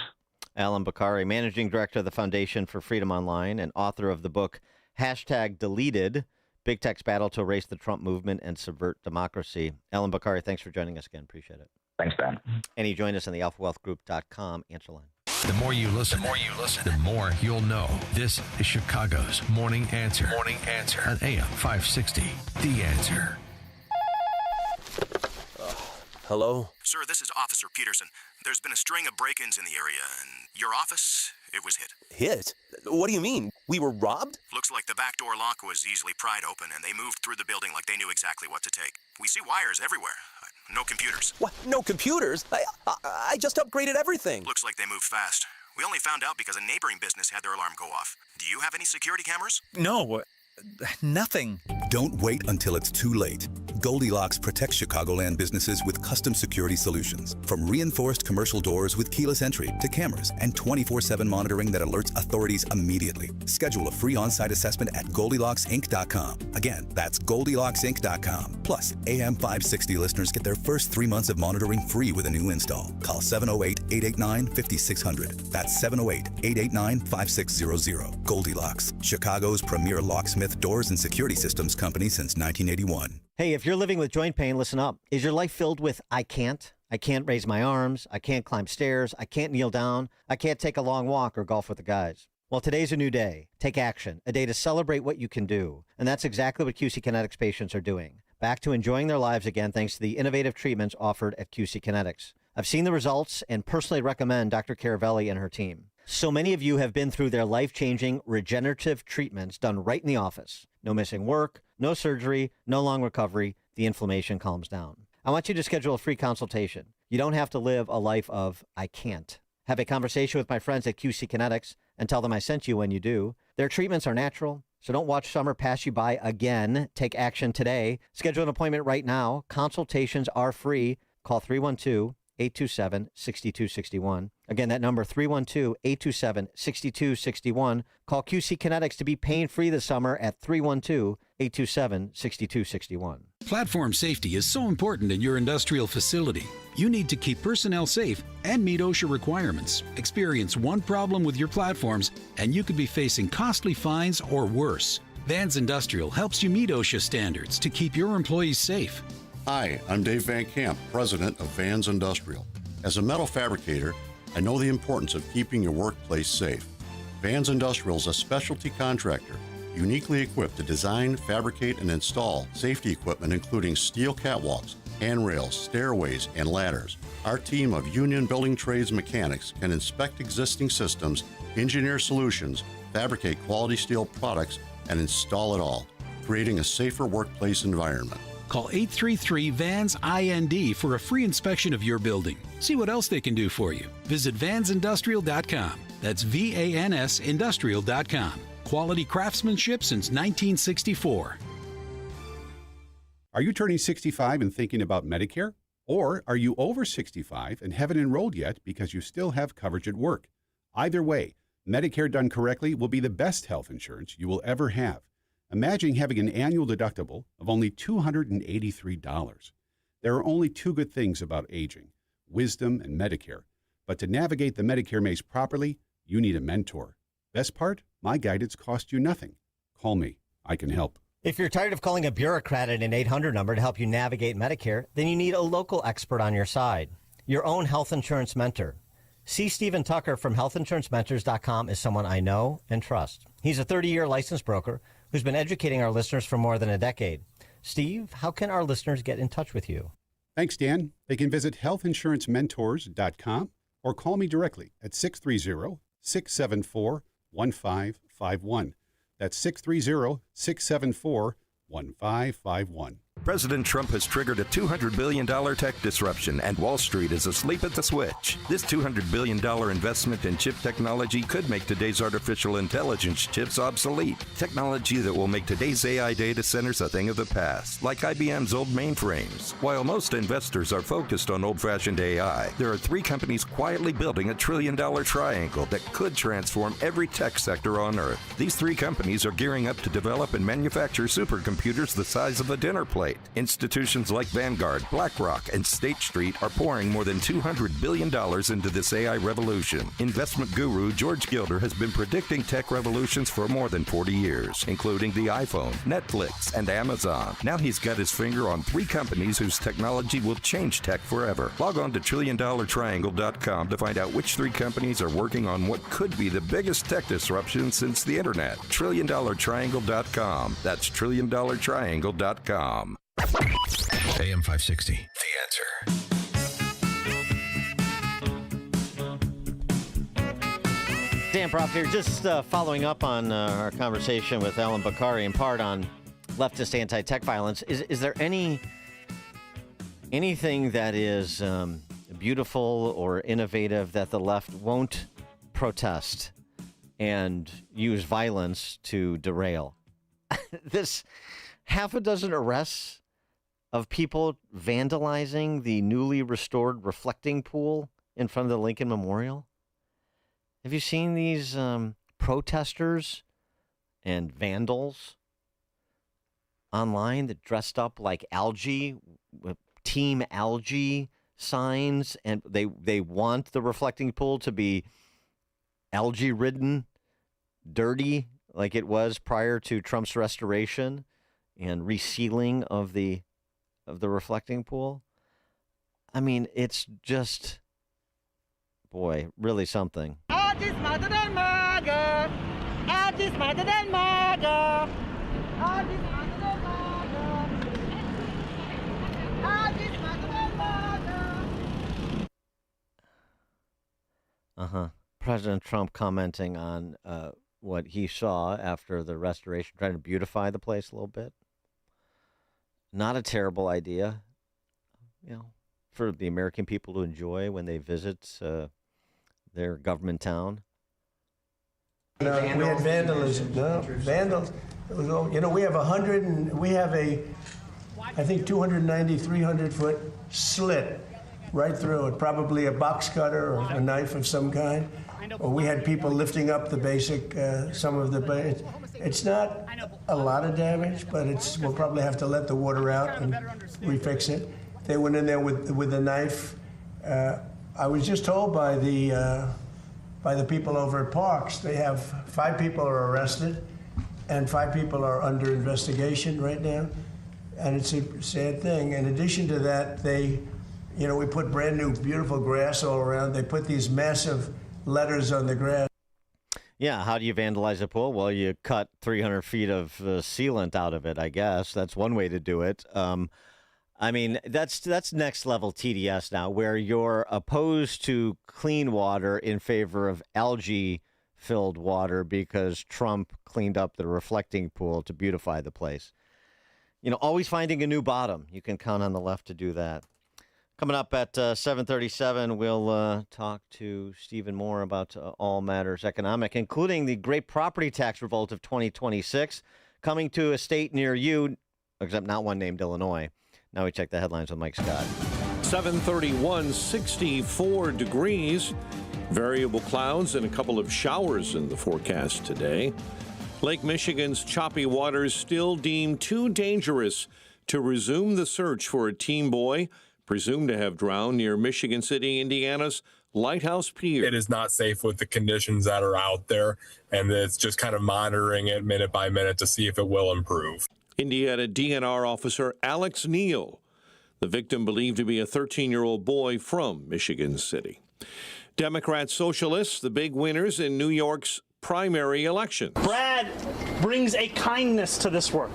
Allum Bokhari, Managing Director of the Foundation for Freedom Online and author of the book #Deleted, Big Tech's Battle to Erase the Trump Movement and Subvert Democracy. Allum Bokhari, thanks for joining us again. Appreciate it. Thanks, Dan. And you join us on the alphawealthgroup.com answer line. The more you listen, the more you'll know. This is Chicago's Morning Answer. Morning Answer on AM 560. The Answer. Hello? Sir, this is Officer Peterson. There's been a string of break-ins in the area, and your office, it was hit. Hit? What do you mean? We were robbed? Looks like the back door lock was easily pried open, and they moved through the building like they knew exactly what to take. We see wires everywhere. No computers. What? No computers? I just upgraded everything. Looks like they moved fast. We only found out because a neighboring business had their alarm go off. Do you have any security cameras? No, nothing. Don't wait until it's too late. Goldilocks protects Chicagoland businesses with custom security solutions. From reinforced commercial doors with keyless entry to cameras and 24/7 monitoring that alerts authorities immediately. Schedule a free on-site assessment at GoldilocksInc.com. Again, that's GoldilocksInc.com. Plus, AM 560 listeners get their first 3 months of monitoring free with a new install. Call 708-889-5600. That's 708-889-5600. Goldilocks, Chicago's premier locksmith doors and security systems company since 1981. Hey, if you're living with joint pain, listen up. Is your life filled with I can't raise my arms, I can't climb stairs, I can't kneel down, I can't take a long walk or golf with the guys? Well, today's a new day. Take action, a day to celebrate what you can do. And that's exactly what QC Kinetics patients are doing. Back to enjoying their lives again thanks to the innovative treatments offered at QC Kinetics. I've seen the results and personally recommend Dr. Caravelli and her team. So many of you have been through their life-changing regenerative treatments done right in the office. No missing work, no surgery, no long recovery. The inflammation calms down. I want you to schedule a free consultation. You don't have to live a life of I can't. Have a conversation with my friends at QC Kinetics and tell them I sent you when you do. Their treatments are natural, so don't watch summer pass you by again. Take action today. Schedule an appointment right now. Consultations are free. Call 312-827-6261. Again, that number, 312-827-6261. Call QC Kinetics to be pain-free this summer at 312-827-6261. Platform safety is so important in your industrial facility. You need to keep personnel safe and meet OSHA requirements. Experience one problem with your platforms, and you could be facing costly fines or worse. Vans Industrial helps you meet OSHA standards to keep your employees safe. Hi, I'm Dave Van Camp, president of Vans Industrial. As a metal fabricator, I know the importance of keeping your workplace safe. Vans Industrial is a specialty contractor, uniquely equipped to design, fabricate, and install safety equipment including steel catwalks, handrails, stairways, and ladders. Our team of union building trades mechanics can inspect existing systems, engineer solutions, fabricate quality steel products, and install it all, creating a safer workplace environment. Call 833-VANS-IND for a free inspection of your building. See what else they can do for you. Visit vansindustrial.com. That's VANS Industrial.com. Quality craftsmanship since 1964. Are you turning 65 and thinking about Medicare? Or are you over 65 and haven't enrolled yet because you still have coverage at work? Either way, Medicare done correctly will be the best health insurance you will ever have. Imagine having an annual deductible of only $283. There are only two good things about aging, wisdom and Medicare. But to navigate the Medicare maze properly, you need a mentor. Best part? My guidance costs you nothing. Call me. I can help. If you're tired of calling a bureaucrat at an 800 number to help you navigate Medicare, then you need a local expert on your side, your own health insurance mentor. C. Stephen Tucker from healthinsurancementors.com is someone I know and trust. He's a 30-year licensed broker who's been educating our listeners for more than a decade. Steve, how can our listeners get in touch with you? Thanks, Dan. They can visit healthinsurancementors.com or call me directly at 630-674-1551. That's 630-674-1551. President Trump has triggered a $200 billion tech disruption, and Wall Street is asleep at the switch. This $200 billion investment in chip technology could make today's artificial intelligence chips obsolete. Technology that will make today's AI data centers a thing of the past, like IBM's old mainframes. While most investors are focused on old-fashioned AI, there are three companies quietly building a $1 trillion triangle that could transform every tech sector on Earth. These three companies are gearing up to develop and manufacture supercomputers the size of a dinner plate. Institutions like Vanguard, BlackRock, and State Street are pouring more than $200 billion into this AI revolution. Investment guru George Gilder has been predicting tech revolutions for more than 40 years, including the iPhone, Netflix, and Amazon. Now he's got his finger on three companies whose technology will change tech forever. Log on to TrillionDollarTriangle.com to find out which three companies are working on what could be the biggest tech disruption since the internet. TrillionDollarTriangle.com. That's TrillionDollarTriangle.com. AM 560, The Answer. Dan Proft here, just following up on our conversation with Alan Bakari, in part on leftist anti-tech violence. Is there anything that is beautiful or innovative that the left won't protest and use violence to derail? This half a dozen arrests of people vandalizing the newly restored reflecting pool in front of the Lincoln Memorial? Have you seen these protesters and vandals online that dressed up like algae, with Team Algae signs, and they want the reflecting pool to be algae-ridden, dirty, like it was prior to Trump's restoration and resealing of the reflecting pool? I mean, it's just, boy, really something. Art is smarter than MAGA. Art is smarter than MAGA. Art is smarter than MAGA. Art is smarter than MAGA. President Trump commenting on what he saw after the restoration, trying to beautify the place a little bit. Not a terrible idea, for the American people to enjoy when they visit their government town. We had vandalism. No, vandals. It was all, we have I think 290, 300-foot slit right through it, probably a box cutter or a knife of some kind. Or we had people lifting up the basic, some of the, it's not a lot of damage, but we'll probably have to let the water out and refix it. They went in there with a knife. I was just told by the people over at Parks, they have 5 people are arrested and 5 people are under investigation right now. And it's a sad thing. In addition to that, we put brand new, beautiful grass all around. They put these massive letters on the grass. Yeah, how do you vandalize a pool? Well, you cut 300 feet of sealant out of it, I guess. That's one way to do it. I mean, that's next level TDS now, where you're opposed to clean water in favor of algae-filled water because Trump cleaned up the reflecting pool to beautify the place. Always finding a new bottom. You can count on the left to do that. Coming up at 7:37, we'll talk to Stephen Moore about all matters economic, including the great property tax revolt of 2026 coming to a state near you, except not one named Illinois. Now we check the headlines with Mike Scott. 7:31, 64 degrees. Variable clouds and a couple of showers in the forecast today. Lake Michigan's choppy waters still deemed too dangerous to resume the search for a teen boy presumed to have drowned near Michigan City, Indiana's Lighthouse Pier. It is not safe with the conditions that are out there, and it's just kind of monitoring it minute by minute to see if it will improve. Indiana DNR officer Alex Neal, the victim believed to be a 13-year-old boy from Michigan City. Democrat Socialists, the big winners in New York's primary elections. Brad brings a kindness to this work.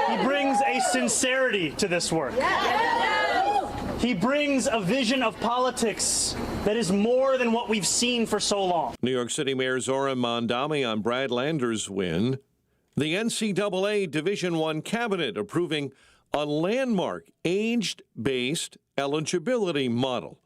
He brings a sincerity to this work. He brings a vision of politics that is more than what we've seen for so long. New York City Mayor Zohran Mamdani on Brad Lander's win. The NCAA Division I cabinet approving a landmark age-based eligibility model.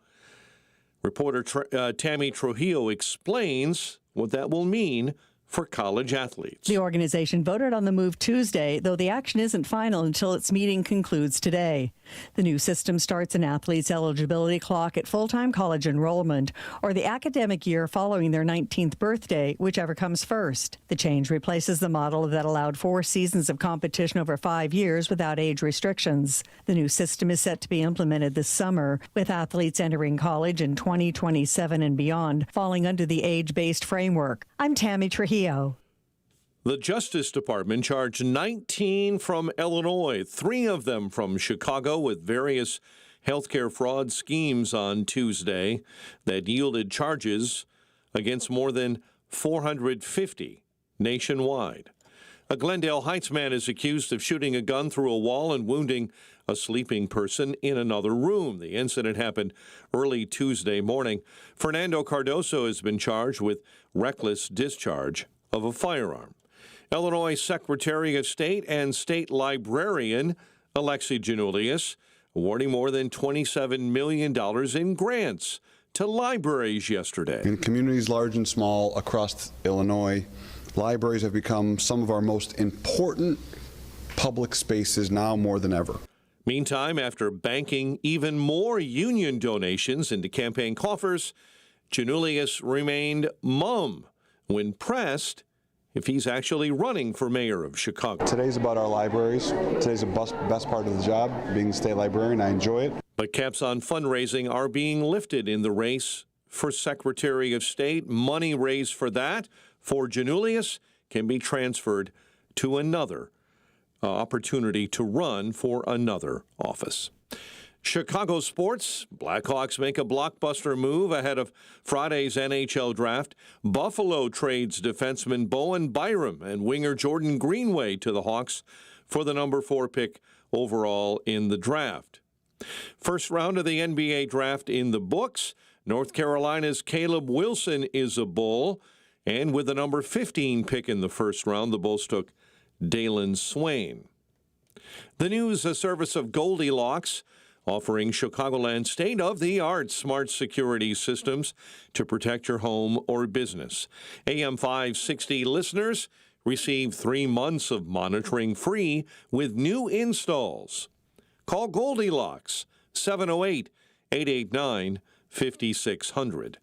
Reporter Tammy Trujillo explains what that will mean for college athletes. The organization voted on the move Tuesday, though the action isn't final until its meeting concludes today. The new system starts an athlete's eligibility clock at full-time college enrollment or the academic year following their 19th birthday, whichever comes first. The change replaces the model that allowed 4 seasons of competition over 5 years without age restrictions. The new system is set to be implemented this summer, with athletes entering college in 2027 and beyond falling under the age-based framework. I'm Tammy Trujillo. The Justice Department charged 19 from Illinois, 3 of them from Chicago, with various healthcare fraud schemes on Tuesday that yielded charges against more than 450 nationwide. A Glendale Heights man is accused of shooting a gun through a wall and wounding a sleeping person in another room. The incident happened early Tuesday morning. Fernando Cardoso has been charged with reckless discharge of a firearm. Illinois Secretary of State and State Librarian Alexi Giannoulias awarding more than $27 million in grants to libraries yesterday. In communities large and small across Illinois, libraries have become some of our most important public spaces now more than ever. Meantime, after banking even more union donations into campaign coffers, Janulius remained mum when pressed if he's actually running for mayor of Chicago. Today's about our libraries. Today's the best part of the job, being the state librarian. I enjoy it. But caps on fundraising are being lifted in the race for Secretary of State. Money raised for that, for Janulius, can be transferred to another opportunity to run for another office. Chicago sports. Blackhawks make a blockbuster move ahead of Friday's NHL draft. Buffalo trades defenseman Bowen Byram and winger Jordan Greenway to the Hawks for the number 4 pick overall in the draft. First round of the NBA draft in the books. North Carolina's Caleb Wilson is a Bull. And with the number 15 pick in the first round, the Bulls took Dalen Swain. The news, a service of Goldilocks, offering Chicagoland state-of-the-art smart security systems to protect your home or business. AM 560 listeners receive 3 months of monitoring free with new installs. Call Goldilocks, 708-889-5600.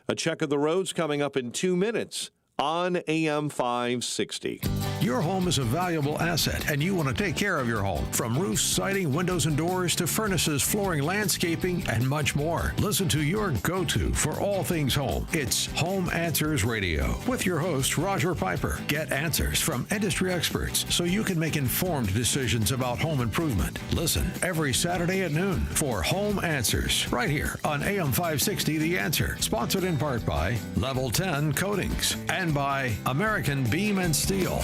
A check of the roads coming up in 2 minutes on AM 560. Your home is a valuable asset, and you want to take care of your home. From roofs, siding, windows and doors, to furnaces, flooring, landscaping, and much more. Listen to your go-to for all things home. It's Home Answers Radio with your host, Roger Piper. Get answers from industry experts so you can make informed decisions about home improvement. Listen every Saturday at noon for Home Answers right here on AM 560 The Answer. Sponsored in part by Level 10 Coatings and by American Beam and Steel.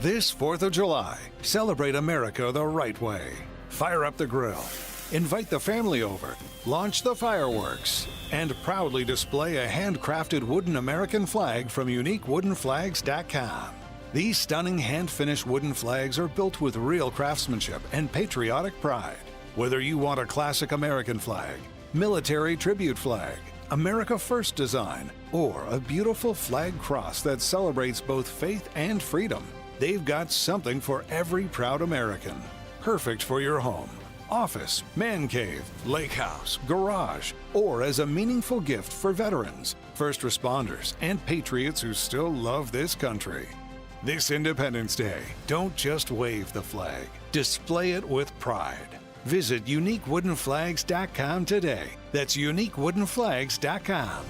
This 4th of July, celebrate America the right way. Fire up the grill, invite the family over, launch the fireworks, and proudly display a handcrafted wooden American flag from UniqueWoodenFlags.com. These stunning hand-finished wooden flags are built with real craftsmanship and patriotic pride. Whether you want a classic American flag, military tribute flag, America First design, or a beautiful flag cross that celebrates both faith and freedom, they've got something for every proud American. Perfect for your home, office, man cave, lake house, garage, or as a meaningful gift for veterans, first responders, and patriots who still love this country. This Independence Day, don't just wave the flag, display it with pride. Visit UniqueWoodenFlags.com today. That's UniqueWoodenFlags.com.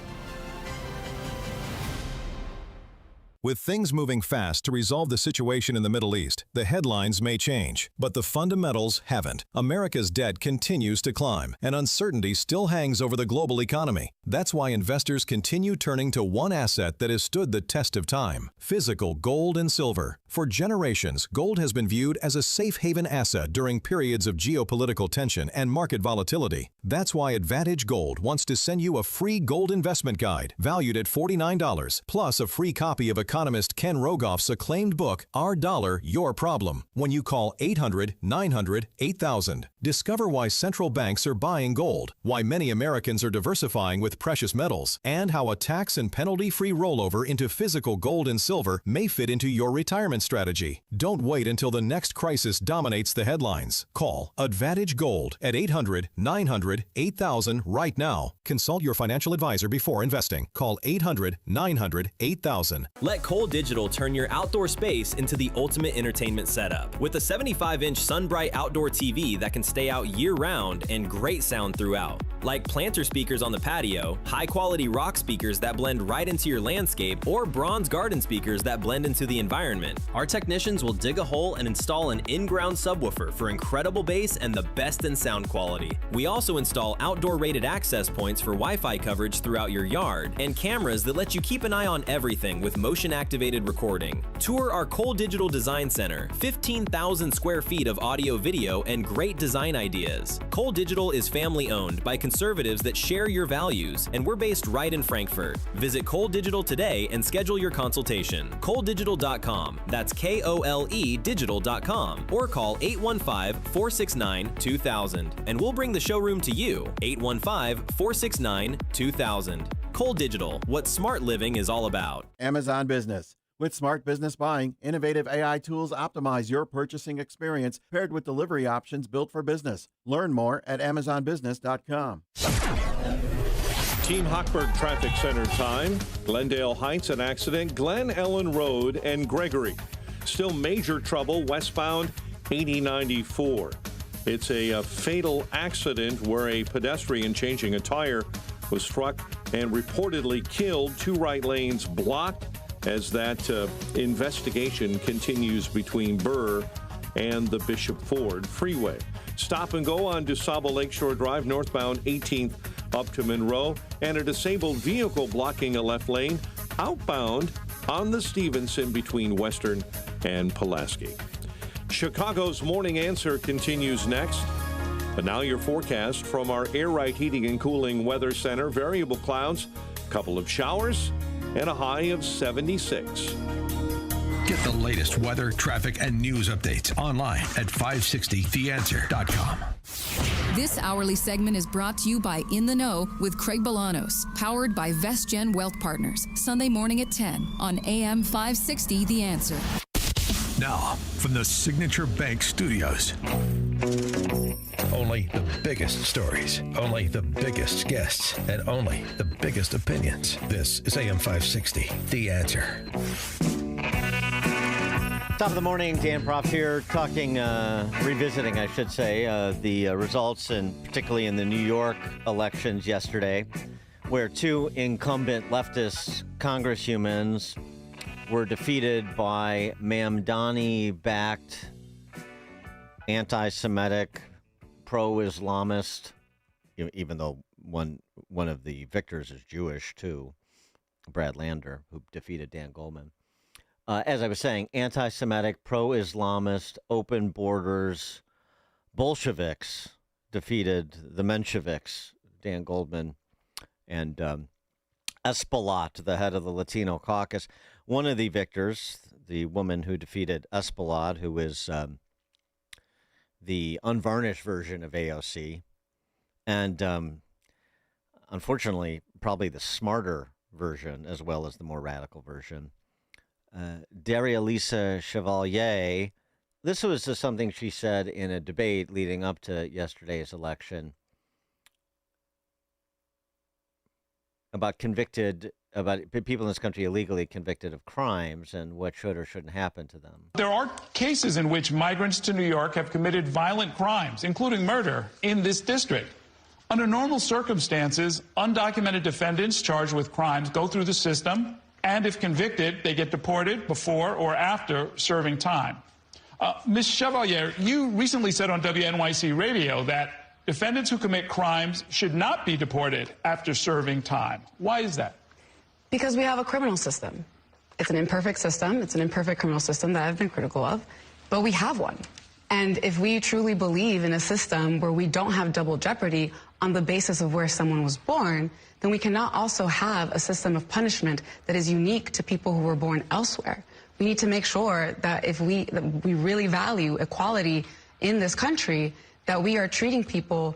With things moving fast to resolve the situation in the Middle East, the headlines may change, but the fundamentals haven't. America's debt continues to climb, and uncertainty still hangs over the global economy. That's why investors continue turning to one asset that has stood the test of time: physical gold and silver. For generations, gold has been viewed as a safe haven asset during periods of geopolitical tension and market volatility. That's why Advantage Gold wants to send you a free gold investment guide valued at $49, plus a free copy of economist Ken Rogoff's acclaimed book, Our Dollar, Your Problem, when you call 800-900-8000. Discover why central banks are buying gold, why many Americans are diversifying with precious metals, and how a tax and penalty-free rollover into physical gold and silver may fit into your retirement strategy. Don't wait until the next crisis dominates the headlines. Call Advantage Gold at 800-900-8000 right now. Consult your financial advisor before investing. Call 800-900-8000. Let Cole Digital turn your outdoor space into the ultimate entertainment setup. With a 75-inch SunBright outdoor TV that can stay out year-round and great sound throughout. Like planter speakers on the patio, high-quality rock speakers that blend right into your landscape, or bronze garden speakers that blend into the environment. Our technicians will dig a hole and install an in-ground subwoofer for incredible bass and the best in sound quality. We also install outdoor rated access points for Wi-Fi coverage throughout your yard, and cameras that let you keep an eye on everything with motion-activated recording. Tour our Cole Digital Design Center, 15,000 square feet of audio, video, and great design ideas. Cole Digital is family-owned by conservatives that share your values, and we're based right in Frankfurt. Visit Cole Digital today and schedule your consultation. ColeDigital.com. That's K-O-L-E digital.com. Or call 815-469-2000, and we'll bring the showroom to you. 815-469-2000. Cole Digital, what smart living is all about. Amazon Business. With smart business buying, innovative AI tools optimize your purchasing experience paired with delivery options built for business. Learn more at AmazonBusiness.com. Team Hochberg Traffic Center time. Glendale Heights, an accident. Glen Ellen Road and Gregory. Still major trouble westbound 8094. It's a fatal accident where a pedestrian changing a tire was struck and reportedly killed. 2 right lanes blocked as that investigation continues between Burr and the Bishop Ford Freeway. Stop and go on DuSable Lakeshore Drive, northbound 18th up to Monroe, and a disabled vehicle blocking a left lane outbound on the Stevenson between Western and Pulaski. Chicago's Morning Answer continues next. But now your forecast from our Air Right Heating and Cooling Weather Center. Variable clouds, couple of showers, and a high of 76. Get the latest weather, traffic, and news updates online at 560theanswer.com. This hourly segment is brought to you by In the Know with Craig Bolanos, powered by VestGen Wealth Partners. Sunday morning at 10 on AM 560 The Answer. Now, from the Signature Bank Studios. Only the biggest stories, only the biggest guests, and only the biggest opinions. This is AM 560, The Answer. Top of the morning, Dan Proft here, revisiting, I should say, the results, and particularly in the New York elections yesterday, where 2 incumbent leftist congresswomen were defeated by Mamdani-backed anti-Semitic, pro-Islamist, even though one of the victors is Jewish too, Brad Lander, who defeated Dan Goldman. As I was saying, anti-Semitic, pro-Islamist, open borders, Bolsheviks defeated the Mensheviks, Dan Goldman, and Espaillat, the head of the Latino caucus. One of the victors, the woman who defeated Espaillat, who is the unvarnished version of AOC, and unfortunately, probably the smarter version as well as the more radical version. Daria-Lisa Chevalier, this was just something she said in a debate leading up to yesterday's election about people in this country illegally convicted of crimes and what should or shouldn't happen to them. There are cases in which migrants to New York have committed violent crimes, including murder, in this district. Under normal circumstances, undocumented defendants charged with crimes go through the system, and if convicted, they get deported before or after serving time. Ms. Chevalier, you recently said on WNYC Radio that defendants who commit crimes should not be deported after serving time. Why is that? Because we have a criminal system. It's an imperfect system. It's an imperfect criminal system that I've been critical of, but we have one. And if we truly believe in a system where we don't have double jeopardy on the basis of where someone was born, then we cannot also have a system of punishment that is unique to people who were born elsewhere. We need to make sure that if we really value equality in this country, that we are treating people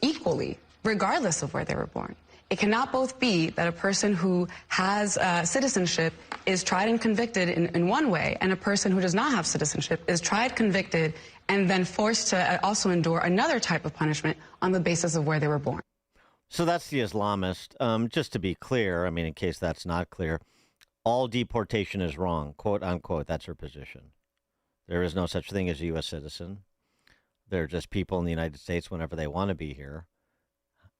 equally, regardless of where they were born. It cannot both be that a person who has citizenship is tried and convicted in one way, and a person who does not have citizenship is tried, convicted, and then forced to also endure another type of punishment on the basis of where they were born. So that's the Islamist. Just to be clear, I mean, in case that's not clear, all deportation is wrong, quote unquote. That's her position. There is no such thing as a U.S. citizen. They're just people in the United States whenever they want to be here,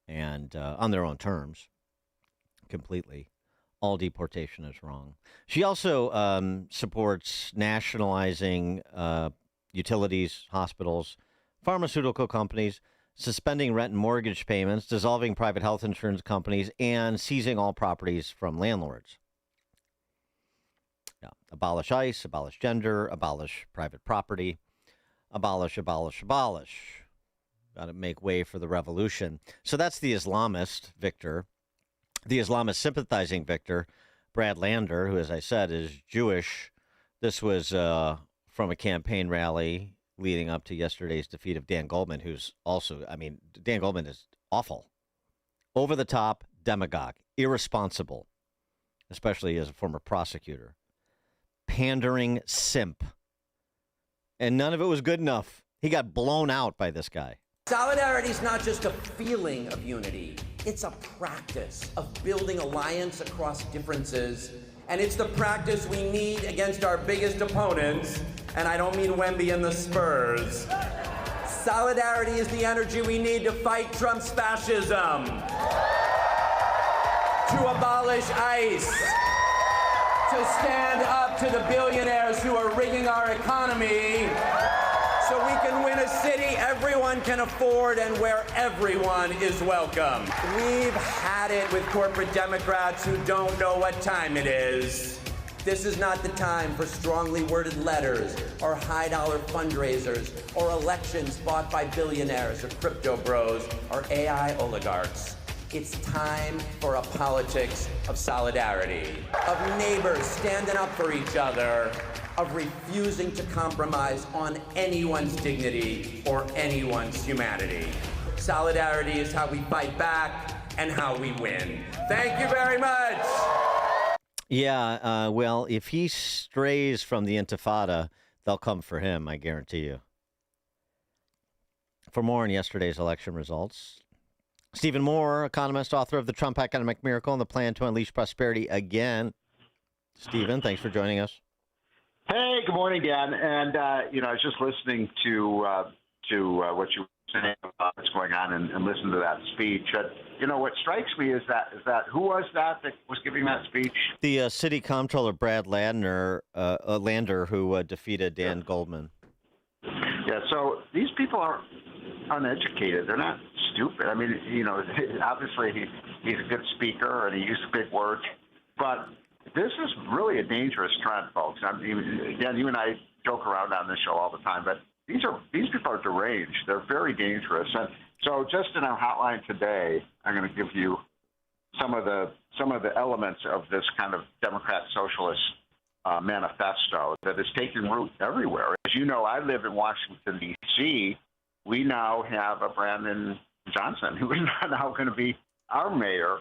and on their own terms, completely. All deportation is wrong. She also supports nationalizing utilities, hospitals, pharmaceutical companies, suspending rent and mortgage payments, dissolving private health insurance companies, and seizing all properties from landlords. Yeah. Abolish ICE, abolish gender, abolish private property, abolish. Got to make way for the revolution. So that's the Islamist victor. The Islamist sympathizing victor, Brad Lander, who, as I said, is Jewish. This was from a campaign rally leading up to yesterday's defeat of Dan Goldman, who's also, I mean, Dan Goldman is awful. Over the top, demagogue, irresponsible, especially as a former prosecutor. pandering simp. And none of it was good enough. He got blown out by this guy. Solidarity is not just a feeling of unity. It's a practice of building alliance across differences. And it's the practice we need against our biggest opponents. And I don't mean Wemby and the Spurs. Solidarity is the energy we need to fight Trump's fascism, to abolish ICE, to stand up to the billionaires who are rigging our economy, so we can win a city everyone can afford and where everyone is welcome. We've had it with corporate Democrats who don't know what time it is. This is not the time for strongly worded letters or high-dollar fundraisers or elections bought by billionaires or crypto bros or AI oligarchs. It's time for a politics of solidarity, of neighbors standing up for each other, of refusing to compromise on anyone's dignity or anyone's humanity. Solidarity is how we fight back and how we win. Thank you very much. Yeah, well, if he strays from the Intifada, they'll come for him, I guarantee you. For more on yesterday's election results, Stephen Moore, economist, author of The Trump Economic Miracle and the Plan to Unleash Prosperity Again. Stephen, thanks for joining us. Hey, good morning, Dan. And, I was just listening to what you were saying about what's going on and listen to that speech. What strikes me is that who was that was giving that speech? The city comptroller, Brad Lander, who defeated Dan Goldman. Yeah, so these people are uneducated. They're not stupid. I mean, obviously he's a good speaker and he uses big words, but this is really a dangerous trend, folks. I mean, Dan, you and I joke around on this show all the time, but these people are deranged. They're very dangerous. And so just in our hotline today, I'm going to give you some of the elements of this kind of Democrat socialist manifesto that is taking root everywhere. As you know, I live in Washington, D.C. We now have a Brandon Johnson who is now going to be our mayor,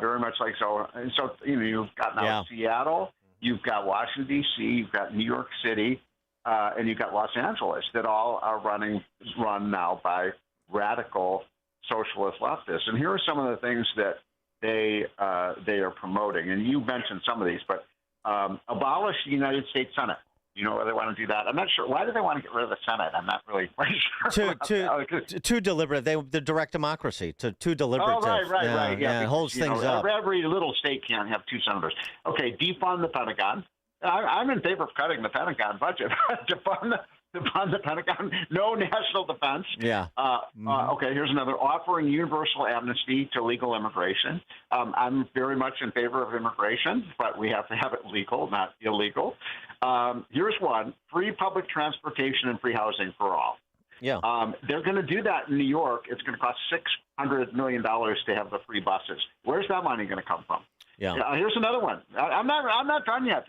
very much like so. And so, you've got now Seattle, you've got Washington, D.C., you've got New York City, and you've got Los Angeles that all are run now by radical socialist leftists. And here are some of the things that they are promoting. And you mentioned some of these, but abolish the United States Senate. You know why they want to do that? I'm not sure. Why do they want to get rid of the Senate? I'm not really quite sure. Too deliberative. The direct democracy. Too deliberative. Oh, right. Yeah, it holds things up. Every little state can't have two senators. Okay, defund the Pentagon. I'm in favor of cutting the Pentagon budget. defund the Pentagon. No national defense. Yeah. Okay, here's another. Offering universal amnesty to legal immigration. I'm very much in favor of immigration, but we have to have it legal, not illegal. Here's one. Free public transportation and free housing for all. Yeah. They're going to do that in New York. It's going to cost $600 million to have the free buses. Where's that money going to come from? Yeah. Here's another one. I'm not done yet.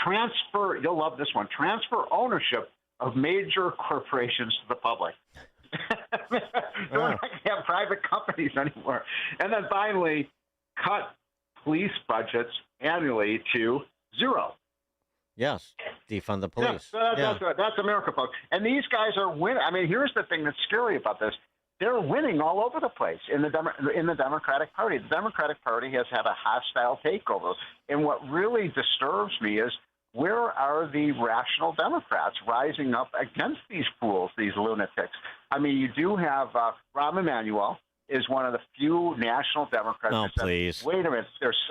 Transfer. You'll love this one. Transfer ownership of major corporations to the public. We're not going to have private companies anymore. And then finally, cut police budgets annually to zero. Yes, defund the police. That's America, folks. And these guys are winning. I mean, here's the thing that's scary about this. They're winning all over the place in the Democratic Party. The Democratic Party has had a hostile takeover. And what really disturbs me is where are the rational Democrats rising up against these fools, these lunatics? I mean, you do have Rahm Emanuel is one of the few national Democrats. Oh, please. Wait a minute.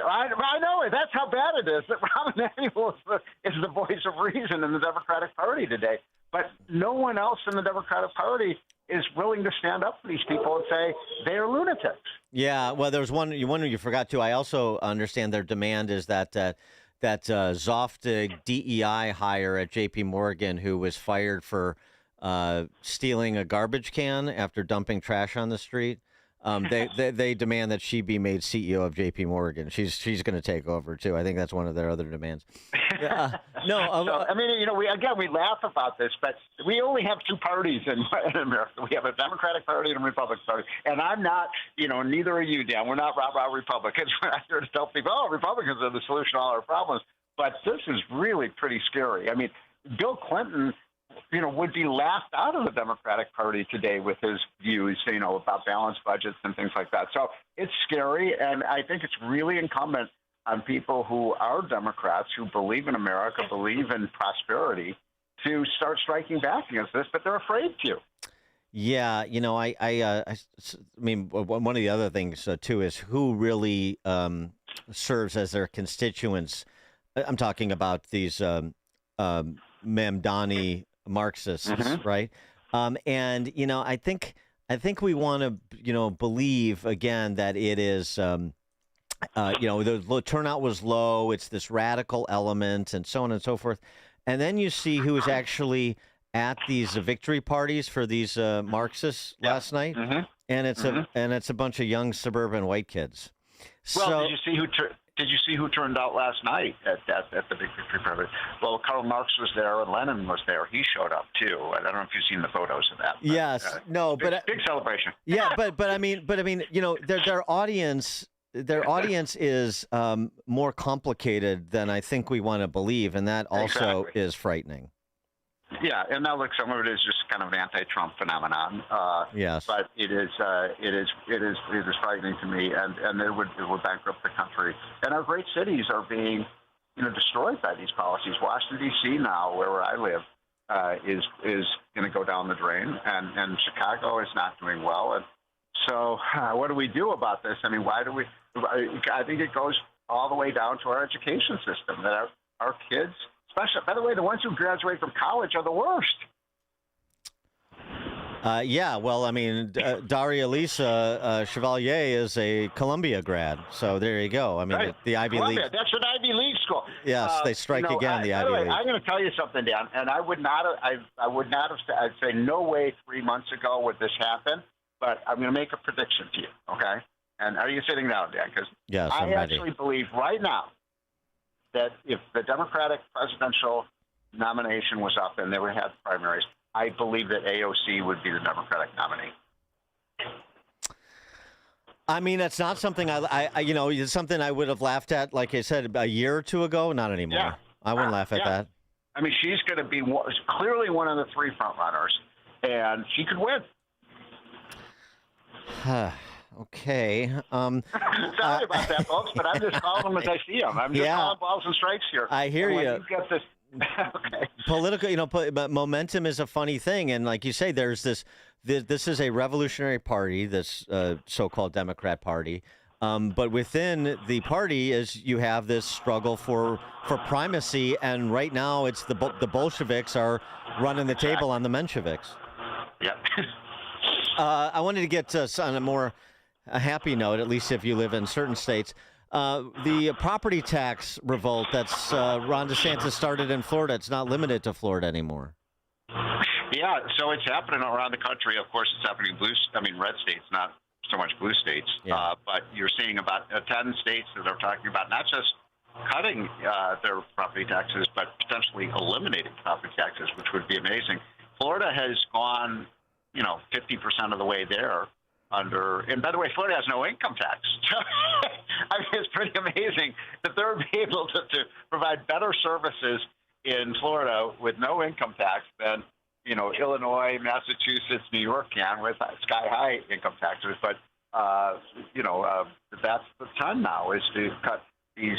I know it. That's how bad it is that Rahm Emanuel is the voice of reason in the Democratic Party today. But no one else in the Democratic Party is willing to stand up for these people and say they are lunatics. Yeah, well, there's one you forgot to. I also understand their demand is that Zoftig DEI hire at J.P. Morgan who was fired for stealing a garbage can after dumping trash on the street. They demand that she be made CEO of J.P. Morgan. She's going to take over too. I think that's one of their other demands. I mean, we laugh about this, but we only have two parties in America. We have a Democratic Party and a Republican Party, and I'm not, neither are you, Dan. We're not rah-rah Republicans. We're not here to tell people, Republicans are the solution to all our problems. But this is really pretty scary. I mean, Bill Clinton, would be laughed out of the Democratic Party today with his views, about balanced budgets and things like that. So it's scary, and I think it's really incumbent on people who are Democrats, who believe in America, believe in prosperity, to start striking back against this, but they're afraid to. Yeah, I mean, one of the other things too is who really serves as their constituents. I'm talking about these Mamdani Marxists, right? And I think we want to believe again that it is the turnout was low. It's this radical element and so on and so forth. And then you see who is actually at these victory parties for these Marxists last night, and it's a bunch of young suburban white kids. Well, did you see who turned out last night at the big victory party? Well, Karl Marx was there and Lenin was there. He showed up too. I don't know if you've seen the photos of that. But, yes, no, big, but big celebration. Yeah, but I mean, their audience is more complicated than I think we want to believe, and that also is frightening. Yeah, and now look, some of it is just kind of an anti-Trump phenomenon. Yes, but it is frightening to me, and it would bankrupt the country. And our great cities are being, destroyed by these policies. Washington D.C. now, where I live, is going to go down the drain, and Chicago is not doing well. And so, what do we do about this? I mean, why do we? I think it goes all the way down to our education system. That our kids. Especially, by the way, the ones who graduate from college are the worst. Yeah, well, I mean, Daria Lisa Chevalier is a Columbia grad, so there you go. I mean, right. The Ivy Columbia, League. That's an Ivy League school. Yes, they strike again. The Ivy League. I'm going to tell you something, Dan, and I would not have. I'd say no way 3 months ago would this happen, but I'm going to make a prediction to you. Okay, and are you sitting down, Dan? Because yes, I I'm ready. actually believe right now that if the Democratic presidential nomination was up and they would have primaries, I believe that AOC would be the Democratic nominee. I mean, that's not something it's something I would have laughed at, like I said, a year or two ago. Not anymore. Yeah. I wouldn't laugh at that. I mean, she's going to be clearly one of the three front runners, and she could win. Okay. Sorry about that, folks, but I'm just calling them as I see them. I'm just calling balls and strikes here. I hear you. You've got this. Okay. Political, but momentum is a funny thing, and like you say, there's this. This is a revolutionary party, this so-called Democrat Party, but within the party is you have this struggle for primacy, and right now it's the Bolsheviks are running the table on the Mensheviks. Yeah. I wanted to get on a more happy note, at least if you live in certain states. The property tax revolt that's Ron DeSantis started in Florida, it's not limited to Florida anymore. Yeah, so it's happening around the country. Of course, it's happening in red states, not so much blue states. Yeah. But you're seeing about 10 states that are talking about not just cutting their property taxes, but potentially eliminating property taxes, which would be amazing. Florida has gone, 50% of the way there. And by the way, Florida has no income tax. I mean, it's pretty amazing that they're able to provide better services in Florida with no income tax than, Illinois, Massachusetts, New York can with sky-high income taxes. But, that's the time now is to cut these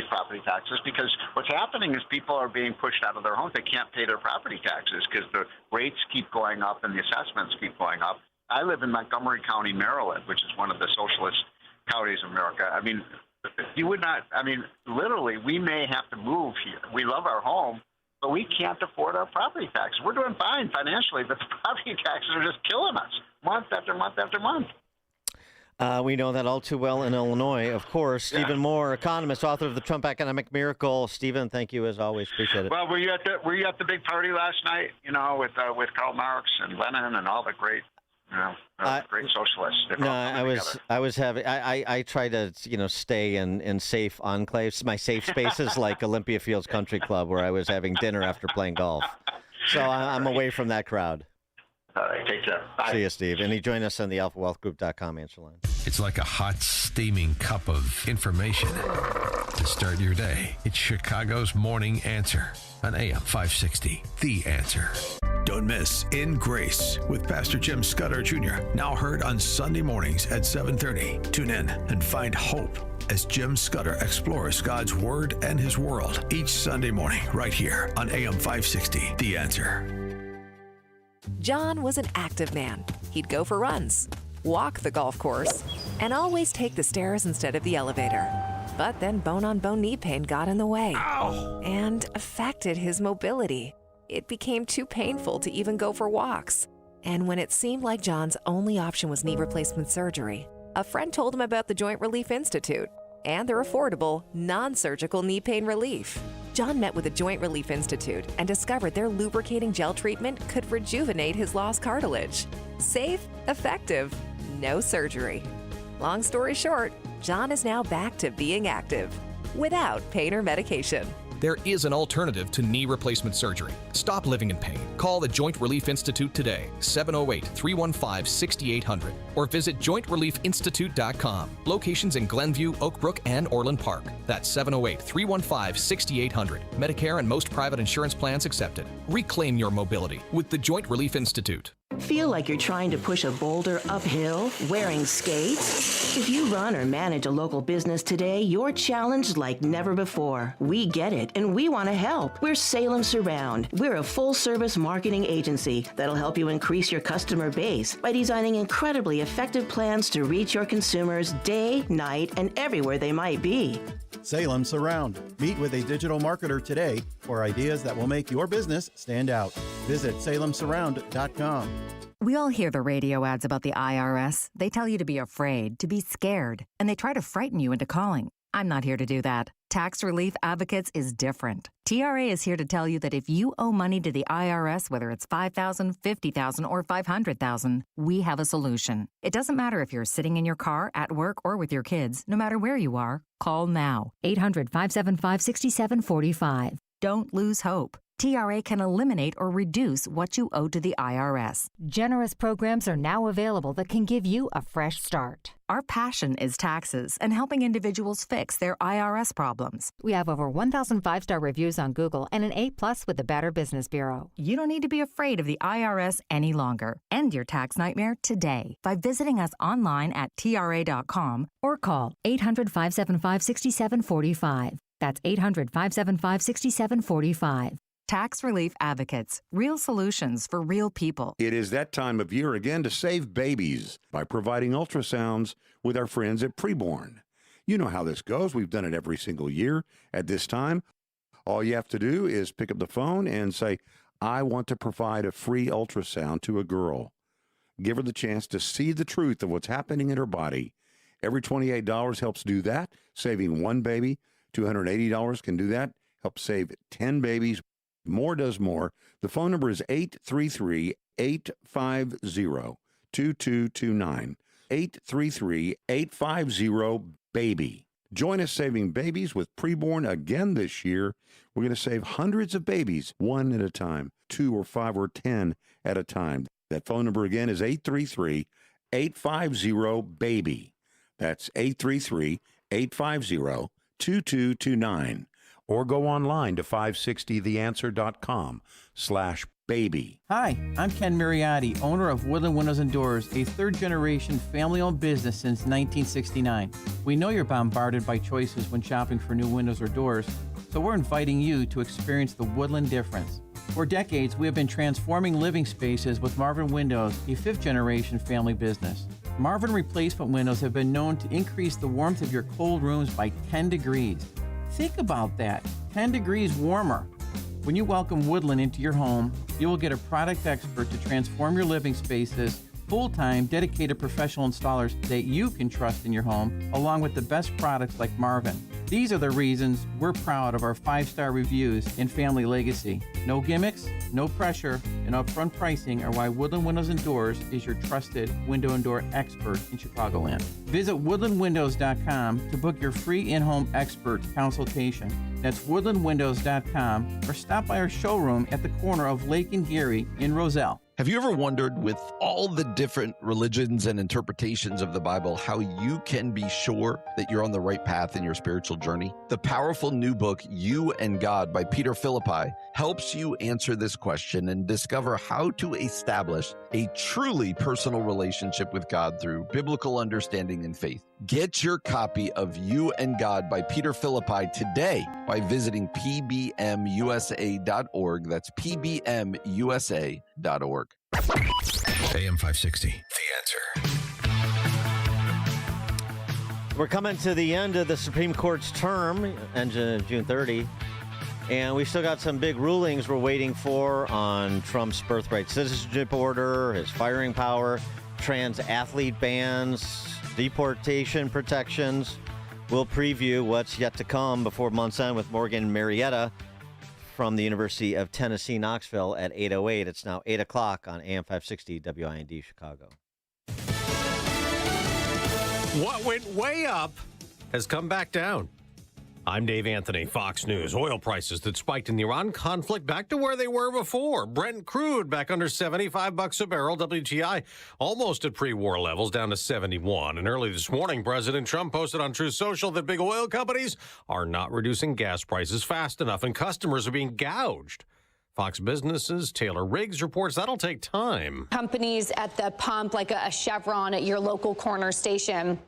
property taxes, because what's happening is people are being pushed out of their homes. They can't pay their property taxes because the rates keep going up and the assessments keep going up. I live in Montgomery County, Maryland, which is one of the socialist counties of America. I mean, literally, we may have to move here. We love our home, but we can't afford our property taxes. We're doing fine financially, but the property taxes are just killing us month after month after month. We know that all too well in Illinois, of course. Stephen Moore, economist, author of The Trump Economic Miracle. Stephen, thank you as always. Appreciate it. Well, were you at the big party last night? With Karl Marx and Lenin and all the great. Great socialists. No, I was having. I try to stay in safe enclaves, my safe spaces like Olympia Fields Country Club, where I was having dinner after playing golf. So I'm away from that crowd. All right, take care. Bye. See you, Steve. And he joined us on the alphawealthgroup.com answer line. It's like a hot, steaming cup of information to start your day. It's Chicago's Morning Answer on AM 560. The Answer. Don't miss In Grace with Pastor Jim Scudder Jr. Now heard on Sunday mornings at 7:30. Tune in and find hope as Jim Scudder explores God's Word and His world each Sunday morning right here on AM 560. The Answer. John was an active man. He'd go for runs, walk the golf course, and always take the stairs instead of the elevator. But then bone-on-bone knee pain got in the way and affected his mobility. It became too painful to even go for walks. And when it seemed like John's only option was knee replacement surgery, a friend told him about the Joint Relief Institute and their affordable, non-surgical knee pain relief. John met with the Joint Relief Institute and discovered their lubricating gel treatment could rejuvenate his lost cartilage. Safe, effective, no surgery. Long story short, John is now back to being active without pain or medication. There is an alternative to knee replacement surgery. Stop living in pain. Call the Joint Relief Institute today, 708-315-6800, or visit jointreliefinstitute.com. Locations in Glenview, Oak Brook, and Orland Park. That's 708-315-6800. Medicare and most private insurance plans accepted. Reclaim your mobility with the Joint Relief Institute. Feel like you're trying to push a boulder uphill wearing skates? If you run or manage a local business today, you're challenged like never before. We get it, and we want to help. We're Salem Surround. We're a full-service marketing agency that'll help you increase your customer base by designing incredibly effective plans to reach your consumers day, night, and everywhere they might be. Salem Surround. Meet with a digital marketer today for ideas that will make your business stand out. Visit salemsurround.com. We all hear the radio ads about the IRS. They tell you to be afraid, to be scared, and they try to frighten you into calling. I'm not here to do that. Tax Relief Advocates is different. TRA is here to tell you that if you owe money to the IRS, whether it's $5,000, $50,000, or $500,000, we have a solution. It doesn't matter if you're sitting in your car, at work, or with your kids. No matter where you are, call now. 800-575-6745. Don't lose hope. TRA can eliminate or reduce what you owe to the IRS. Generous programs are now available that can give you a fresh start. Our passion is taxes and helping individuals fix their IRS problems. We have over 1,000 5-star reviews on Google and an A+ with the Better Business Bureau. You don't need to be afraid of the IRS any longer. End your tax nightmare today by visiting us online at TRA.com or call 800-575-6745. That's 800-575-6745. Tax Relief Advocates. Real solutions for real people. It is that time of year again to save babies by providing ultrasounds with our friends at Preborn. You know how this goes. We've done it every single year at this time. All you have to do is pick up the phone and say, I want to provide a free ultrasound to a girl. Give her the chance to see the truth of what's happening in her body. Every $28 helps do that, saving one baby. $280 can do that, help save 10 babies. More does more. The phone number is 833-850-2229. 833-850-BABY. Join us saving babies with Preborn again this year. We're going to save hundreds of babies, one at a time, 2 or 5 or 10 at a time. That phone number again is 833-850-BABY. That's 833-850-2229. Or go online to 560theanswer.com/baby. Hi, I'm Ken Mariotti, owner of Woodland Windows and Doors, a third-generation family-owned business since 1969. We know you're bombarded by choices when shopping for new windows or doors, so we're inviting you to experience the Woodland difference. For decades, we have been transforming living spaces with Marvin Windows, a fifth-generation family business. Marvin replacement windows have been known to increase the warmth of your cold rooms by 10 degrees. Think about that, 10 degrees warmer. When you welcome Woodland into your home, you will get a product expert to transform your living spaces, full-time, dedicated professional installers that you can trust in your home, along with the best products like Marvin. These are the reasons we're proud of our 5-star reviews and family legacy. No gimmicks, no pressure, and upfront pricing are why Woodland Windows and Doors is your trusted window and door expert in Chicagoland. Visit woodlandwindows.com to book your free in-home expert consultation. That's woodlandwindows.com, or stop by our showroom at the corner of Lake and Geary in Roselle. Have you ever wondered, with all the different religions and interpretations of the Bible, how you can be sure that you're on the right path in your spiritual journey? The powerful new book, You and God by Peter Philippi, helps you answer this question and discover how to establish a truly personal relationship with God through biblical understanding and faith. Get your copy of You and God by Peter Philippi today by visiting pbmusa.org. That's pbmusa.org. AM 560, The Answer. We're coming to the end of the Supreme Court's term, ending June 30, and we still got some big rulings we're waiting for on Trump's birthright citizenship order, his firing power, trans athlete bans, deportation protections. We'll preview what's yet to come before month's end with Morgan Marietta from the University of Tennessee, Knoxville at 8:08. It's now 8 o'clock on AM 560 WIND Chicago. What went way up has come back down. I'm Dave Anthony, Fox News. Oil prices that spiked in the Iran conflict back to where they were before. Brent crude back under $75 a barrel. WTI almost at pre-war levels, down to 71. And early this morning, President Trump posted on Truth Social that big oil companies are not reducing gas prices fast enough and customers are being gouged. Fox Business's Taylor Riggs reports that'll take time. Companies at the pump, like a Chevron at your local corner station,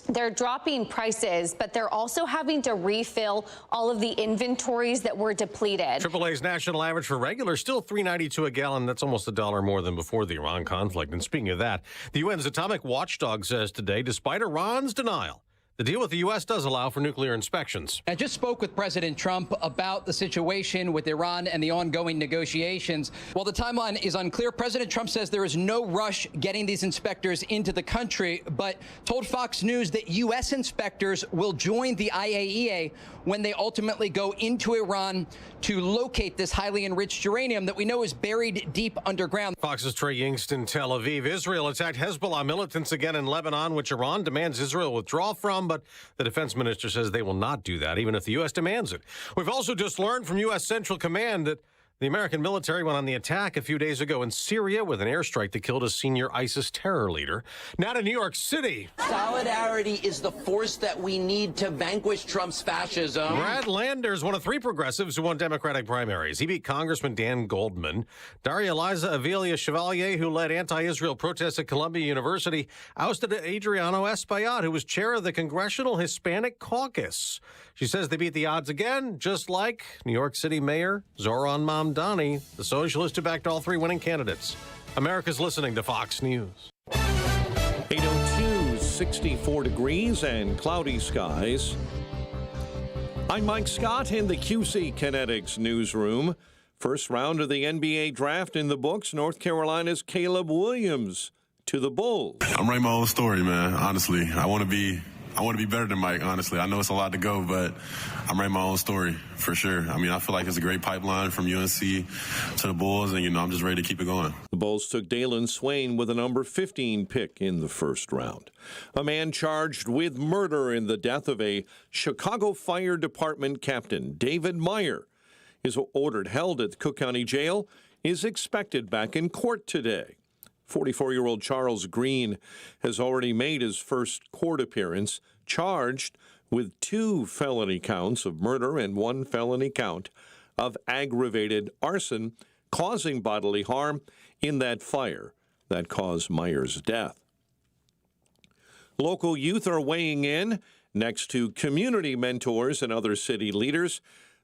they're dropping prices, but they're also having to refill all of the inventories that were depleted. AAA's national average for regular still $3.92 a gallon. That's almost $1 more than before the Iran conflict. And speaking of that, the UN's atomic watchdog says today, despite Iran's denial, the deal with the U.S. does allow for nuclear inspections. I just spoke with President Trump about the situation with Iran and the ongoing negotiations. While the timeline is unclear, President Trump says there is no rush getting these inspectors into the country, but told Fox News that U.S. inspectors will join the IAEA when they ultimately go into Iran to locate this highly enriched uranium that we know is buried deep underground. Fox's Trey Yingst in Tel Aviv. Israel attacked Hezbollah militants again in Lebanon, which Iran demands Israel withdraw from, but the defense minister says they will not do that, even if the U.S. demands it. We've also just learned from U.S. Central Command that the American military went on the attack a few days ago in Syria with an airstrike that killed a senior ISIS terror leader. Now to New York City. Solidarity is the force that we need to vanquish Trump's fascism. Brad Landers, one of three progressives who won Democratic primaries. He beat Congressman Dan Goldman. Daria Eliza Avilia Chevalier, who led anti-Israel protests at Columbia University, ousted Adriano Espaillat, who was chair of the Congressional Hispanic Caucus. She says they beat the odds again, just like New York City Mayor Zoran Mamdani, the socialist who backed all three winning candidates. America's listening to Fox News. 8:02, 64 degrees and cloudy skies. I'm Mike Scott in the QC Kinetics newsroom. First round of the NBA draft in the books. North Carolina's Caleb Williams to the Bulls. I'm writing my own story, man. Honestly, I want to be better than Mike, honestly. I know it's a lot to go, but I'm writing my own story for sure. I mean, I feel like it's a great pipeline from UNC to the Bulls, and, I'm just ready to keep it going. The Bulls took Dalen Swain with a number 15 pick in the first round. A man charged with murder in the death of a Chicago Fire Department captain, David Meyer, is ordered held at the Cook County Jail, is expected back in court today. 44-year-old Charles Green has already made his first court appearance, charged with 2 felony counts of murder and 1 felony count of aggravated arson, causing bodily harm in that fire that caused Meyer's death. Local youth are weighing in next to community mentors and other city leaders.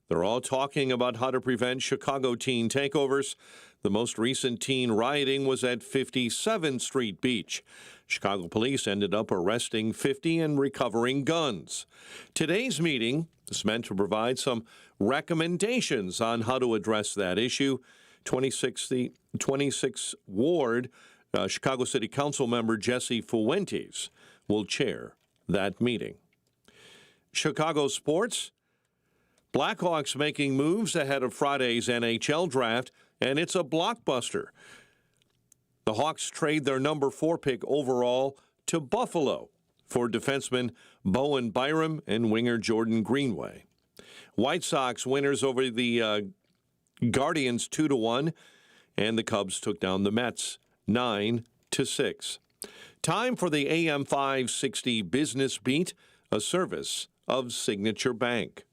They're all talking about how to prevent Chicago teen takeovers. The most recent teen rioting was at 57th Street Beach. Chicago police ended up arresting 50 and recovering guns. Today's meeting is meant to provide some recommendations on how to address that issue. 26th Ward, Chicago City Council member Jesse Fuentes will chair that meeting. Chicago sports. Blackhawks making moves ahead of Friday's NHL draft, and it's a blockbuster. The Hawks trade their number 4 pick overall to Buffalo for defenseman Bowen Byram and winger Jordan Greenway. White Sox winners over the Guardians 2-1, and the Cubs took down the Mets 9-6. Time for the AM 560 Business Beat, a service of Signature Bank.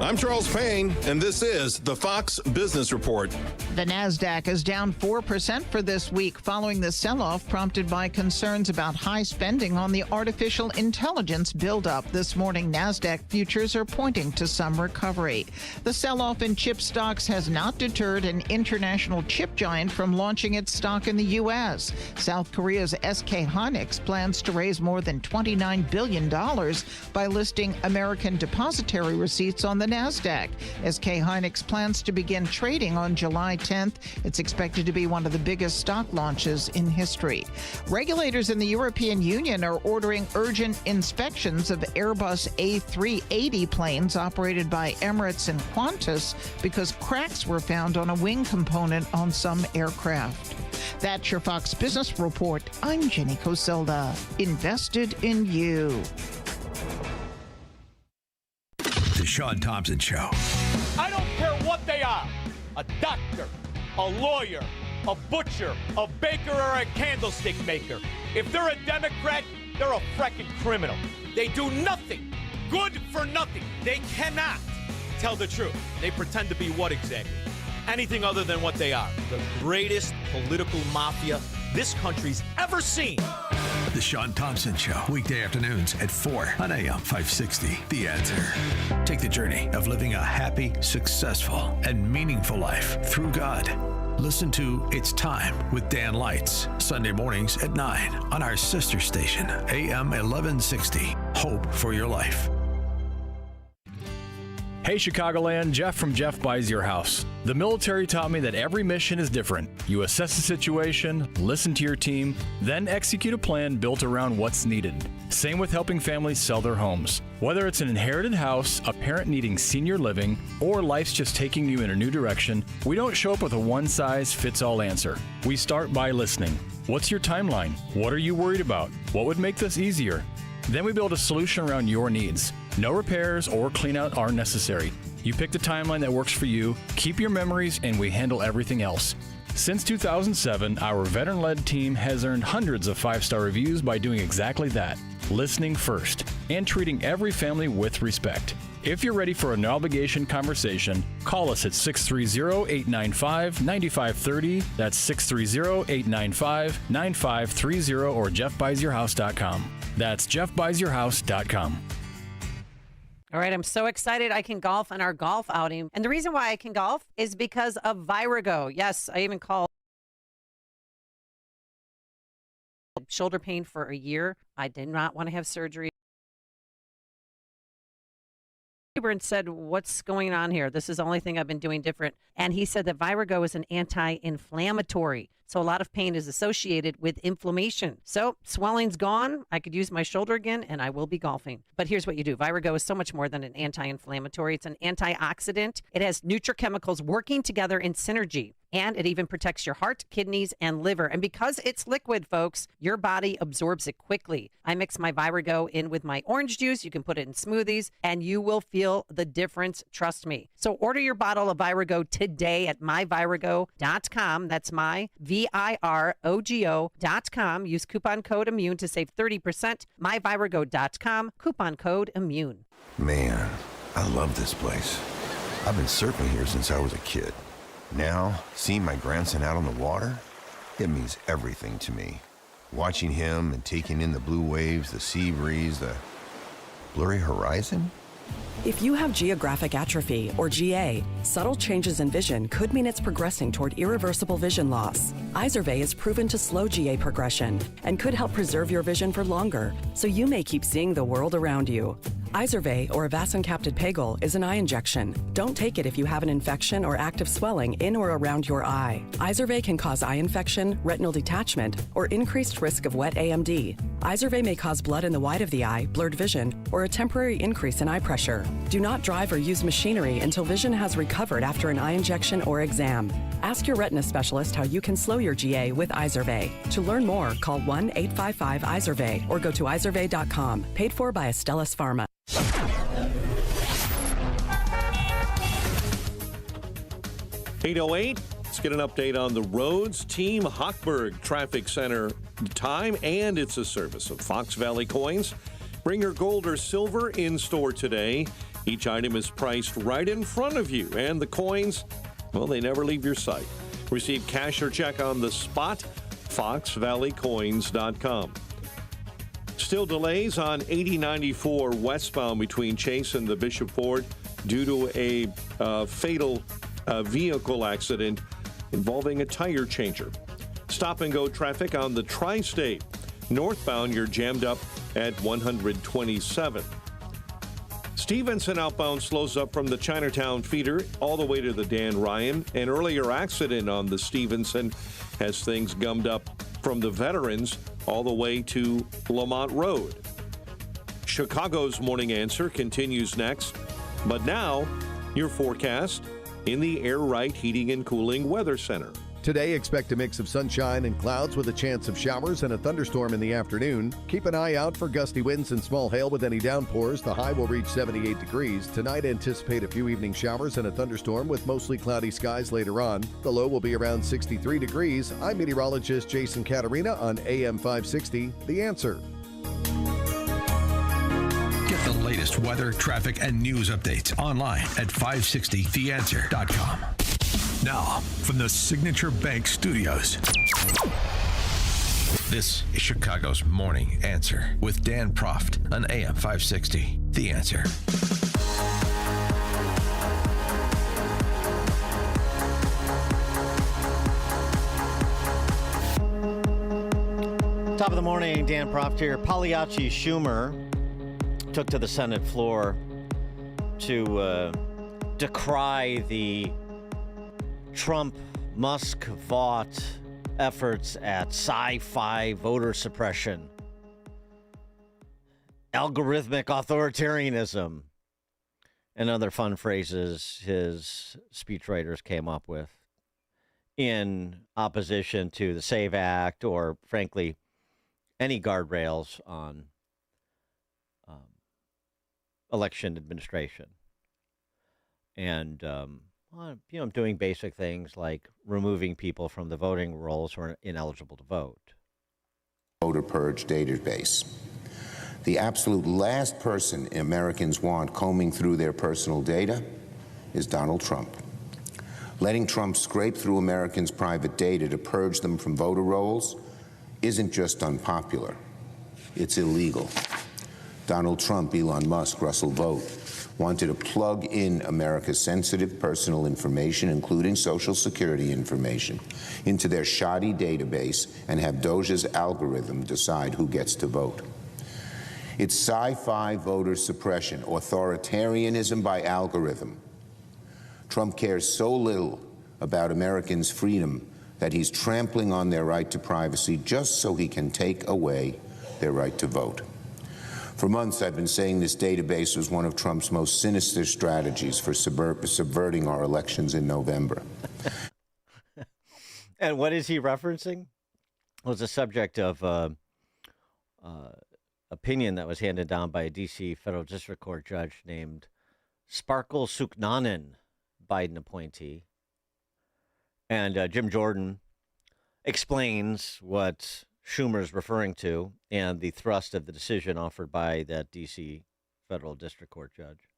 I'm Charles Payne, and this is the Fox Business Report. The NASDAQ is down 4% for this week following the sell-off prompted by concerns about high spending on the artificial intelligence buildup. This morning, NASDAQ futures are pointing to some recovery. The sell-off in chip stocks has not deterred an international chip giant from launching its stock in the U.S. South Korea's SK Hynix plans to raise more than $29 billion by listing American depository receipts on the NASDAQ. SK Hynix plans to begin trading on July 10th. It's expected to be one of the biggest stock launches in history. Regulators in the European Union are ordering urgent inspections of Airbus A380 planes operated by Emirates and Qantas because cracks were found on a wing component on some aircraft. That's your Fox Business Report. I'm Jenny Coselda. Invested in you. The Sean Thompson Show. I don't care what they are. A doctor, a lawyer, a butcher, a baker, or a candlestick maker. If they're a Democrat, they're a frickin' criminal. They do nothing. Good for nothing. They cannot tell the truth. They pretend to be what exactly? Anything other than what they are. The greatest political mafia this country's ever seen. The Sean Thompson Show, weekday afternoons at 4 on AM 560. The Answer. Take the journey of living a happy, successful, and meaningful life through God. Listen to It's Time with Dan Lights, Sunday mornings at 9 on our sister station, AM 1160. Hope for your life. Hey Chicagoland, Jeff from Jeff Buys Your House. The military taught me that every mission is different. You assess the situation, listen to your team, then execute a plan built around what's needed. Same with helping families sell their homes. Whether it's an inherited house, a parent needing senior living, or life's just taking you in a new direction, we don't show up with a one-size-fits-all answer. We start by listening. What's your timeline? What are you worried about? What would make this easier? Then we build a solution around your needs. No repairs or cleanout are necessary. You pick the timeline that works for you, keep your memories, and we handle everything else. Since 2007, our veteran-led team has earned hundreds of 5-star reviews by doing exactly that, listening first, and treating every family with respect. If you're ready for an no-obligation conversation, call us at 630-895-9530. That's 630-895-9530 or jeffbuysyourhouse.com. That's jeffbuysyourhouse.com. All right, I'm so excited I can golf on our golf outing. And the reason why I can golf is because of Virago. Yes, I even called shoulder pain for a year. I did not want to have surgery. And said, what's going on here? This is the only thing I've been doing different. And he said that Virago is an anti-inflammatory. So a lot of pain is associated with inflammation. So swelling's gone. I could use my shoulder again and I will be golfing. But here's what you do. Virago is so much more than an anti-inflammatory. It's an antioxidant. It has nutrichemicals working together in synergy. And it even protects your heart, kidneys, and liver. And because it's liquid, folks, your body absorbs it quickly. I mix my Virago in with my orange juice. You can put it in smoothies, and you will feel the difference. Trust me. So order your bottle of Virago today at myvirago.com. That's myVIROGO.com. Use coupon code IMMUNE to save 30%. myvirago.com, coupon code IMMUNE. Man, I love this place. I've been surfing here since I was a kid. Now, seeing my grandson out on the water, it means everything to me. Watching him and taking in the blue waves, the sea breeze, the blurry horizon. If you have geographic atrophy, or GA, subtle changes in vision could mean it's progressing toward irreversible vision loss. Izervay is proven to slow GA progression and could help preserve your vision for longer, so you may keep seeing the world around you. Izervay, or avacincaptad pegol, is an eye injection. Don't take it if you have an infection or active swelling in or around your eye. Izervay can cause eye infection, retinal detachment, or increased risk of wet AMD. Izervay may cause blood in the white of the eye, blurred vision, or a temporary increase in eye pressure. Do not drive or use machinery until vision has recovered after an eye injection or exam. Ask your retina specialist how you can slow your GA with Izervay. To learn more, call 1-855-IZERVAY or go to izervay.com. Paid for by Astellas Pharma. 808, Let's get an update on the roads. Team Hochberg Traffic Center time, and it's a service of Fox Valley Coins. Bring your gold or silver in store today. Each item is priced right in front of you, and the coins, well, they never leave your sight. Receive cash or check on the spot, foxvalleycoins.com. Still delays on 8094 westbound between Chase and the Bishop Ford due to a fatal vehicle accident involving a tire changer. Stop and go traffic on the Tri-State. Northbound, you're jammed up at 127. Stevenson outbound slows up from the Chinatown feeder all the way to the Dan Ryan. An earlier accident on the Stevenson has things gummed up from the Veterans all the way to Lamont Road. Chicago's Morning Answer continues next. But now, your forecast in the Air Right Heating and Cooling Weather Center. Today, expect a mix of sunshine and clouds with a chance of showers and a thunderstorm in the afternoon. Keep an eye out for gusty winds and small hail with any downpours. The high will reach 78 degrees. Tonight, anticipate a few evening showers and a thunderstorm with mostly cloudy skies later on. The low will be around 63 degrees. I'm meteorologist Jason Caterina on AM 560, The Answer. Get the latest weather, traffic, and news updates online at 560theanswer.com. Now, from the Signature Bank Studios, This is Chicago's Morning Answer with Dan Proft on AM 560. The Answer. Top of the morning, Dan Proft here. Pagliacci Schumer took to the Senate floor to decry the Trump-Musk fought efforts at sci-fi voter suppression, algorithmic authoritarianism, and other fun phrases his speechwriters came up with in opposition to the SAVE Act or, frankly, any guardrails on election administration. And, doing basic things like removing people from the voting rolls who are ineligible to vote. Voter purge database. The absolute last person Americans want combing through their personal data is Donald Trump. Letting Trump scrape through Americans' private data to purge them from voter rolls isn't just unpopular, it's illegal. Donald Trump, Elon Musk, Russell Vought wanted to plug in America's sensitive personal information, including Social Security information, into their shoddy database and have DOJ's algorithm decide who gets to vote. It's sci-fi voter suppression, authoritarianism by algorithm. Trump cares so little about Americans' freedom that he's trampling on their right to privacy just so he can take away their right to vote. For months, I've been saying this database was one of Trump's most sinister strategies for subverting our elections in November. And what is he referencing? It was the subject of opinion that was handed down by a D.C. federal district court judge named Sparkle Suknanen, Biden appointee. And Jim Jordan explains what Schumer's referring to and the thrust of the decision offered by that D.C. federal district court judge.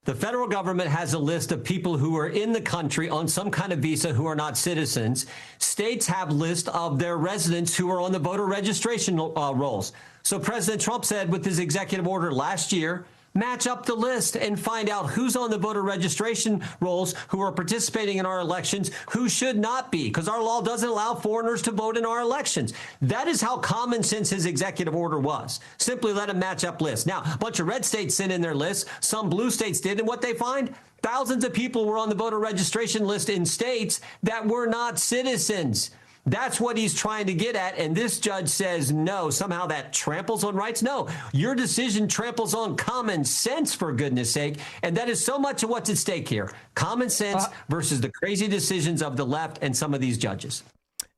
The federal government has a list of people who are in the country on some kind of visa who are not citizens. States have a list of their residents who are on the voter registration rolls. So President Trump said with his executive order last year, match up the list and find out who's on the voter registration rolls, who are participating in our elections, who should not be, because our law doesn't allow foreigners to vote in our elections. That is how common sense his executive order was. Simply let him match up lists. Now, a bunch of red states sent in their lists. Some blue states did. And what they find? Thousands of people were on the voter registration list in states that were not citizens. That's what he's trying to get at. And this judge says, no, somehow that tramples on rights. No, your decision tramples on common sense, for goodness sake. And that is so much of what's at stake here. Common sense versus the crazy decisions of the left and some of these judges.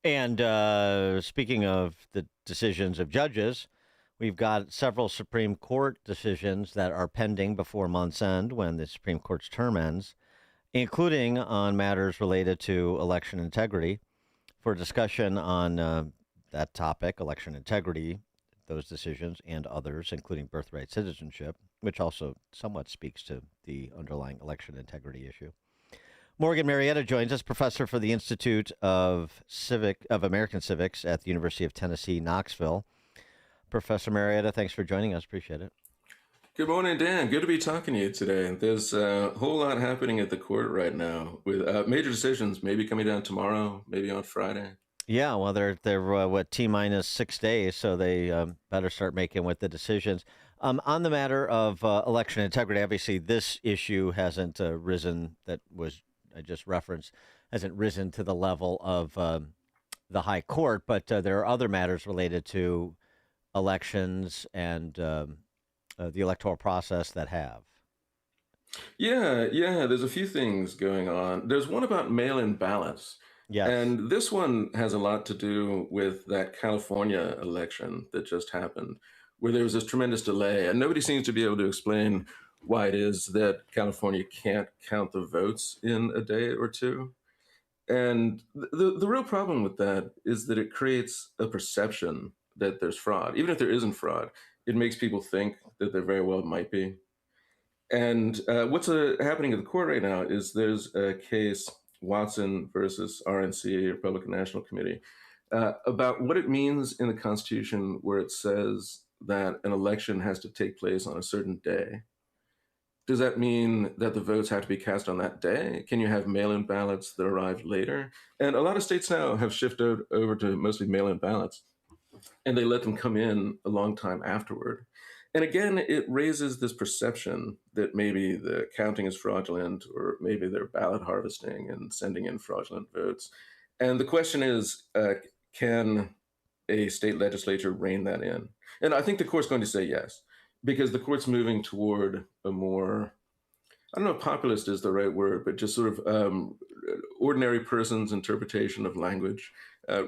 And speaking of the decisions of judges, we've got several Supreme Court decisions that are pending before month's end when the Supreme Court's term ends. including on matters related to election integrity. For discussion on that topic, election integrity, those decisions, and others, including birthright citizenship, which also somewhat speaks to the underlying election integrity issue. Morgan Marietta joins us, professor for the Institute of American Civics at the University of Tennessee, Knoxville. Professor Marietta, thanks for joining us. Appreciate it. Good morning, Dan. Good to be talking to you today. There's a whole lot happening at the court right now with major decisions maybe coming down tomorrow, maybe on Friday. Yeah, well, they're T-minus 6 days, so they better start making with the decisions. On the matter of election integrity, obviously this issue hasn't risen, that was I just referenced, hasn't risen to the level of the high court, but there are other matters related to elections and the electoral process that have. Yeah, there's a few things going on. There's one about mail-in ballots. Yes. And this one has a lot to do with that California election that just happened, where there was this tremendous delay, and nobody seems to be able to explain why it is that California can't count the votes in a day or two. And the real problem with that is that it creates a perception that there's fraud. Even if there isn't fraud, it makes people think that there very well might be. And what's happening at the court right now is there's a case, Watson versus RNC, Republican National Committee, about what it means in the Constitution where it says that an election has to take place on a certain day. Does that mean that the votes have to be cast on that day? Can you have mail-in ballots that arrive later? And a lot of states now have shifted over to mostly mail-in ballots, and they let them come in a long time afterward. And again, it raises this perception that maybe the counting is fraudulent, or maybe they're ballot harvesting and sending in fraudulent votes. And the question is, can a state legislature rein that in? And I think the court's going to say yes, because the court's moving toward a more, I don't know if populist is the right word, but just sort of ordinary person's interpretation of language,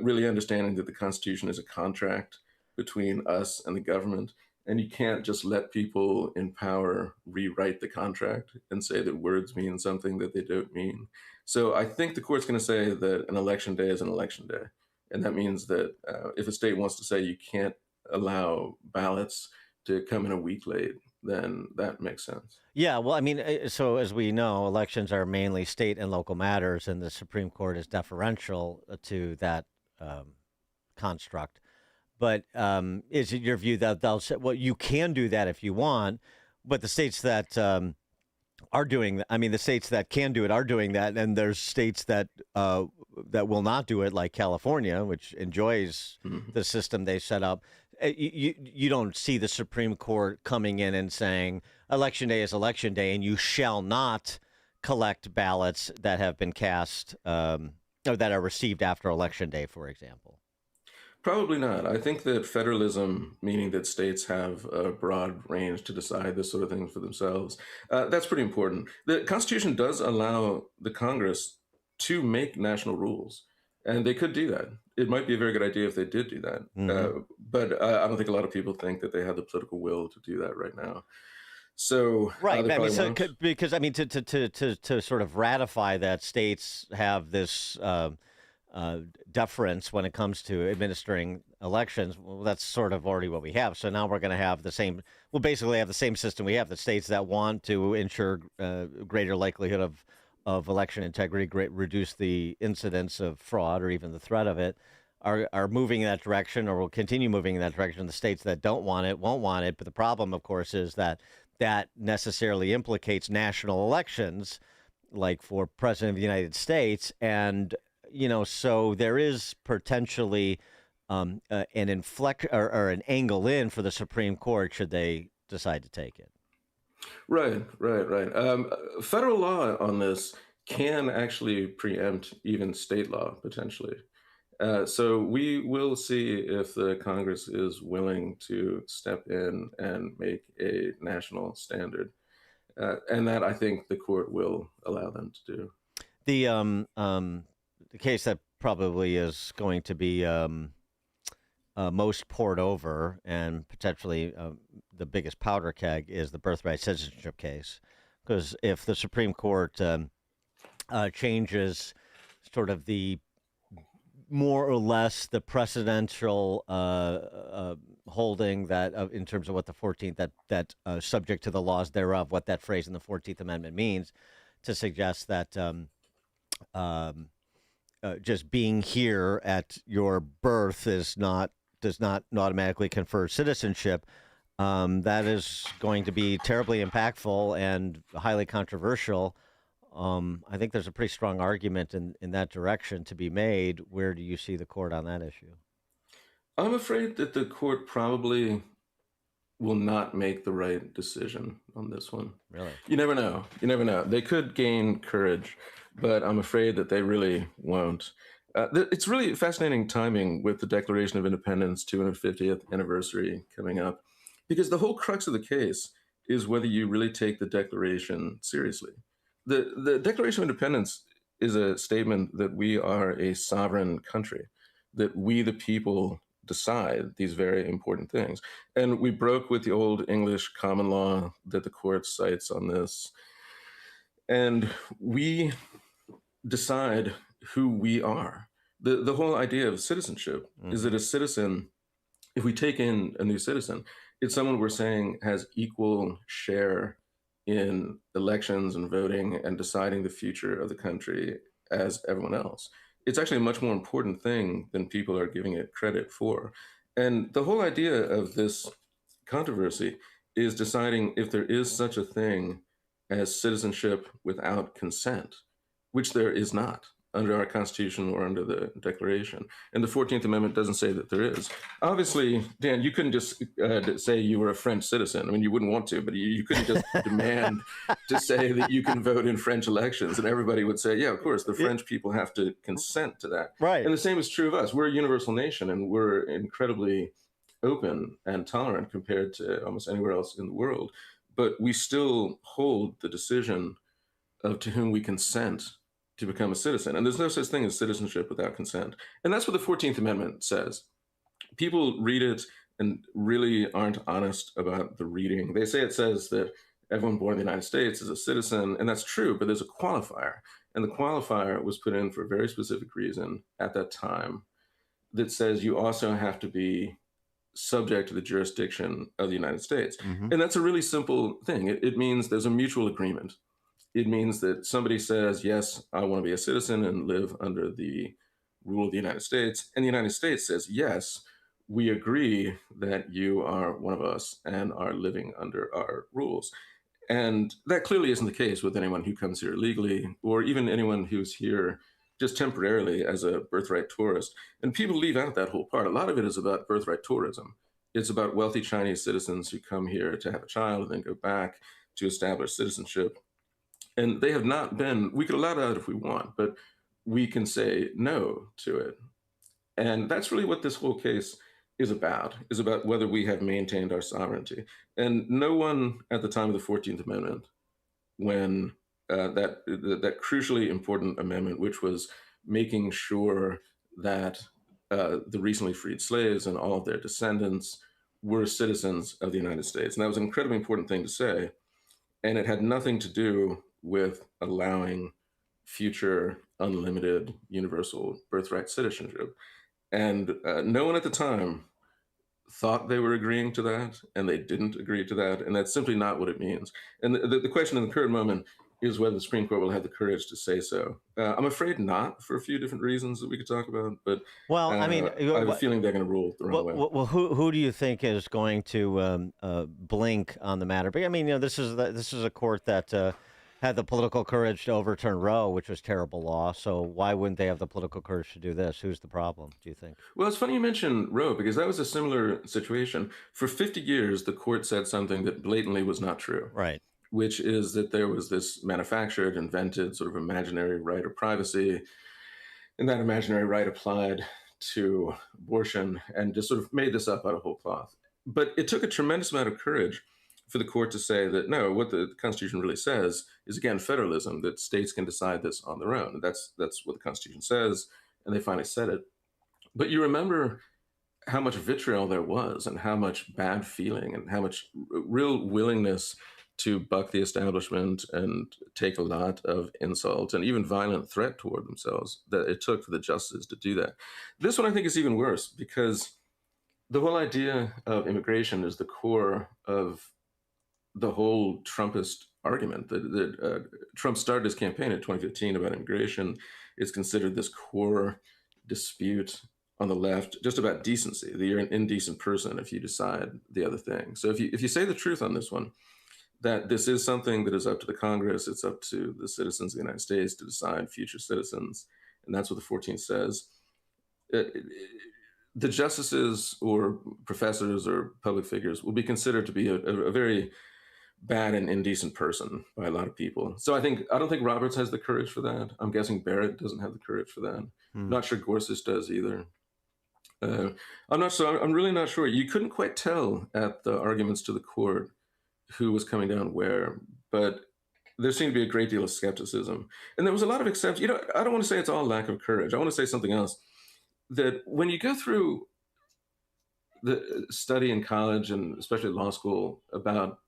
really understanding that the Constitution is a contract between us and the government. And you can't just let people in power rewrite the contract and say that words mean something that they don't mean. So I think the court's going to say that an election day is an election day. And that means that if a state wants to say you can't allow ballots to come in a week late, then that makes sense. Yeah, well, I mean, so as we know, elections are mainly state and local matters, and the Supreme Court is deferential to that construct. But is it your view that they'll say, well, you can do that if you want, but the states that are doing, I mean, the states that can do it are doing that, and there's states that will not do it, like California, which enjoys the system they set up. You don't see the Supreme Court coming in and saying election day is election day, and you shall not collect ballots that have been cast or that are received after election day, for example. Probably not. I think that federalism, meaning that states have a broad range to decide this sort of thing for themselves, that's pretty important. The Constitution does allow the Congress to make national rules, and they could do that. It might be a very good idea if they did do that. But I don't think a lot of people think that they have the political will to do that right now. So right, I mean, because I mean, to sort of ratify that, states have this deference when it comes to administering elections. Well, that's sort of already what we have. So now we're going to have the same. We'll basically have the same system we have. The states that want to ensure greater likelihood of election integrity, reduce the incidence of fraud or even the threat of it, are moving in that direction, or will continue moving in that direction. The states that don't want it won't want it. But the problem, of course, is that necessarily implicates national elections, like for President of the United States. And so there is potentially an inflect or an angle in for the Supreme Court should they decide to take it. Right. Federal law on this can actually preempt even state law potentially. So we will see if the Congress is willing to step in and make a national standard, and that I think the court will allow them to do. The case that probably is going to be most poured over and potentially the biggest powder keg is the birthright citizenship case, because if the Supreme Court changes sort of the more or less the precedential holding that in terms of what the 14th, that subject to the laws thereof, what that phrase in the 14th Amendment means, to suggest that just being here at your birth does not automatically confer citizenship. That is going to be terribly impactful and highly controversial. I think there's a pretty strong argument in that direction to be made. Where do you see the court on that issue? I'm afraid that the court probably will not make the right decision on this one. Really? You never know. You never know. They could gain courage, but I'm afraid that they really won't. It's really fascinating timing with the Declaration of Independence 250th anniversary coming up, because the whole crux of the case is whether you really take the Declaration seriously. The Declaration of Independence is a statement that we are a sovereign country, that we the people decide these very important things. And we broke with the old English common law that the court cites on this. And we decide who we are. The whole idea of citizenship is that a citizen, if we take in a new citizen, it's someone we're saying has equal share in elections and voting and deciding the future of the country as everyone else. It's actually a much more important thing than people are giving it credit for. And the whole idea of this controversy is deciding if there is such a thing as citizenship without consent, which there is not under our Constitution or under the Declaration. And the 14th Amendment doesn't say that there is. Obviously, Dan, you couldn't just say you were a French citizen. I mean, you wouldn't want to, but you couldn't just demand to say that you can vote in French elections. And everybody would say, yeah, of course, the French people have to consent to that. Right. And the same is true of us. We're a universal nation, and we're incredibly open and tolerant compared to almost anywhere else in the world. But we still hold the decision of to whom we consent to become a citizen. And there's no such thing as citizenship without consent. And that's what the 14th Amendment says. People read it and really aren't honest about the reading. They say it says that everyone born in the United States is a citizen, and that's true, but there's a qualifier. And the qualifier was put in for a very specific reason at that time that says you also have to be subject to the jurisdiction of the United States. And that's a really simple thing. It means there's a mutual agreement. It means that somebody says, yes, I want to be a citizen and live under the rule of the United States. And the United States says, yes, we agree that you are one of us and are living under our rules. And that clearly isn't the case with anyone who comes here illegally, or even anyone who's here just temporarily as a birthright tourist. And people leave out that whole part. A lot of it is about birthright tourism. It's about wealthy Chinese citizens who come here to have a child and then go back to establish citizenship. And they have not been, we could allow that if we want, but we can say no to it. And that's really what this whole case is about whether we have maintained our sovereignty. And no one at the time of the 14th Amendment, when that crucially important amendment, which was making sure that the recently freed slaves and all of their descendants were citizens of the United States. And that was an incredibly important thing to say. And it had nothing to do with allowing future unlimited universal birthright citizenship. And no one at the time thought they were agreeing to that, and they didn't agree to that. And that's simply not what it means. And the question in the current moment is whether the Supreme Court will have the courage to say so. I'm afraid not, for a few different reasons that we could talk about. But well, I mean, I have a feeling they're going to rule the wrong way. Well, who do you think is going to blink on the matter? But I mean, this is a court that had the political courage to overturn Roe, which was terrible law. So why wouldn't they have the political courage to do this? Who's the problem, do you think? Well, it's funny you mention Roe, because that was a similar situation. For 50 years, the court said something that blatantly was not true. Right. Which is that there was this manufactured, invented sort of imaginary right of privacy, and that imaginary right applied to abortion, and just sort of made this up out of whole cloth. But it took a tremendous amount of courage for the court to say that, no, what the Constitution really says is, again, federalism, that states can decide this on their own. That's what the Constitution says, and they finally said it. But you remember how much vitriol there was, and how much bad feeling, and how much real willingness to buck the establishment and take a lot of insult and even violent threat toward themselves that it took for the justices to do that. This one I think is even worse because the whole idea of immigration is the core of the whole Trumpist argument that Trump started his campaign in 2015 about immigration. It's considered this core dispute on the left just about decency, that you're an indecent person if you decide the other thing. So if you say the truth on this one, that this is something that is up to the Congress, it's up to the citizens of the United States to decide future citizens, and that's what the 14th says. The justices or professors or public figures will be considered to be a very bad and indecent person by a lot of people. So I don't think Roberts has the courage for that. I'm guessing Barrett doesn't have the courage for that. Not sure Gorsuch does either. I'm really not sure. You couldn't quite tell at the arguments to the court who was coming down where, but there seemed to be a great deal of skepticism. And there was a lot of acceptance. I don't want to say it's all lack of courage. I want to say something else. That when you go through the study in college and especially law school about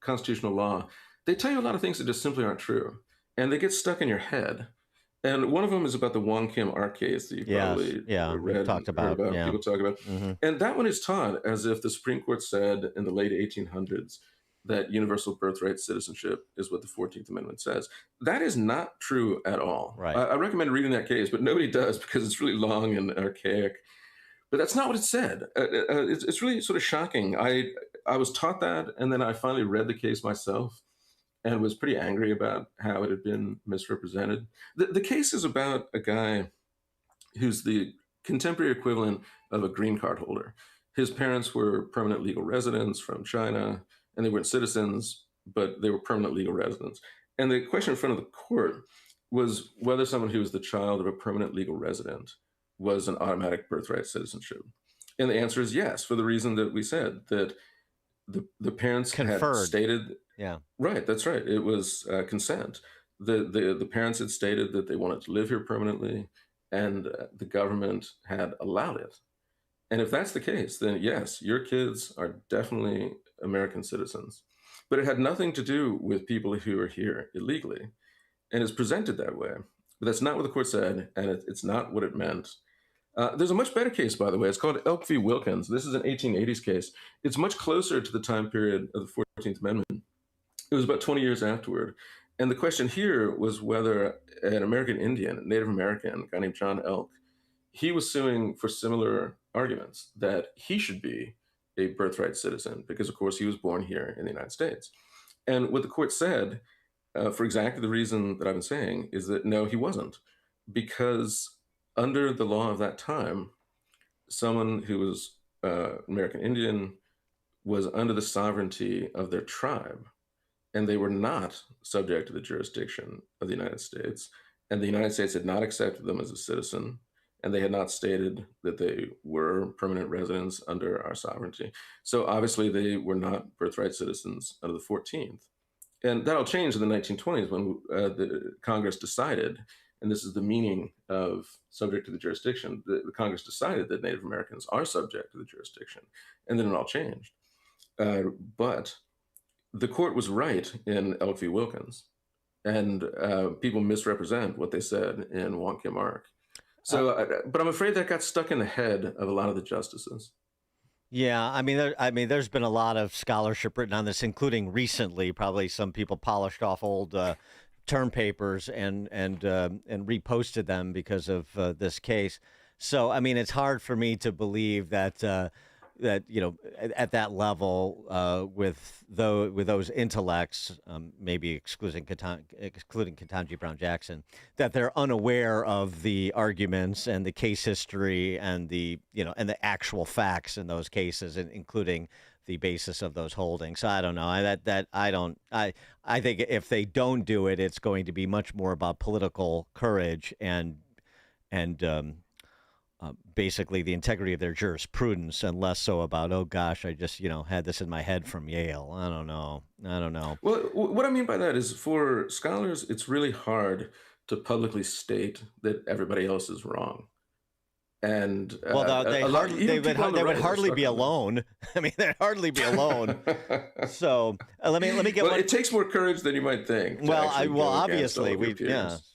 constitutional law, they tell you a lot of things that just simply aren't true. And they get stuck in your head. And one of them is about the Wong Kim Ark case that you probably read, talked about. People talk about. And that one is taught as if the Supreme Court said in the late 1800s that universal birthright citizenship is what the 14th Amendment says. That is not true at all. Right. I recommend reading that case, but nobody does because it's really long and archaic. But that's not what it said. It's really sort of shocking. I was taught that, and then I finally read the case myself and was pretty angry about how it had been misrepresented. The case is about a guy who's the contemporary equivalent of a green card holder. His parents were permanent legal residents from China, and they weren't citizens, but they were permanent legal residents. And the question in front of the court was whether someone who was the child of a permanent legal resident was an automatic birthright citizenship. And the answer is yes, for the reason that we said, that the parents had stated. Yeah. Right, that's right. It was consent. The parents had stated that they wanted to live here permanently, and the government had allowed it. And if that's the case, then yes, your kids are definitely American citizens. But it had nothing to do with people who are here illegally. And it's presented that way. But that's not what the court said, and it's not what it meant. There's a much better case, by the way. It's called Elk v. Wilkins. This is an 1880s case. It's much closer to the time period of the 14th Amendment. It was about 20 years afterward. And the question here was whether an American Indian, Native American, a guy named John Elk, he was suing for similar arguments that he should be a birthright citizen because, of course, he was born here in the United States. And what the court said, for exactly the reason that I've been saying, is that no, he wasn't. Because under the law of that time, someone who was American Indian was under the sovereignty of their tribe, and they were not subject to the jurisdiction of the United States. And the United States had not accepted them as a citizen, and they had not stated that they were permanent residents under our sovereignty. So obviously they were not birthright citizens under the 14th. And that'll change in the 1920s when the Congress decided, and this is the meaning of subject to the jurisdiction, the Congress decided that Native Americans are subject to the jurisdiction, and then it all changed. But the court was right in Elk v. Wilkins, and people misrepresent what they said in Wong Kim Ark. So, but I'm afraid that got stuck in the head of a lot of the justices. Yeah, I mean, there's been a lot of scholarship written on this, including recently. Probably some people polished off old term papers and reposted them because of this case. So, I mean, it's hard for me to believe that at that level with those intellects, maybe excluding Ketanji Brown Jackson, that they're unaware of the arguments and the case history and the actual facts in those cases, including the basis of those holdings. So I don't know. I think if they don't do it, it's going to be much more about political courage and basically the integrity of their jurisprudence, and less so about, oh gosh, I just had this in my head from Yale. I don't know. Well, what I mean by that is, for scholars, it's really hard to publicly state that everybody else is wrong. And they would hardly be alone. I mean, they'd hardly be alone. So let me get. Well, one. it takes more courage than you might think. Well, obviously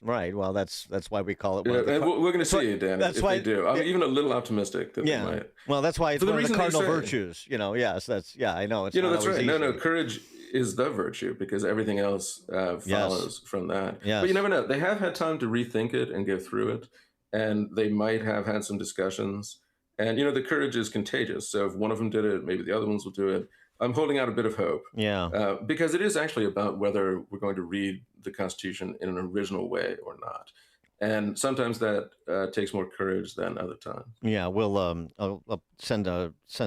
right. Well, that's why we call it. And we're going to see, Dan. That's if why they do. I'm even a little optimistic that they might. Well, that's why it's one of the cardinal virtues. I know. It's that's not right. easy. No, courage is the virtue because everything else follows from that. Yes. But you never know. They have had time to rethink it and go through it. And they might have had some discussions. And, the courage is contagious. So if one of them did it, maybe the other ones will do it. I'm holding out a bit of hope. Yeah. Because it is actually about whether we're going to read the Constitution in an original way or not. And sometimes that takes more courage than other times. Yeah, we'll I'll send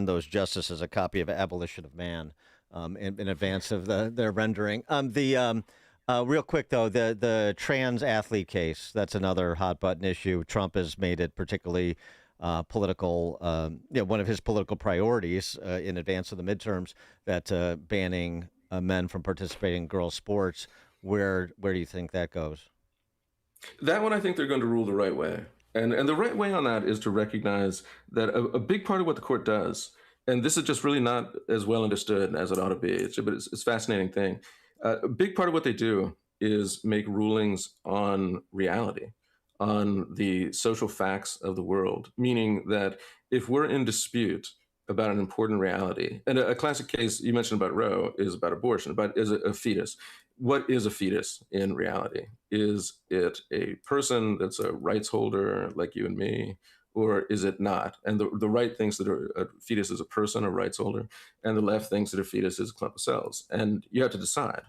those justices a copy of Abolition of Man in advance of their rendering. Real quick, though, the trans athlete case, that's another hot button issue. Trump has made it particularly political, one of his political priorities in advance of the midterms, that banning men from participating in girls' sports. Where do you think that goes? That one, I think they're going to rule the right way. And the right way on that is to recognize that a big part of what the court does, and this is just really not as well understood as it ought to be, but it's a fascinating thing. A big part of what they do is make rulings on reality, on the social facts of the world, meaning that if we're in dispute about an important reality, and a classic case you mentioned about Roe is about abortion, is a fetus. What is a fetus in reality? Is it a person that's a rights holder like you and me, or is it not? And the right thinks that a fetus is a person, a rights holder, and the left thinks that a fetus is a clump of cells. And you have to decide.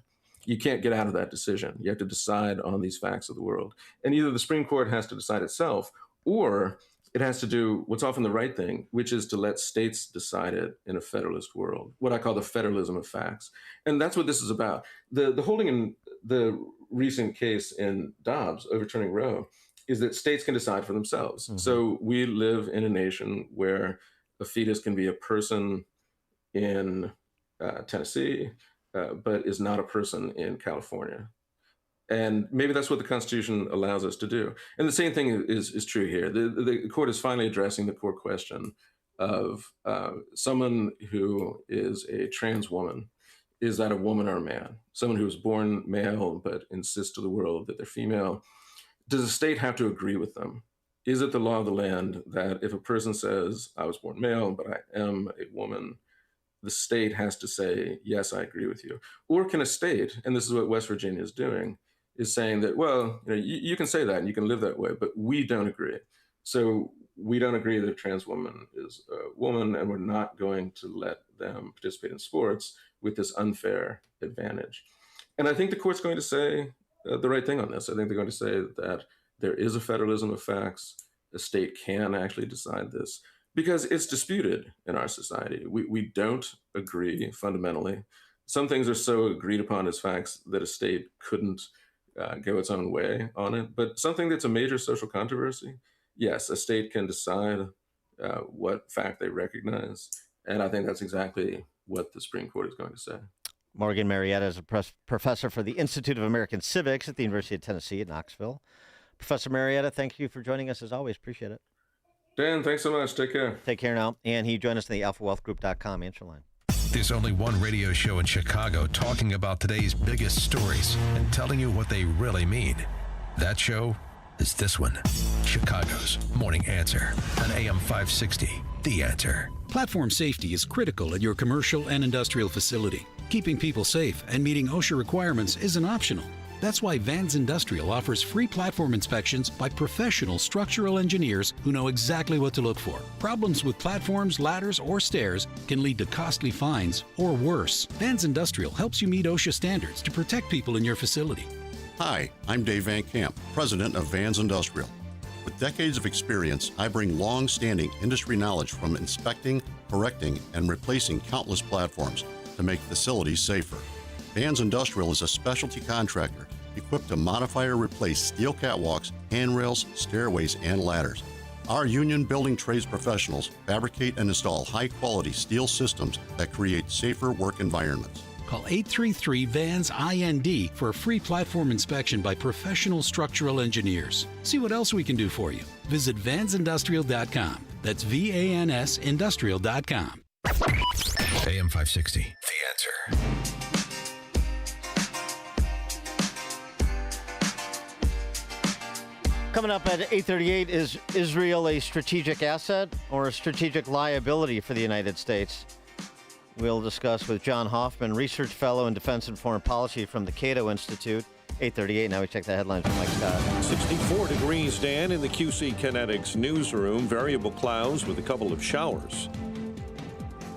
You can't get out of that decision. You have to decide on these facts of the world. And either the Supreme Court has to decide itself, or it has to do what's often the right thing, which is to let states decide it in a federalist world, what I call the federalism of facts. And that's what this is about. The holding in the recent case in Dobbs, overturning Roe, is that states can decide for themselves. Mm-hmm. So we live in a nation where a fetus can be a person in Tennessee, but is not a person in California. And maybe that's what the Constitution allows us to do. And the same thing is true here. The court is finally addressing the core question of someone who is a trans woman. Is that a woman or a man? Someone who was born male but insists to the world that they're female. Does the state have to agree with them? Is it the law of the land that if a person says, I was born male, but I am a woman, the state has to say, yes, I agree with you? Or can a state, and this is what West Virginia is doing, is saying that, well, you can say that and you can live that way, but we don't agree. So we don't agree that a trans woman is a woman, and we're not going to let them participate in sports with this unfair advantage. And I think the court's going to say the right thing on this. I think they're going to say that there is a federalism of facts. The state can actually decide this because it's disputed in our society. We don't agree fundamentally. Some things are so agreed upon as facts that a state couldn't go its own way on it. But something that's a major social controversy, yes, a state can decide what fact they recognize. And I think that's exactly what the Supreme Court is going to say. Morgan Marietta is a professor for the Institute of American Civics at the University of Tennessee at Knoxville. Professor Marietta, thank you for joining us as always. Appreciate it. Dan, thanks so much. Take care. Take care now. And he joined us in the alphawealthgroup.com answer line. There's only one radio show in Chicago talking about today's biggest stories and telling you what they really mean. That show is this one, Chicago's Morning Answer on AM 560, The Answer. Platform safety is critical at your commercial and industrial facility. Keeping people safe and meeting OSHA requirements isn't optional. That's why Vans Industrial offers free platform inspections by professional structural engineers who know exactly what to look for. Problems with platforms, ladders, or stairs can lead to costly fines or worse. Vans Industrial helps you meet OSHA standards to protect people in your facility. Hi, I'm Dave Van Camp, president of Vans Industrial. With decades of experience, I bring long-standing industry knowledge from inspecting, correcting, and replacing countless platforms to make facilities safer. Vans Industrial is a specialty contractor equipped to modify or replace steel catwalks, handrails, stairways, and ladders. Our union building trades professionals fabricate and install high-quality steel systems that create safer work environments. Call 833-VANS-IND for a free platform inspection by professional structural engineers. See what else we can do for you. Visit vansindustrial.com. That's VANS Industrial.com. AM 560, The Answer. Coming up at 8:38, is Israel a strategic asset or a strategic liability for the United States? We'll discuss with John Hoffman, research fellow in defense and foreign policy from the Cato Institute. 8:38, now we check the headlines from Mike Scott. 64 degrees, Dan, in the QC Kinetics newsroom. Variable clouds with a couple of showers.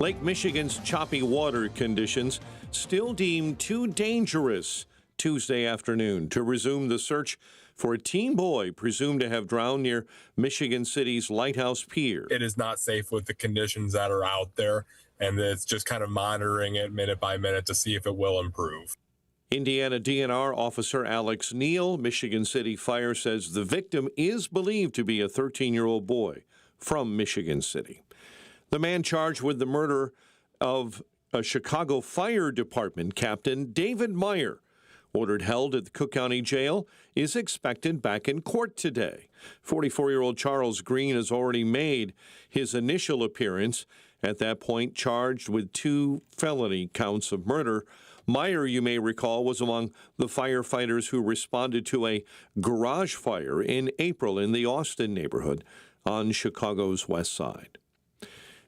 Lake Michigan's choppy water conditions still deemed too dangerous Tuesday afternoon to resume the search for a teen boy presumed to have drowned near Michigan City's Lighthouse Pier. It is not safe with the conditions that are out there, and it's just kind of monitoring it minute by minute to see if it will improve. Indiana DNR officer Alex Neal, Michigan City Fire, says the victim is believed to be a 13-year-old boy from Michigan City. The man charged with the murder of a Chicago Fire Department captain, David Meyer, ordered held at the Cook County Jail, is expected back in court today. 44-year-old Charles Green has already made his initial appearance, at that point charged with 2 felony counts of murder. Meyer, you may recall, was among the firefighters who responded to a garage fire in April in the Austin neighborhood on Chicago's west side.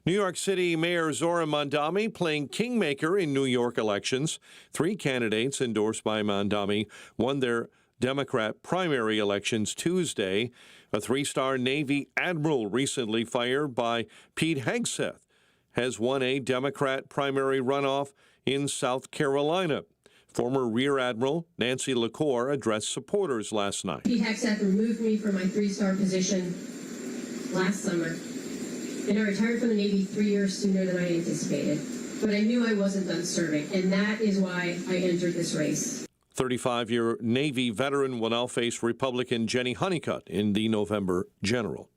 New York City Mayor Zohran Mamdani playing kingmaker in New York elections. 3 candidates endorsed by Mamdani won their Democrat primary elections Tuesday. A 3-star Navy admiral recently fired by Pete Hegseth has won a Democrat primary runoff in South Carolina. Former Rear Admiral Nancy LaCour addressed supporters last night. Pete Hegseth removed me from my 3-star position last summer, and I retired from the Navy 3 years sooner than I anticipated. But I knew I wasn't done serving, and that is why I entered this race. 35-year Navy veteran will now face Republican Jenny Honeycutt in the November general.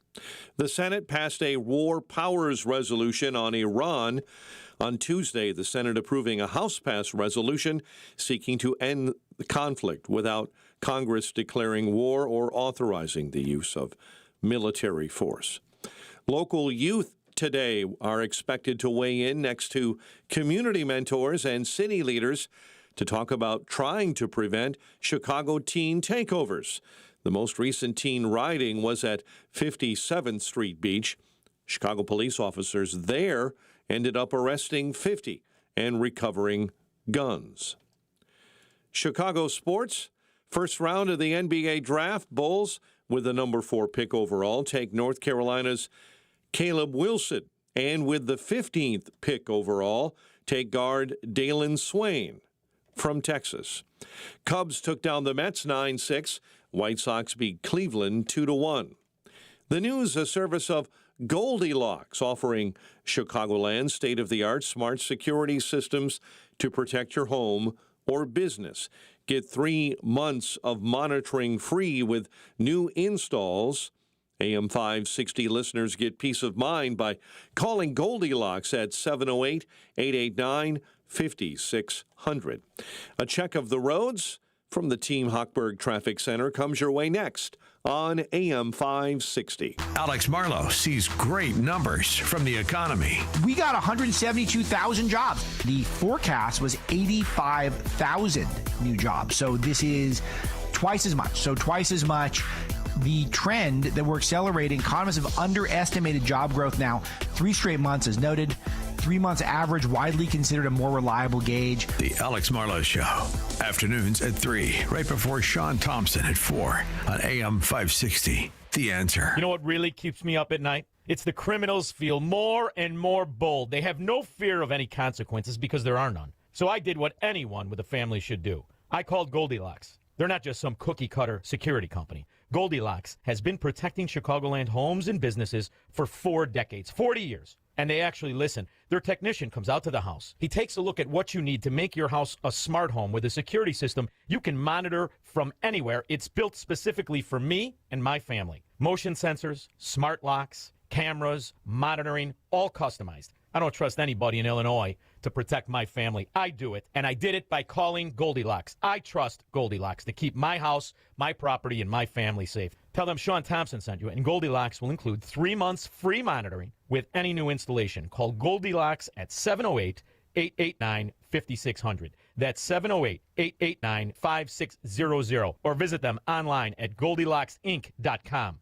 The Senate passed a war powers resolution on Iran. On Tuesday, the Senate approving a House-passed resolution seeking to end the conflict without Congress declaring war or authorizing the use of military force. Local youth today are expected to weigh in next to community mentors and city leaders to talk about trying to prevent Chicago teen takeovers. The most recent teen rioting was at 57th Street Beach. Chicago police officers there ended up arresting 50 and recovering guns. Chicago sports, first round of the NBA draft. Bulls, with the number 4 pick overall, take North Carolina's Caleb Wilson, and with the 15th pick overall, take guard Dalen Swain from Texas. Cubs took down the Mets 9-6. White Sox beat Cleveland 2-1. The news, a service of Goldilocks, offering Chicagoland state-of-the-art smart security systems to protect your home or business. Get 3 months of monitoring free with new installs. AM 560 listeners get peace of mind by calling Goldilocks at 708-889-5600. A check of the roads from the Team Hochberg Traffic Center comes your way next on AM 560. Alex Marlowe sees great numbers from the economy. We got 172,000 jobs. The forecast was 85,000 new jobs. So this is twice as much. The trend that we're accelerating, economists have underestimated job growth now 3 straight months, as noted. 3 months average, widely considered a more reliable gauge. The Alex Marlowe Show, afternoons at 3, right before Sean Thompson at 4 on AM 560. The Answer. You know what really keeps me up at night? It's the criminals feel more and more bold. They have no fear of any consequences because there are none. So I did what anyone with a family should do. I called Goldilocks. They're not just some cookie-cutter security company. Goldilocks has been protecting Chicagoland homes and businesses for 4 decades, 40 years. And they actually listen. Their technician comes out to the house. He takes a look at what you need to make your house a smart home with a security system you can monitor from anywhere. It's built specifically for me and my family. Motion sensors, smart locks, cameras, monitoring, all customized. I don't trust anybody in Illinois to protect my family. I do it, and I did it by calling Goldilocks. I trust Goldilocks to keep my house, my property, and my family safe. Tell them Sean Thompson sent you, and Goldilocks will include 3 months free monitoring with any new installation. Call Goldilocks at 708-889-5600. That's 708-889-5600. Or visit them online at GoldilocksInc.com.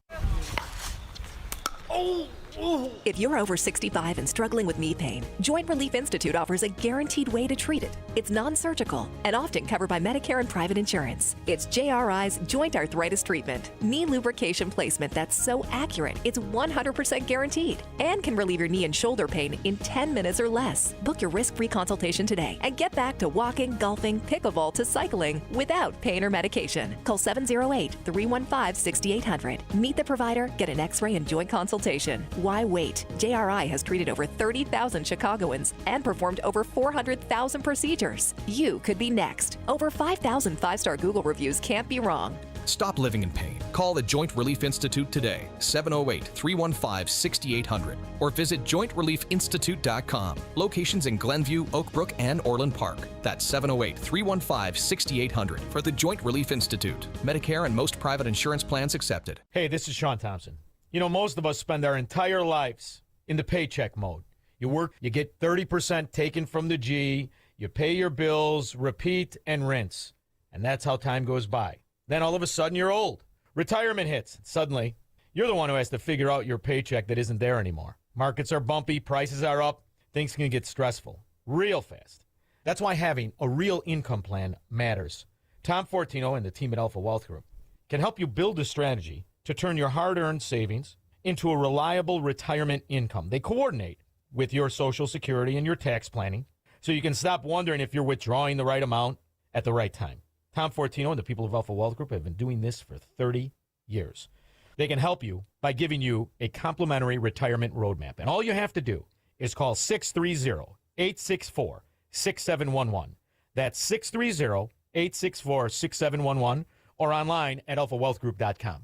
If you're over 65 and struggling with knee pain, Joint Relief Institute offers a guaranteed way to treat it. It's non-surgical and often covered by Medicare and private insurance. It's JRI's Joint Arthritis Treatment, knee lubrication placement that's so accurate it's 100% guaranteed and can relieve your knee and shoulder pain in 10 minutes or less. Book your risk-free consultation today and get back to walking, golfing, pickleball to cycling without pain or medication. Call 708-315-6800. Meet the provider, get an x-ray and joint consultation. Why wait? JRI has treated over 30,000 Chicagoans and performed over 400,000 procedures. You could be next. Over 5,000 five-star Google reviews can't be wrong. Stop living in pain. Call the Joint Relief Institute today, 708-315-6800, or visit jointreliefinstitute.com. Locations in Glenview, Oak Brook, and Orland Park. That's 708-315-6800 for the Joint Relief Institute. Medicare and most private insurance plans accepted. Hey, this is Sean Thompson. You know, most of us spend our entire lives in the paycheck mode. You work, you get 30% taken from the G, you pay your bills, repeat and rinse. And that's how time goes by. Then all of a sudden you're old. Retirement hits. Suddenly, you're the one who has to figure out your paycheck that isn't there anymore. Markets are bumpy, prices are up, things can get stressful real fast. That's why having a real income plan matters. Tom Fortino and the team at Alpha Wealth Group can help you build a strategy to turn your hard-earned savings into a reliable retirement income. They coordinate with your Social Security and your tax planning, so you can stop wondering if you're withdrawing the right amount at the right time. Tom Fortino and the people of Alpha Wealth Group have been doing this for 30 years. They can help you by giving you a complimentary retirement roadmap. And all you have to do is call 630-864-6711. That's 630-864-6711. Or online at alphawealthgroup.com.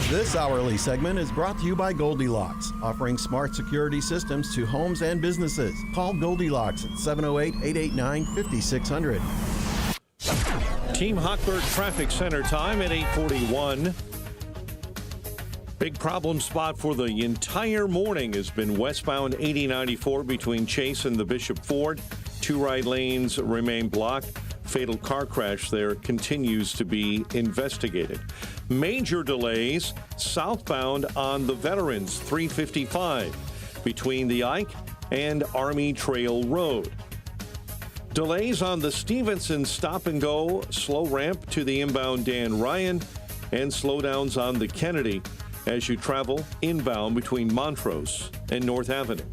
This hourly segment is brought to you by Goldilocks, offering smart security systems to homes and businesses. Call Goldilocks at 708-889-5600. Team Hochberg Traffic Center time at 8:41. Big problem spot for the entire morning has been westbound 8094 between Chase and the Bishop Ford. 2 right lanes remain blocked. Fatal car crash there continues to be investigated. Major delays southbound on the Veterans 355 between the Ike and Army Trail Road. Delays on the Stevenson stop and go slow ramp to the inbound Dan Ryan, and slowdowns on the Kennedy as you travel inbound between Montrose and North Avenue.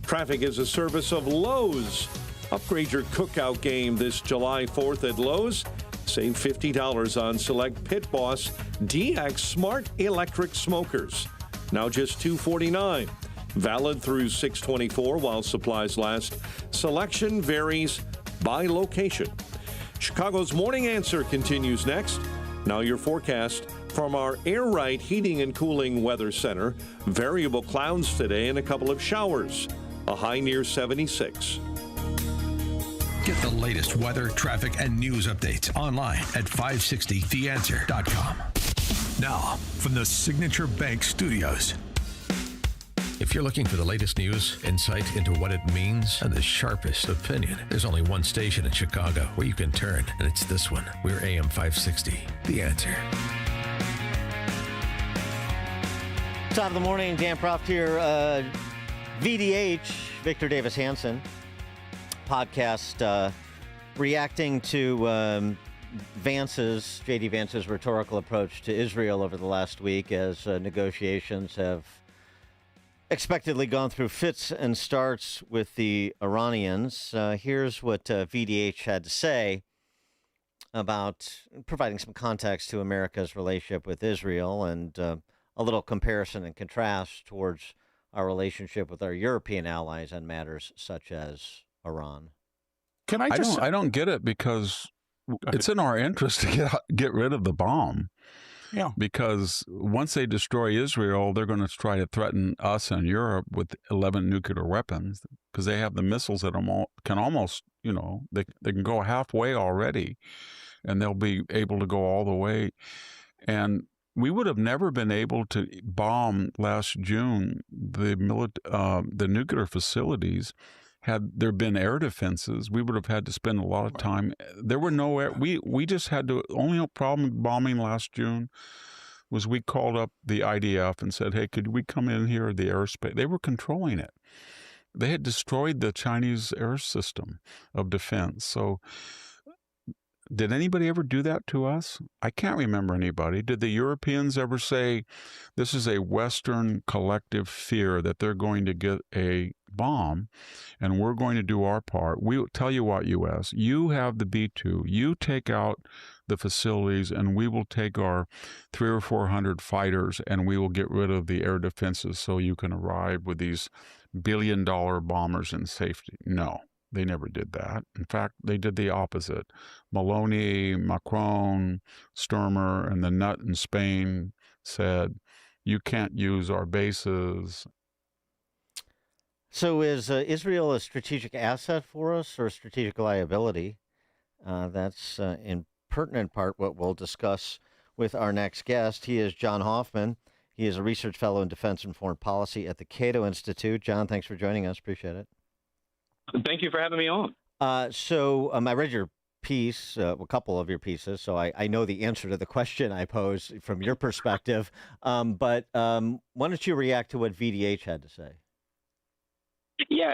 Traffic is a service of Lowe's. Upgrade your cookout game this July 4th at Lowe's. Save $50 on select Pit Boss DX Smart Electric Smokers. Now just $249. Valid through 6/24 while supplies last. Selection varies by location. Chicago's Morning Answer continues next. Now your forecast from our Air Right Heating and Cooling Weather Center. Variable clouds today and a couple of showers. A high near 76. Get the latest weather, traffic, and news updates online at 560theanswer.com. Now, from the Signature Bank Studios. If you're looking for the latest news, insight into what it means, and the sharpest opinion, there's only one station in Chicago where you can turn, and it's this one. We're AM 560, The Answer. Top of the morning, Dan Proft here. VDH, Victor Davis Hanson, podcast reacting to J.D. Vance's rhetorical approach to Israel over the last week as negotiations have expectedly gone through fits and starts with the Iranians. Here's what VDH had to say about providing some context to America's relationship with Israel and a little comparison and contrast towards our relationship with our European allies on matters such as Iran. Can I just? I don't get it because it's in our interest to get rid of the bomb. Yeah. Because once they destroy Israel, they're going to try to threaten us and Europe with 11 nuclear weapons because they have the missiles that can almost, they can go halfway already, and they'll be able to go all the way. And we would have never been able to bomb last June the nuclear facilities had there been air defenses. We would have had to spend a lot of time. There were no air. We just had to. Only problem bombing last June was we called up the IDF and said, "Hey, could we come in here?" The airspace. They were controlling it. They had destroyed the Chinese air system of defense. So, did anybody ever do that to us? I can't remember anybody. Did the Europeans ever say, this is a Western collective fear that they're going to get a bomb and we're going to do our part? We tell you what, U.S., you have the B-2. You take out the facilities and we will take our 300 or 400 fighters and we will get rid of the air defenses so you can arrive with these billion-dollar bombers in safety. No. They never did that. In fact, they did the opposite. Maloney, Macron, Sturmer, and the nut in Spain said, you can't use our bases. So is Israel a strategic asset for us or a strategic liability? That's in pertinent part what we'll discuss with our next guest. He is John Hoffman. He is a research fellow in defense and foreign policy at the Cato Institute. John, thanks for joining us. Appreciate it. Thank you for having me on. So I read your piece, a couple of your pieces, so I know the answer to the question I posed from your perspective. But why don't you react to what VDH had to say? Yeah,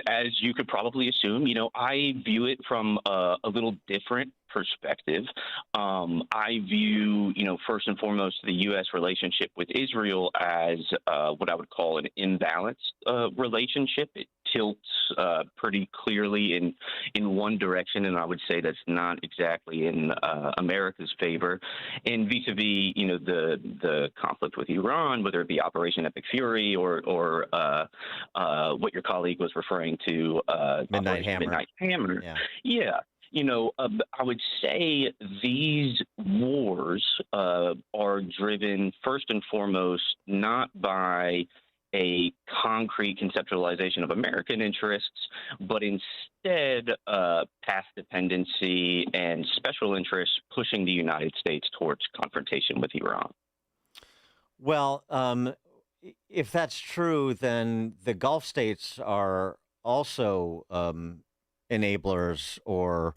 as you could probably assume, I view it from a little different perspective. I view, first and foremost, the U.S. relationship with Israel as what I would call an imbalanced relationship. It tilts pretty clearly in one direction, and I would say that's not exactly in America's favor. And vis-a-vis, the conflict with Iran, whether it be Operation Epic Fury or what your colleague was referring to, Midnight Hammer. Yeah. I would say these wars are driven first and foremost not by a concrete conceptualization of American interests, but instead past dependency and special interests pushing the United States towards confrontation with Iran. Well, if that's true, then the Gulf states are also enablers or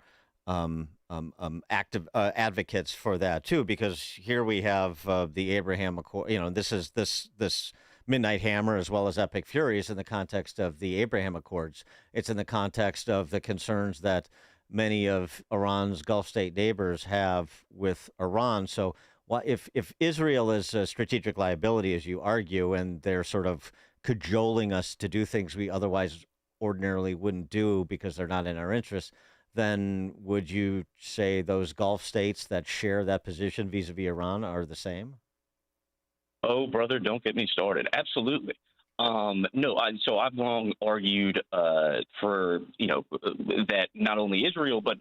active advocates for that too, because here we have the Abraham Accord. This is this Midnight Hammer as well as Epic Fury is in the context of the Abraham Accords. It's in the context of the concerns that many of Iran's Gulf state neighbors have with Iran. So if Israel is a strategic liability, as you argue, and they're sort of cajoling us to do things we otherwise ordinarily wouldn't do because they're not in our interest, then would you say those Gulf states that share that position vis-a-vis Iran are the same? Oh, brother, don't get me started. Absolutely. So I've long argued for, that not only Israel, but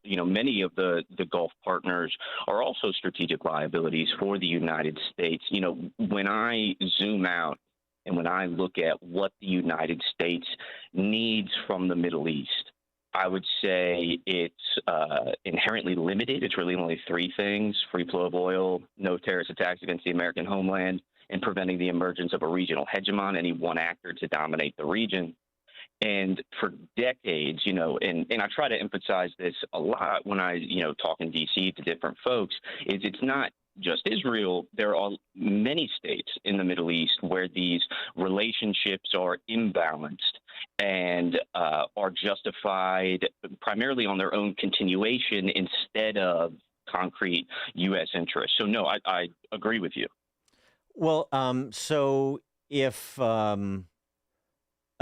many of the Gulf partners are also strategic liabilities for the United States. When I zoom out and when I look at what the United States needs from the Middle East, I would say it's inherently limited. It's really only three things: free flow of oil, no terrorist attacks against the American homeland, and preventing the emergence of a regional hegemon, any one actor to dominate the region. And for decades, and I try to emphasize this a lot when I, talk in D.C. to different folks, is it's not just Israel. There are many states in the Middle East where these relationships are imbalanced and are justified primarily on their own continuation instead of concrete U.S. interests. So, no, I agree with you. Well, so if, so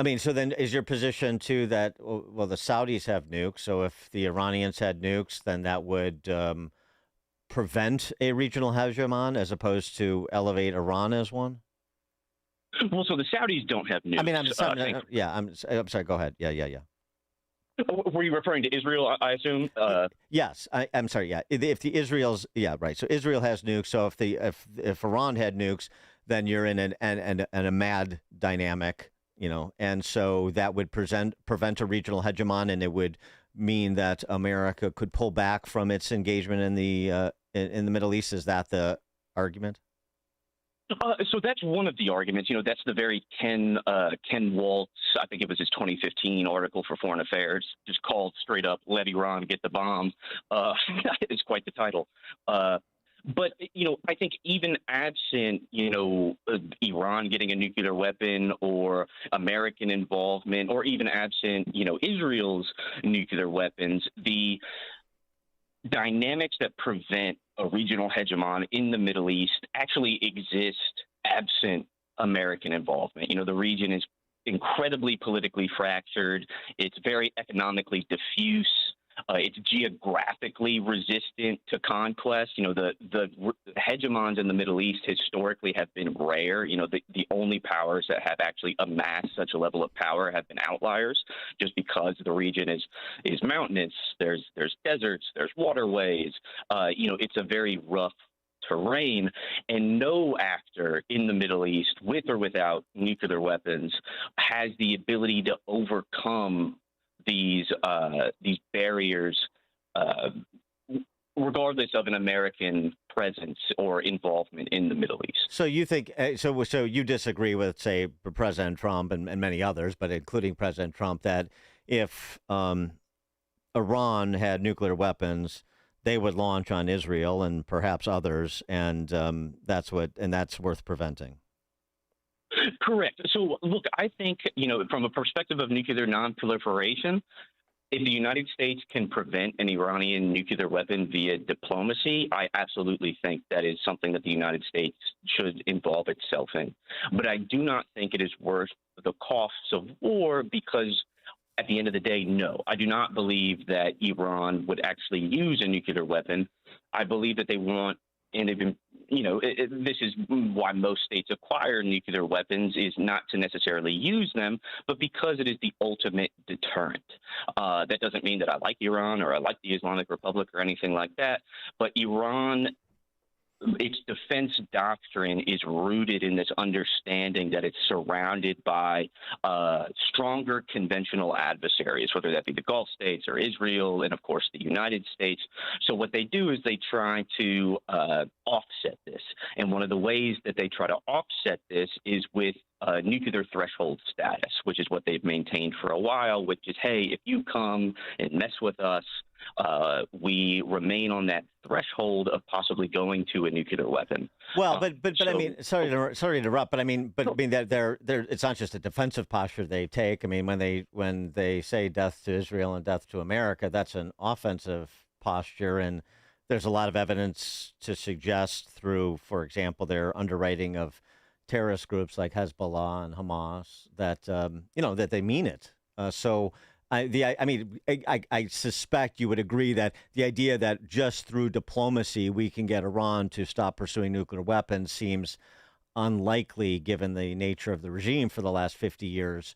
then is your position too that, well, the Saudis have nukes. So if the Iranians had nukes, then that would prevent a regional hegemon as opposed to elevate Iran as one? Well, so the Saudis don't have nukes. I'm sorry. Go ahead. Yeah. Were you referring to Israel, I assume? Yes, I'm sorry. Yeah, if the Israel's right. So Israel has nukes. So if Iran had nukes, then you're in a mad dynamic, and so that would prevent a regional hegemon, and it would mean that America could pull back from its engagement in the Middle East. Is that the argument? So that's one of the arguments. That's the very Ken Waltz, I think it was his 2015 article for Foreign Affairs, just called straight up, "Let Iran get the bomb." It's quite the title. But, I think even absent, Iran getting a nuclear weapon or American involvement, or even absent, Israel's nuclear weapons, the dynamics that prevent a regional hegemon in the Middle East actually exist absent American involvement. The region is incredibly politically fractured. It's very economically diffuse. It's geographically resistant to conquest. The hegemons in the Middle East historically have been rare. The only powers that have actually amassed such a level of power have been outliers, just because the region is mountainous. There's deserts. There's waterways. It's a very rough terrain, and no actor in the Middle East, with or without nuclear weapons, has the ability to overcome these barriers, regardless of an American presence or involvement in the Middle East. So you think so you disagree with, say, President Trump and many others, but including President Trump, that if Iran had nuclear weapons, they would launch on Israel and perhaps others, and that's worth preventing. Correct. So, look, I think, from a perspective of nuclear nonproliferation, if the United States can prevent an Iranian nuclear weapon via diplomacy, I absolutely think that is something that the United States should involve itself in. But I do not think it is worth the costs of war, because at the end of the day, no, I do not believe that Iran would actually use a nuclear weapon. I believe that they want, and they've been, this is why most states acquire nuclear weapons, is not to necessarily use them, but because it is the ultimate deterrent. That doesn't mean that I like Iran or I like the Islamic Republic or anything like that, but Iran, its defense doctrine is rooted in this understanding that it's surrounded by stronger conventional adversaries, whether that be the Gulf states or Israel and, of course, the United States. So what they do is they try to offset this. And one of the ways that they try to offset this is with nuclear threshold status, which is what they've maintained for a while, which is, hey, if you come and mess with us, we remain on that threshold of possibly going to a nuclear weapon. Well, but I mean, sorry to interrupt, but I mean that they're it's not just a defensive posture they take. I mean, when they say death to Israel and death to America, that's an offensive posture, and there's a lot of evidence to suggest through, for example, their underwriting of terrorist groups like Hezbollah and Hamas that that they mean it. I suspect you would agree that the idea that just through diplomacy we can get Iran to stop pursuing nuclear weapons seems unlikely, given the nature of the regime for the last 50 years.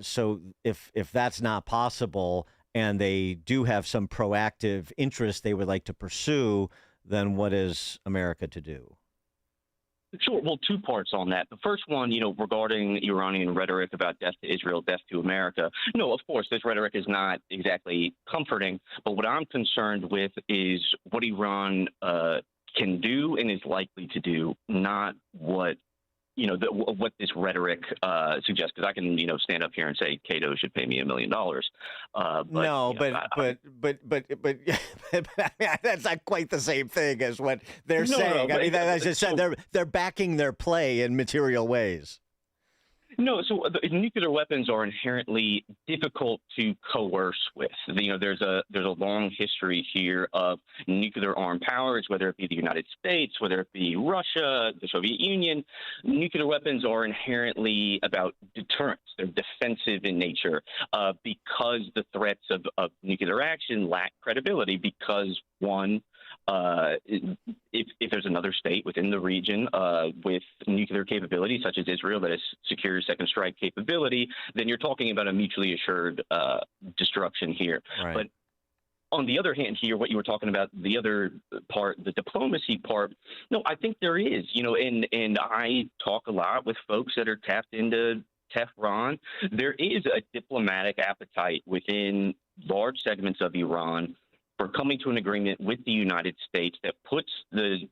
So if that's not possible, and they do have some proactive interest they would like to pursue, then what is America to do? Sure. Well, two parts on that. The first one, regarding Iranian rhetoric about death to Israel, death to America. No, of course, this rhetoric is not exactly comforting. But what I'm concerned with is what Iran can do and is likely to do, not what what this rhetoric suggests. Because I can, stand up here and say Cato should pay me $1 million. But that's not quite the same thing as what they're saying. I mean, as I said, they're backing their play in material ways. No, so the nuclear weapons are inherently difficult to coerce with. There's a long history here of nuclear armed powers, whether it be the United States, whether it be Russia, the Soviet Union. Nuclear weapons are inherently about deterrence. They're defensive in nature because the threats of nuclear action lack credibility, because one, If there's another state within the region with nuclear capability, such as Israel, that has secure second strike capability, then you're talking about a mutually assured destruction here. Right. But on the other hand here, what you were talking about, the other part, the diplomacy part, no, I think there is, and I talk a lot with folks that are tapped into Tehran. There is a diplomatic appetite within large segments of Iran for coming to an agreement with the United States that puts the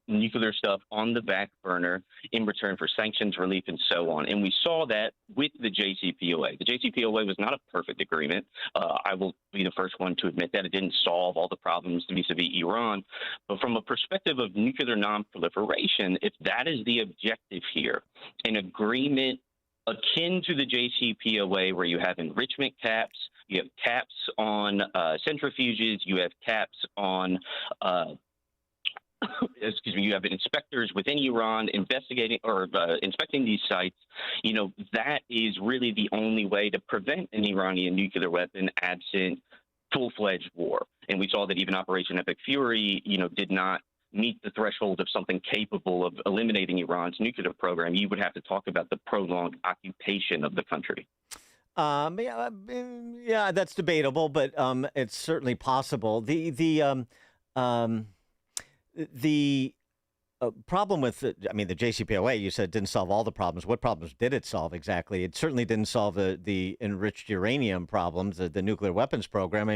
nuclear stuff on the back burner in return for sanctions relief and so on. And we saw that with the JCPOA. The JCPOA was not a perfect agreement. I will be the first one to admit that it didn't solve all the problems vis-a-vis Iran. But from a perspective of nuclear nonproliferation, if that is the objective here, an agreement akin to the JCPOA where you have enrichment caps, you have caps on centrifuges, you have caps on you have inspectors within Iran investigating or inspecting these sites. That is really the only way to prevent an Iranian nuclear weapon absent full-fledged war. And we saw that even Operation Epic Fury, did not meet the threshold of something capable of eliminating Iran's nuclear program. You would have to talk about the prolonged occupation of the country. Yeah, that's debatable, but it's certainly possible. The problem with the JCPOA, you said didn't solve all the problems. What problems did it solve exactly? It certainly didn't solve the enriched uranium problems, the nuclear weapons program.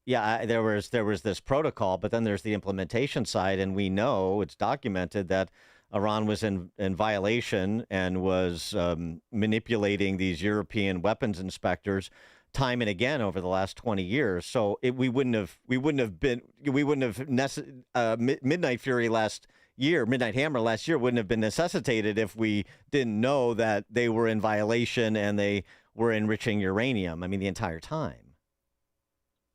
There was this protocol, but then there's the implementation side, and we know it's documented that Iran was in violation and was manipulating these European weapons inspectors time and again over the last 20 years. So Midnight Hammer last year wouldn't have been necessitated if we didn't know that they were in violation and they were enriching uranium. The entire time.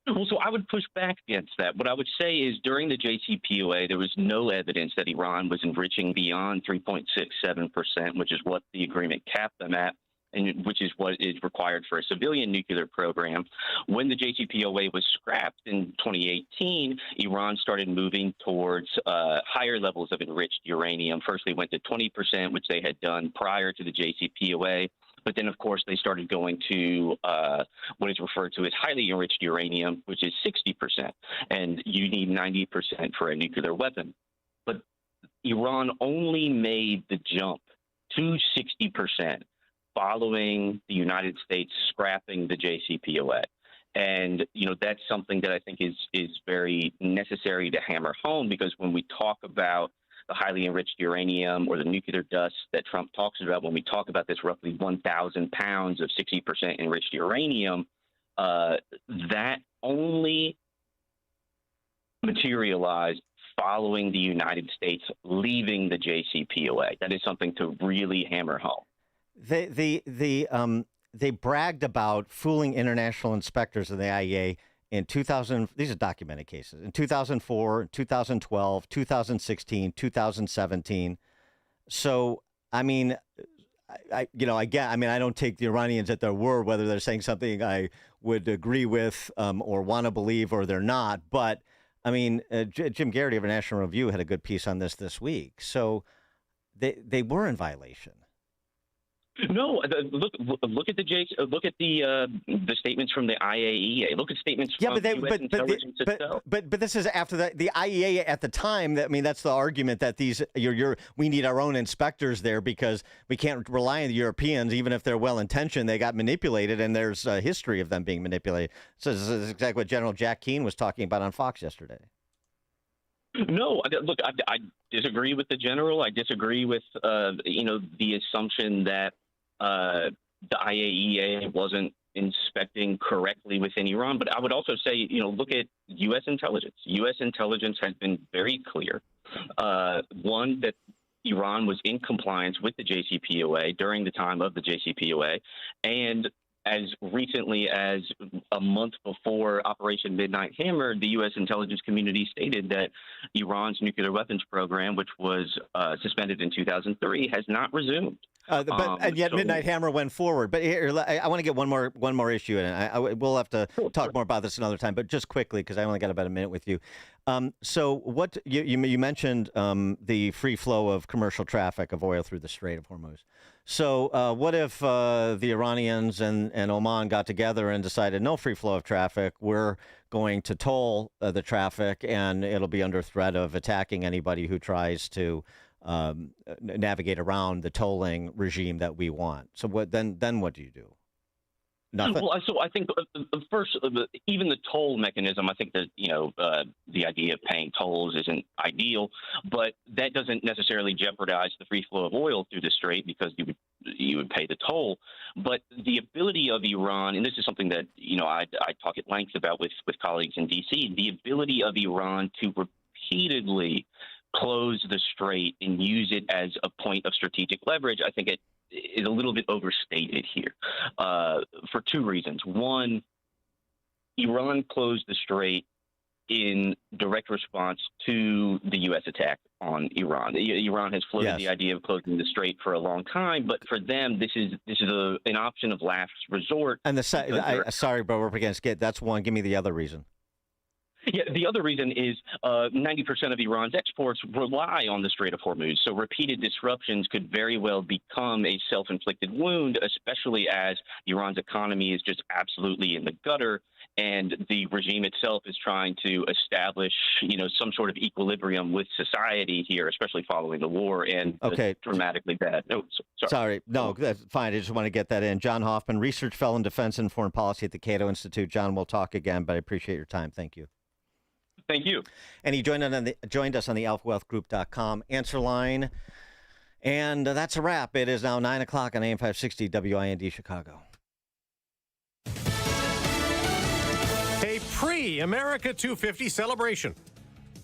Well, so I would push back against that. What I would say is during the JCPOA, there was no evidence that Iran was enriching beyond 3.67%, which is what the agreement capped them at, and which is what is required for a civilian nuclear program. When the JCPOA was scrapped in 2018, Iran started moving towards higher levels of enriched uranium. First, they went to 20%, which they had done prior to the JCPOA. But then, of course, they started going to what is referred to as highly enriched uranium, which is 60%. And you need 90% for a nuclear weapon. But Iran only made the jump to 60% following the United States scrapping the JCPOA. And, that's something that I think is very necessary to hammer home, because when we talk about the highly enriched uranium or the nuclear dust that Trump talks about, when we talk about this roughly 1,000 pounds of 60% enriched uranium, that only materialized following the United States leaving the JCPOA. That is something to really hammer home. They bragged about fooling international inspectors of the IAEA in 2000. These are documented cases in 2004, 2012, 2016, 2017. So, I don't take the Iranians at their word, whether they're saying something I would agree with or want to believe, or they're not. But Jim Garrity of National Review had a good piece on this week. So they were in violation. No, look at the statements from the IAEA. Look at statements from U.S. intelligence itself. But this is after the IAEA at the time. That's the argument that we need our own inspectors there because we can't rely on the Europeans, even if they're well intentioned. They got manipulated, and there's a history of them being manipulated. So this is exactly what General Jack Keane was talking about on Fox yesterday. No, look, I disagree with the general. I disagree with the assumption that the IAEA wasn't inspecting correctly within Iran. But I would also say, look at U.S. intelligence. U.S. intelligence has been very clear. One, that Iran was in compliance with the JCPOA during the time of the JCPOA, and as recently as a month before Operation Midnight Hammer, the U.S. intelligence community stated that Iran's nuclear weapons program, which was suspended in 2003, has not resumed. And yet Midnight Hammer went forward. But here, I want to get one more issue in. We'll have to talk more about this another time. But just quickly, because I only got about a minute with you. So what you mentioned the free flow of commercial traffic of oil through the Strait of Hormuz. So what if the Iranians and Oman got together and decided no free flow of traffic? We're going to toll the traffic, and it'll be under threat of attacking anybody who tries to navigate around the tolling regime that we want. So what then what do you do? Nothing. Well, so I think first, even the toll mechanism, I think that the idea of paying tolls isn't ideal, but that doesn't necessarily jeopardize the free flow of oil through the Strait because you would pay the toll. But the ability of Iran, and this is something that I talk at length about with colleagues in D.C., the ability of Iran to repeatedly close the Strait and use it as a point of strategic leverage, I think it is a little bit overstated here for two reasons. One, Iran closed the Strait in direct response to the U.S. attack on Iran. Iran has floated the idea of closing the Strait for a long time, but for them, this is an option of last resort. And sorry, bro, we're against it. That's one. Give me the other reason. Yeah, the other reason is 90% of Iran's exports rely on the Strait of Hormuz. So repeated disruptions could very well become a self-inflicted wound, especially as Iran's economy is just absolutely in the gutter, and the regime itself is trying to establish, some sort of equilibrium with society here, especially following the war and dramatically bad. Oh, sorry. No, that's fine. I just want to get that in. John Hoffman, research fellow in defense and foreign policy at the Cato Institute. John, we'll talk again, but I appreciate your time. Thank you. Thank you. And he joined us on the alphawealthgroup.com answer line. And that's a wrap. It is now 9 o'clock on AM 560 WIND Chicago. A pre-America 250 celebration.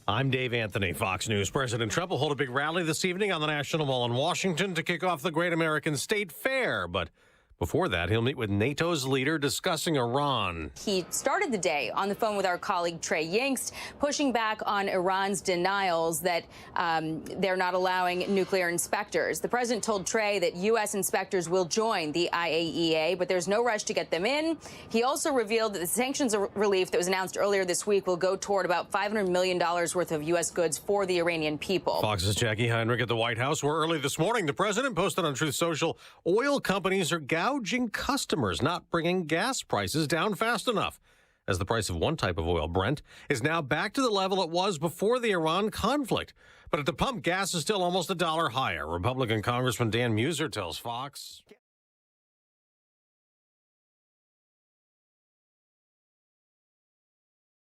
I'm Dave Anthony, Fox News. President Trump will hold a big rally this evening on the National Mall in Washington to kick off the Great American State Fair. But before that, he'll meet with NATO's leader discussing Iran. He started the day on the phone with our colleague Trey Yingst, pushing back on Iran's denials that they're not allowing nuclear inspectors. The president told Trey that U.S. inspectors will join the IAEA, but there's no rush to get them in. He also revealed that the sanctions relief that was announced earlier this week will go toward about $500 million worth of U.S. goods for the Iranian people. Fox's Jackie Heinrich at the White House, where early this morning the president posted on Truth Social, oil companies are gouging customers, not bringing gas prices down fast enough, as the price of one type of oil, Brent, is now back to the level it was before the Iran conflict. But at the pump, gas is still almost $1 higher. Republican Congressman Dan Muser tells Fox.